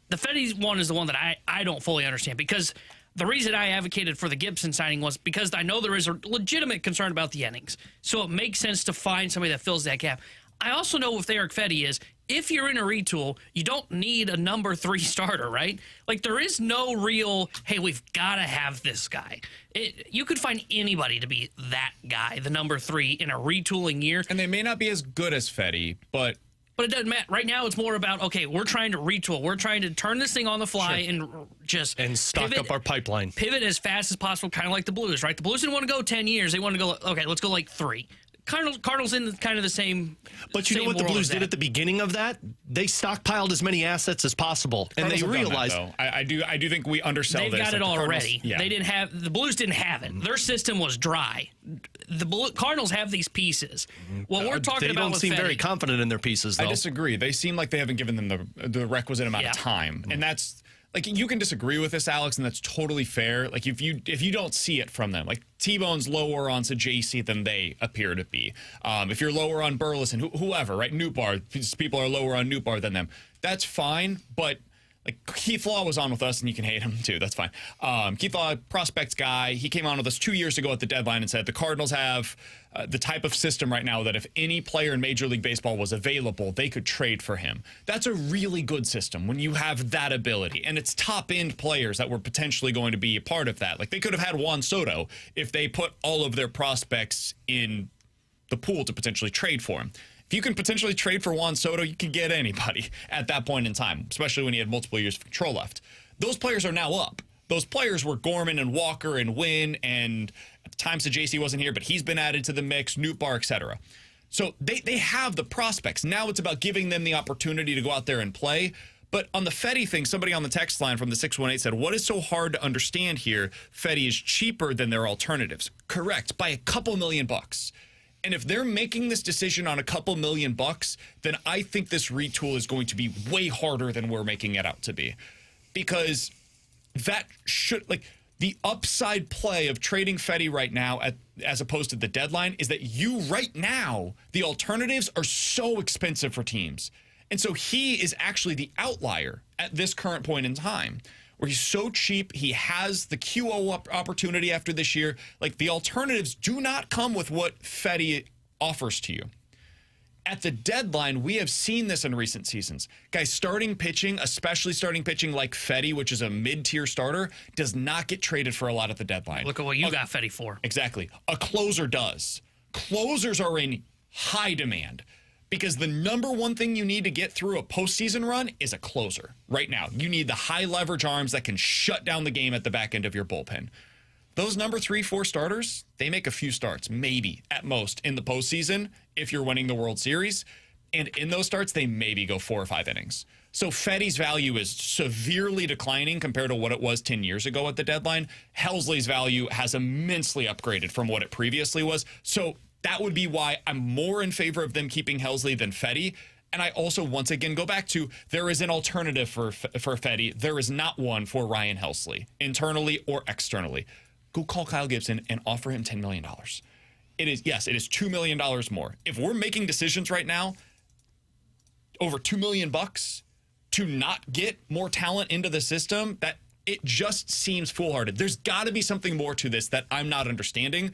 The Fetty one is the one that I don't fully understand, because the reason I advocated for the Gibson signing was because I know there is a legitimate concern about the innings. So it makes sense to find somebody that fills that gap. I also know with Erick Fedde is, if you're in a retool, you don't need a number 3 starter, right? Like, there is no real, hey, we've got to have this guy. You could find anybody to be that guy, the number 3 in a retooling year. And they may not be as good as Fedde, but it doesn't matter. Right now, it's more about, okay, we're trying to retool. We're trying to turn this thing on the fly and just stock up our pipeline. Pivot as fast as possible, kind of like the Blues, right? The Blues didn't want to go 10 years. They wanted to go, okay, let's go like 3. Cardinals in kind of the same. But you know what the Blues did at the beginning of that? They stockpiled as many assets as possible, and they realized. I do think we undersell this. They've got it already. Yeah. They didn't have the Blues didn't have it. Their system was dry. The Cardinals have these pieces. What we're talking about, they don't seem very confident in their pieces, though. I disagree. They seem like they haven't given them the requisite amount of time, and that's. Like, you can disagree with this, Alex, and that's totally fair. Like, if you don't see it from them, like Tbone's lower on JC than they appear to be. If you're lower on Burleson, whoever, right? Nootbaar, people are lower on Nootbaar than them. That's fine, but like Keith Law was on with us, and you can hate him too. That's fine. Keith Law, prospects guy, he came on with us 2 years ago at the deadline and said the Cardinals have the type of system right now that if any player in Major League Baseball was available, they could trade for him. That's a really good system when you have that ability. And it's top-end players that were potentially going to be a part of that. Like, they could have had Juan Soto if they put all of their prospects in the pool to potentially trade for him. If you can potentially trade for Juan Soto, you can get anybody at that point in time, especially when he had multiple years of control left. Those players are now up. Those players were Gorman and Walker and Wynn, and at the time JC wasn't here, but he's been added to the mix, Nootbaar, etc. So they have the prospects. Now it's about giving them the opportunity to go out there and play. But on the Fedde thing, somebody on the text line from the 618 said, what is so hard to understand here? Fedde is cheaper than their alternatives. Correct, by a couple $1 million. And if they're making this decision on a couple $1,000,000, then I think this retool is going to be way harder than we're making it out to be. Because that should, like, the upside play of trading Fetty right now as opposed to the deadline is that right now, the alternatives are so expensive for teams. And so he is actually the outlier at this current point in time, where he's so cheap. He has the QO opportunity after this year. Like, the alternatives do not come with what Fetty offers to you. At the deadline, we have seen this in recent seasons. Guys, starting pitching, especially starting pitching like Fetty, which is a mid-tier starter, does not get traded for a lot at the deadline. Look at what you got Fetty for. Exactly. A closer does. Closers are in high demand. Because the number one thing you need to get through a postseason run is a closer. Right now, you need the high leverage arms that can shut down the game at the back end of your bullpen. Those number 3, 4 starters, they make a few starts, maybe at most in the postseason if you're winning the World Series. And in those starts, they maybe go 4 or 5 innings. So Fetty's value is severely declining compared to what it was 10 years ago at the deadline. Helsley's value has immensely upgraded from what it previously was. So that would be why I'm more in favor of them keeping Helsley than Fetty. And I also, once again, go back to there is an alternative for Fetty. There is not one for Ryan Helsley, internally or externally. Go call Kyle Gibson and offer him $10 million. It is $2 million more. If we're making decisions right now, over $2 million to not get more talent into the system, that it just seems foolhardy. There's got to be something more to this that I'm not understanding,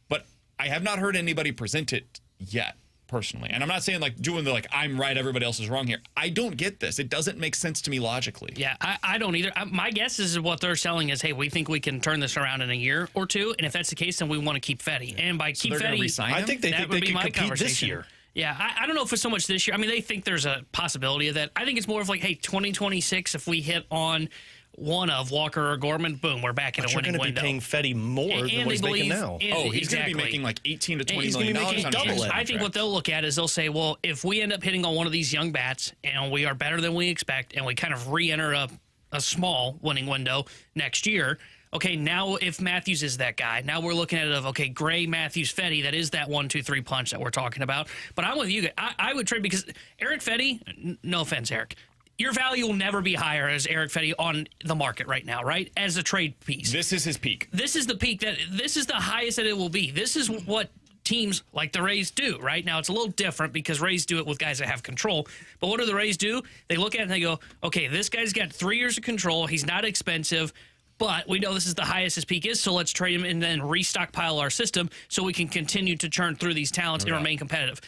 but I have not heard anybody present it yet, personally. And I'm not saying like doing the I'm right, everybody else is wrong here. I don't get this. It doesn't make sense to me logically. Yeah, I don't either. My guess is what they're selling is, hey, we think we can turn this around in a year or two, and if that's the case, then we want to keep Fetty. And by keep Fetty, I think they think they can compete this year. Yeah, I don't know if it's so much this year. I mean, they think there's a possibility of that. I think it's more of like, hey, 2026, if we hit on one of Walker or Gorman, boom, we're back in a winning window. You're going to be paying Fetty more than what he's making now. He's going to be making like $18 to $20 million on double it. I think what they'll look at is they'll say, well, if we end up hitting on one of these young bats and we are better than we expect and we kind of re-enter a small winning window next year, okay, now if Matthews is that guy, now we're looking at it of, okay, Gray, Matthews, Fetty, that is that 1-2-3 punch that we're talking about. But I'm with you. I would trade because Eric Fetty, no offense, Eric, your value will never be higher as Eric Fetty on the market right now, right? As a trade piece. This is his peak. This is the peak this is the highest that it will be. This is what teams like the Rays do, right? Now, it's a little different because Rays do it with guys that have control. But what do the Rays do? They look at it and they go, okay, this guy's got 3 years of control. He's not expensive, but we know this is the highest his peak is, so let's trade him and then restockpile our system so we can continue to churn through these talents and remain competitive.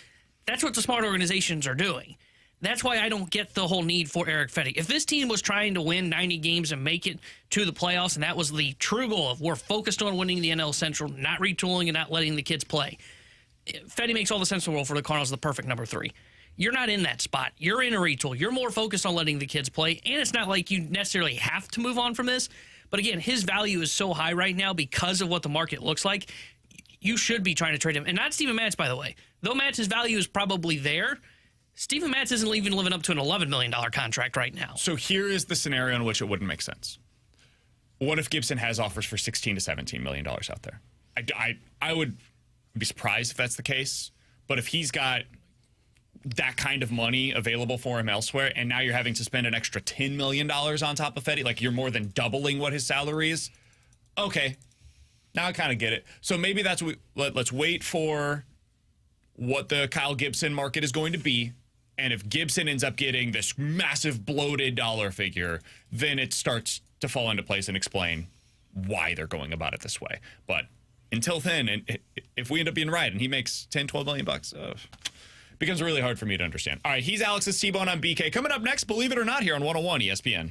That's what the smart organizations are doing. That's why I don't get the whole need for Eric Fetty. If this team was trying to win 90 games and make it to the playoffs, and that was the true goal of we're focused on winning the NL Central, not retooling and not letting the kids play, Fetty makes all the sense in the world for the Cardinals, the perfect number 3. You're not in that spot. You're in a retool. You're more focused on letting the kids play, and it's not like you necessarily have to move on from this. But again, his value is so high right now because of what the market looks like. You should be trying to trade him. And not Steven Matz, by the way. Though Matz's value is probably there, Steven Matz isn't even living up to an $11 million contract right now. So here is the scenario in which it wouldn't make sense. What if Gibson has offers for $16 to $17 million out there? I would be surprised if that's the case. But if he's got that kind of money available for him elsewhere, and now you're having to spend an extra $10 million on top of Fetty, like you're more than doubling what his salary is, okay. Now I kind of get it. So maybe that's let's wait for what the Kyle Gibson market is going to be. And if Gibson ends up getting this massive bloated dollar figure, then it starts to fall into place and explain why they're going about it this way. But until then, and if we end up being right and he makes $10, $12 million, becomes really hard for me to understand. All right, he's Alex's Tbone on BK. Coming up next, believe it or not, here on 101 ESPN.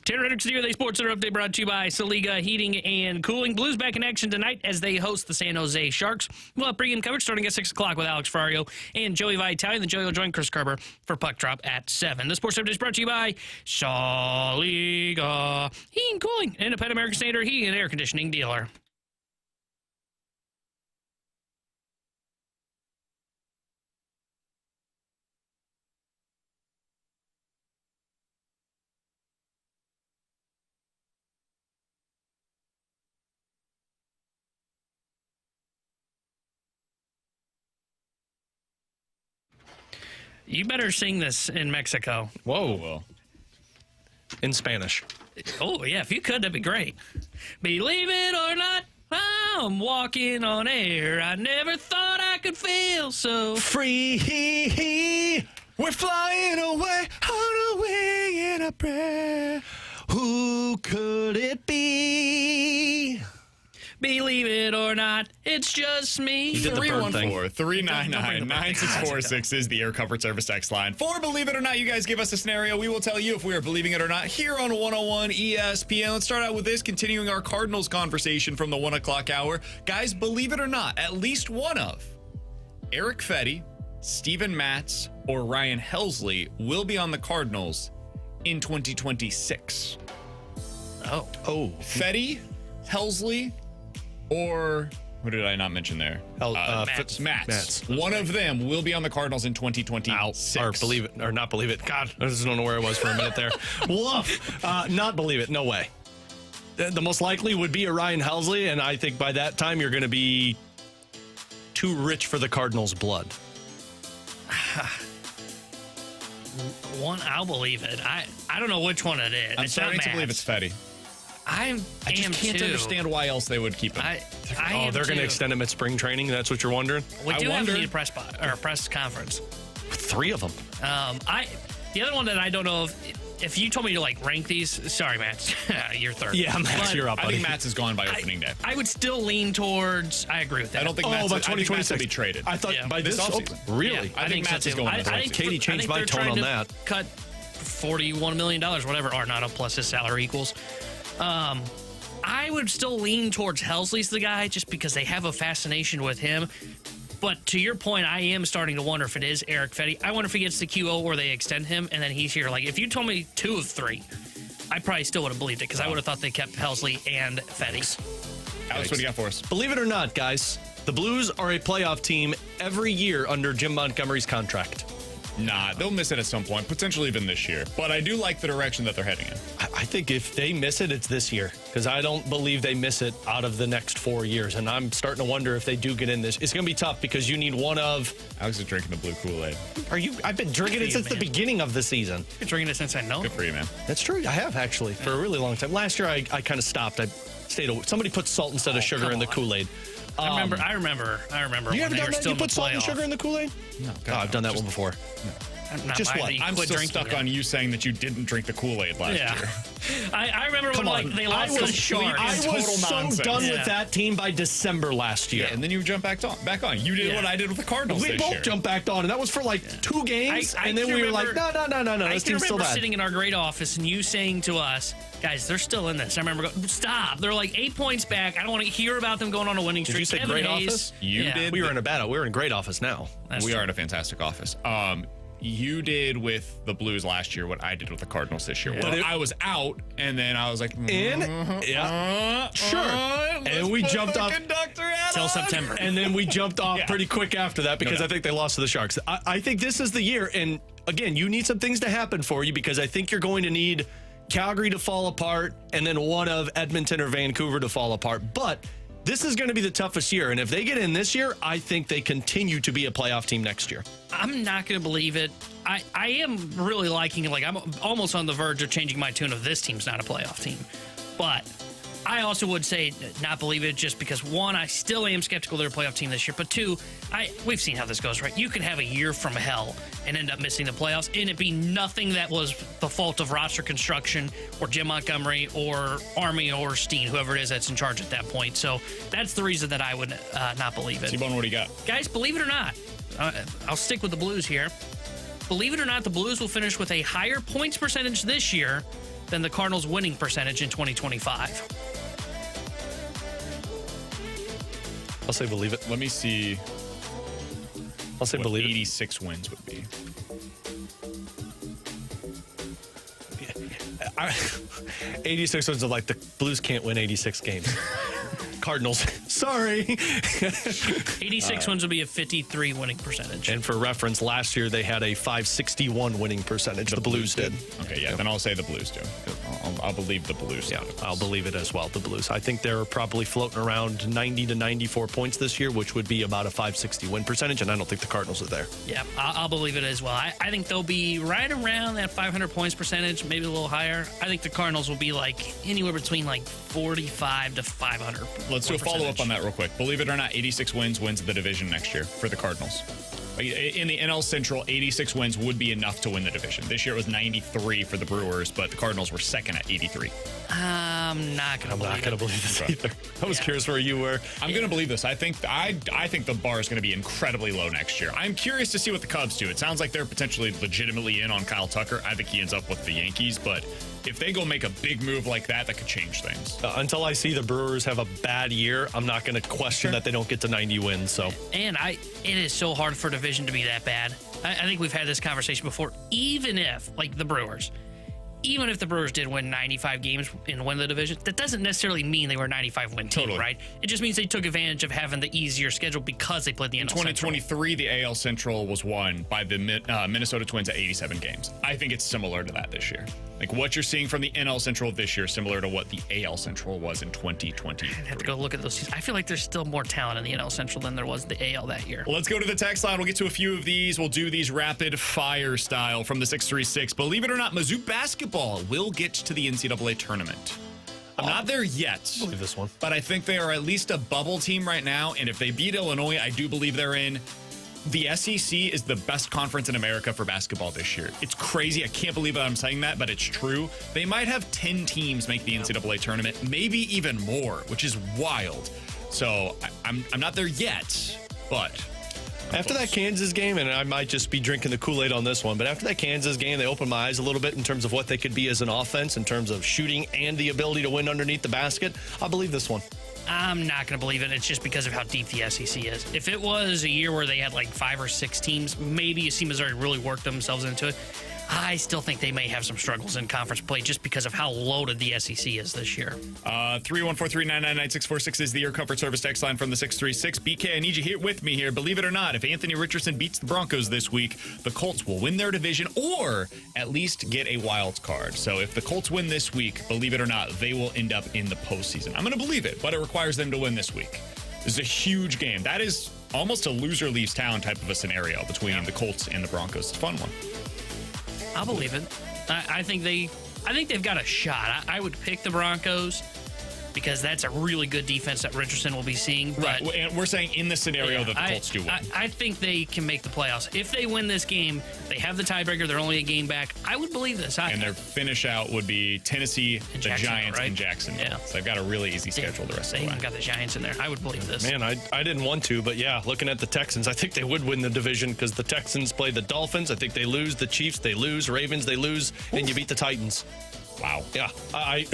Tanner Hendrickson here, the Sports Center update brought to you by Saliga Heating and Cooling. Blues back in action tonight as they host the San Jose Sharks. We'll have pregame coverage starting at 6 o'clock with Alex Ferrario and Joey Vitale. Then Joey will join Chris Kerber for Puck Drop at 7. The Sports Update is brought to you by Saliga Heating and Cooling, independent American Standard heating and air conditioning dealer. You better sing this in Mexico. Whoa. In Spanish. Oh, yeah, if you could, that'd be great. Believe it or not, I'm walking on air. I never thought I could feel so Free. We're flying away on a wing and a prayer. Who could it be? Believe it or not, it's just me. You did the bird thing. 314-399-9646 is the Air Comfort Service text line. For Believe It or Not, you guys give us a scenario. We will tell you if we are believing it or not here on 101 ESPN. Let's start out with this, continuing our Cardinals conversation from the 1 o'clock hour. Guys, believe it or not, at least one of Eric Fetty, Steven Matz, or Ryan Helsley will be on the Cardinals in 2026. Oh. Fetty, Helsley, or who did I not mention there? Matz. One of them will be on the Cardinals in 2026. Or believe it or not believe it. God, I just don't know where I was for a minute there. Woof. Not believe it. No way. The most likely would be a Ryan Helsley, and I think by that time you're going to be too rich for the Cardinals' blood. One, I'll believe it. I don't know which one it is. I'm starting to believe it's Fetty. I just can't understand why else they would keep him. They're going to extend him at spring training? That's what you're wondering? We do have a press conference. 3 of them. The other one that I don't know if you told me to rank these, sorry, Matt, you're third. Yeah, Matt, you're up, buddy. I think Matt's is gone by opening day. I would still lean towards, I agree with that. I don't think Matt's by 2026 will be traded. I thought by this offseason. Really? Yeah, I think Matt's is going by I think Katie changed my tone on that. Cut $41 million, whatever Arnaudo plus his salary equals. I would still lean towards Helsley's the guy just because they have a fascination with him. But to your point, I am starting to wonder if it is Eric Fetty. I wonder if he gets the QO or they extend him and then he's here. If you told me 2 of 3, I probably still would have believed it because I would have thought they kept Helsley and Fetty. Alex, what do you got for us? Believe it or not, guys, the Blues are a playoff team every year under Jim Montgomery's contract. Nah, they'll miss it at some point, potentially even this year. But I do like the direction that they're heading in. I think if they miss it, it's this year. Because I don't believe they miss it out of the next 4 years. And I'm starting to wonder if they do get in this. It's going to be tough because you need one of... Alex is drinking the blue Kool-Aid. I've been drinking it since the beginning of the season. I've been drinking it since I know. Good for you, man. That's true. I have, actually, for a really long time. Last year, I kind of stopped. I stayed away. Somebody put salt instead of sugar in the Kool-Aid. I remember. You ever done that? You put salt and sugar in the Kool-Aid? No. I've done that one before. No. Just what? I'm still stuck on you saying that you didn't drink the Kool-Aid last year. I remember when they lost to the Sharks. I was so nonsense. done with that team by December last year. Yeah, and then you jump back on. You did what I did with the Cardinals We this both year. jumped back on, and that was for 2 games, and then we were like, no, this team's still bad. I remember sitting in our great office and you saying to us, guys, they're still in this. I remember going, stop. They're 8 points back. I don't want to hear about them going on a winning streak. Did you say great office? You did. We were in a bad. We were in a great office now. We are in a fantastic office. You did with the Blues last year what I did with the Cardinals this year. Well, I was out, and then I was like, sure. And we jumped off till September. And then we jumped off pretty quick after that because I think they lost to the Sharks. I think this is the year. And again, you need some things to happen for you because I think you're going to need Calgary to fall apart and then one of Edmonton or Vancouver to fall apart. But this is going to be the toughest year. And if they get in this year, I think they continue to be a playoff team next year. I'm not going to believe it. I am really liking it. I'm almost on the verge of changing my tune of this team's not a playoff team. But I also would say not believe it just because, one, I still am skeptical they're a playoff team this year. But two, we've seen how this goes, right? You could have a year from hell and end up missing the playoffs, and it be nothing that was the fault of roster construction or Jim Montgomery or Army or Steen, whoever it is that's in charge at that point. So that's the reason that I would not believe it. Tbone, what do you got? Guys, believe it or not, I'll stick with the Blues here. Believe it or not, the Blues will finish with a higher points percentage this year than the Cardinals' winning percentage in 2025. I'll say believe it. Let me see I'll say what believe 86 wins would be. 86 wins are like the Blues can't win 86 games. Cardinals. Sorry. 86 wins would be a 53 winning percentage. And for reference, last year they had a 561 winning percentage. The Blues did. Okay, yeah, then I'll say the Blues do. I'll believe the Blues. Yeah, I'll believe it as well, the Blues. I think they're probably floating around 90 to 94 points this year, which would be about a 560 win percentage, and I don't think the Cardinals are there. Yeah, I'll believe it as well. I think they'll be right around that 500 points percentage, maybe a little higher. I think the Cardinals will be like anywhere between like 45 to 500. Let's do a follow-up on that real quick. Believe it or not, 86 wins the division next year for the Cardinals. In the NL Central, 86 wins would be enough to win the division. This year it was 93 for the Brewers, but the Cardinals were second at 83. I'm not going to believe this either. I was curious where you were. I'm going to believe this. I think the bar is going to be incredibly low next year. I'm curious to see what the Cubs do. It sounds like they're potentially legitimately in on Kyle Tucker. I think he ends up with the Yankees, but if they go make a big move like that, that could change things. Until I see the Brewers have a bad year, I'm not going to question that they don't get to 90 wins. So, and it is so hard for a division to be that bad. I think we've had this conversation before. Even if, like the Brewers, even if the Brewers did win 95 games and win the division, that doesn't necessarily mean they were a 95-win team, right? It just means they took advantage of having the easier schedule because they played the NL Central. In 2023, the AL Central was won by the Minnesota Twins at 87 games. I think it's similar to that this year. Like what you're seeing from the NL Central this year, similar to what the AL Central was in 2020. I'd have to go look at those seasons. I feel like there's still more talent in the NL Central than there was in the AL that year. Well, let's go to the text line. We'll get to a few of these. We'll do these rapid fire style from the 636. Believe it or not, Mizzou basketball will get to the NCAA tournament. I'm not there yet. Believe this one. But I think they are at least a bubble team right now. And if they beat Illinois, I do believe they're in. The SEC is the best conference in America for basketball this year. It's crazy. I can't believe that I'm saying that, but it's true. They might have 10 teams make the NCAA tournament, maybe even more, which is wild. So I'm not there yet, but after that Kansas game, and I might just be drinking the Kool-Aid on this one, but after that Kansas game, they opened my eyes a little bit in terms of what they could be as an offense, in terms of shooting and the ability to win underneath the basket. I believe this one. I'm not going to believe it. It's just because of how deep the SEC is. If it was a year where they had like 5 or 6 teams, maybe you see Missouri really work themselves into it. I still think they may have some struggles in conference play just because of how loaded the SEC is this year. 314-399-9646 is the Air Comfort Service text line from the 636. BK, I need you here with me here. Believe it or not, if Anthony Richardson beats the Broncos this week, the Colts will win their division or at least get a wild card. So if the Colts win this week, believe it or not, they will end up in the postseason. I'm going to believe it, but it requires them to win this week. This is a huge game. That is almost a loser leaves town type of a scenario between the Colts and the Broncos. It's a fun one. I'll believe it. I think they've got a shot. I would pick the Broncos because that's a really good defense that Richardson will be seeing. But right, and we're saying in the scenario that the Colts do win. I think they can make the playoffs. If they win this game, they have the tiebreaker. They're only a game back. I would believe this. And their finish out would be Tennessee, the Giants, and Jacksonville. Yeah. So they've got a really easy schedule the rest of the way. They've got the Giants in there. I would believe this. Man, I didn't want to, but yeah, looking at the Texans, I think they would win the division because the Texans play the Dolphins. I think they lose. The Chiefs, they lose. Ravens, they lose. And you beat the Titans. Wow. Yeah. I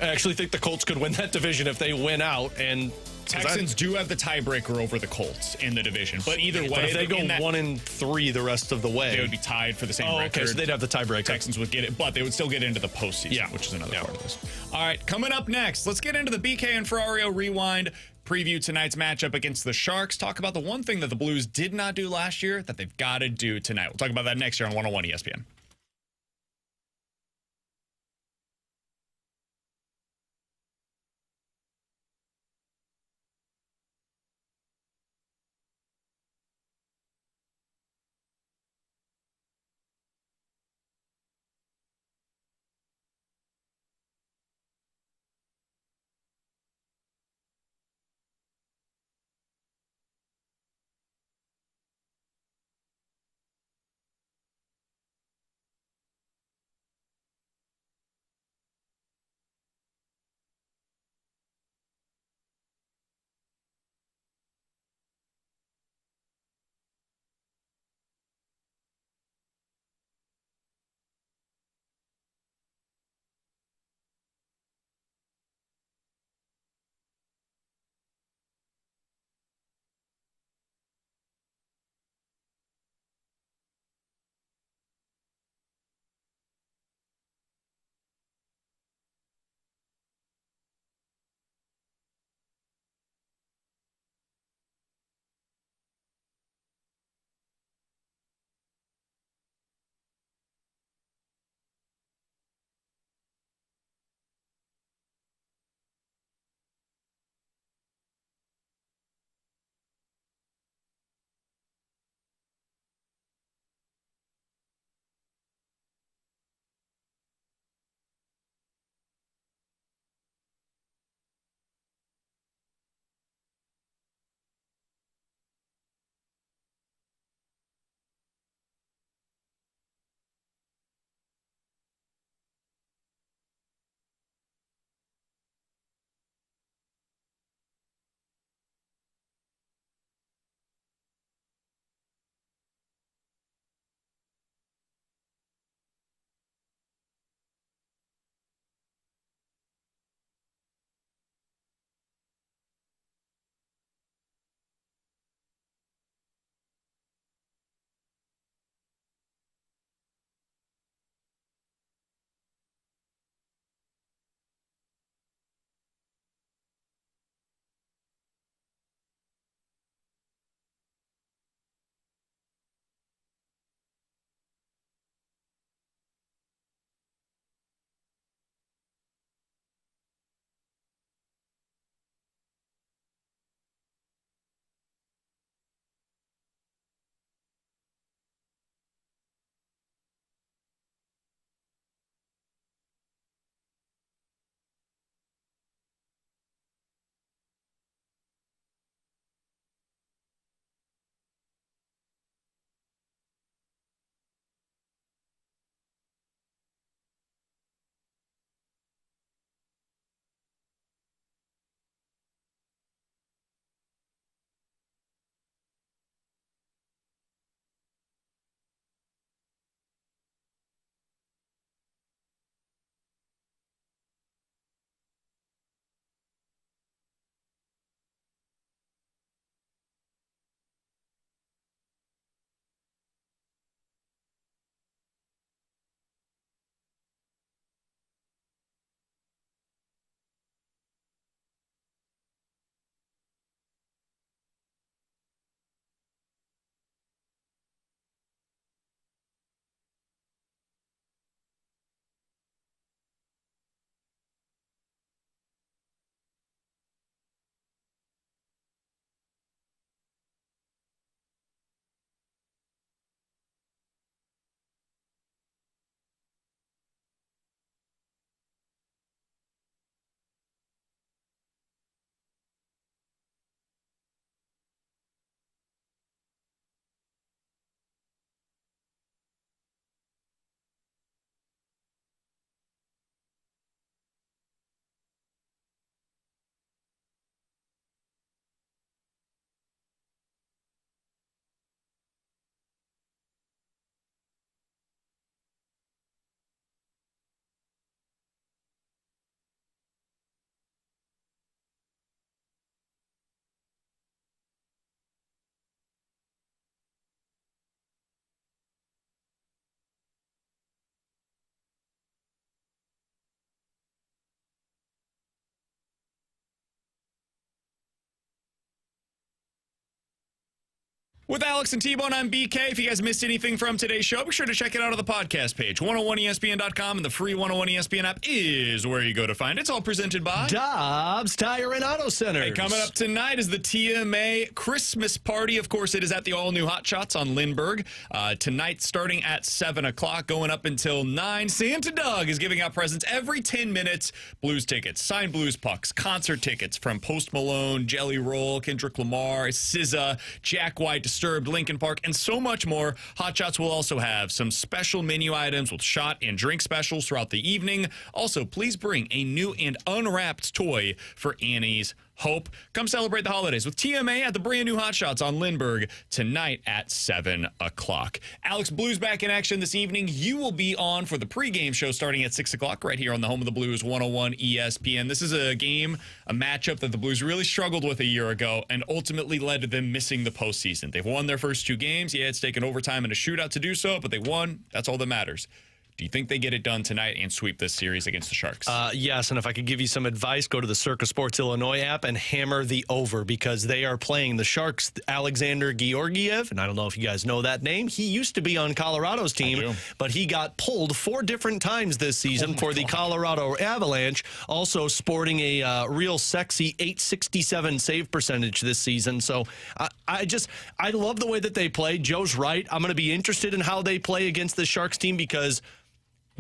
actually think the Colts could win that division if they win out. And Texans do have the tiebreaker over the Colts in the division. But either way, but if they go 1-3 the rest of the way, they would be tied for the same record. Okay, so they'd have the tiebreaker. Texans would get it, but they would still get into the postseason, which is another part of this. All right, coming up next, let's get into the BK and Ferrario Rewind. Preview tonight's matchup against the Sharks. Talk about the one thing that the Blues did not do last year that they've got to do tonight. We'll talk about that next year on 101 ESPN. With Alex and Tbone, I'm BK. If you guys missed anything from today's show, be sure to check it out on the podcast page. 101ESPN.com and the free 101ESPN app is where you go to find it. It's all presented by Dobbs Tire and Auto Centers. Hey, coming up tonight is the TMA Christmas party. Of course, it is at the all-new Hot Shots on Lindbergh. Tonight, starting at 7 o'clock, going up until 9. Santa Doug is giving out presents every 10 minutes. Blues tickets, signed Blues pucks, concert tickets from Post Malone, Jelly Roll, Kendrick Lamar, SZA, Jack White, Disturbed, Linkin Park, and so much more. Hot Shots will also have some special menu items with shot and drink specials throughout the evening. Also, please bring a new and unwrapped toy for Annie's Hope. Come celebrate the holidays with TMA at the brand new Hot Shots on Lindbergh tonight at 7 o'clock. Alex, Blues back in action this evening. You will be on for the pregame show starting at 6 o'clock right here on the home of the Blues, 101 ESPN. This is a matchup that the Blues really struggled with a year ago and ultimately led to them missing the postseason. They've won their first 2 games. Yeah, it's taken overtime and a shootout to do so, but they won. That's all that matters. Do you think they get it done tonight and sweep this series against the Sharks? Yes, and if I could give you some advice, go to the Circa Sports Illinois app and hammer the over because they are playing the Sharks. Alexander Georgiev, and I don't know if you guys know that name. He used to be on Colorado's team, but he got pulled 4 different times this season for the Colorado Avalanche, also sporting a real sexy .867 save percentage this season. So I love the way that they play. Joe's right. I'm going to be interested in how they play against the Sharks team because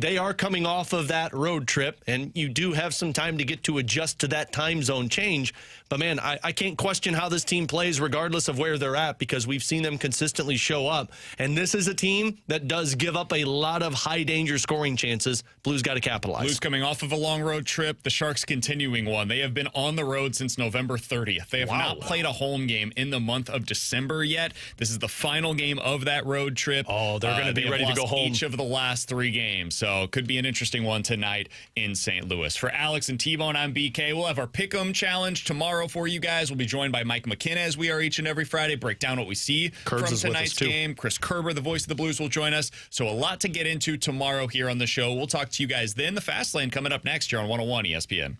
they are coming off of that road trip, and you do have some time to get to adjust to that time zone change. But, man, I can't question how this team plays regardless of where they're at because we've seen them consistently show up. And this is a team that does give up a lot of high-danger scoring chances. Blues got to capitalize. Blues coming off of a long road trip. The Sharks continuing one. They have been on the road since November 30th. They have not played a home game in the month of December yet. This is the final game of that road trip. Oh, they're going to be ready to go home. Each of the last 3 games. So could be an interesting one tonight in St. Louis. For Alex and Tbone, I'm BK. We'll have our Pick'em Challenge tomorrow for you guys. We'll be joined by Mike McKenna as we are each and every Friday. Break down what we see from tonight's game. Chris Kerber, the voice of the Blues, will join us. So a lot to get into tomorrow here on the show. We'll talk to you guys then. The Fast Lane coming up next here on 101 ESPN.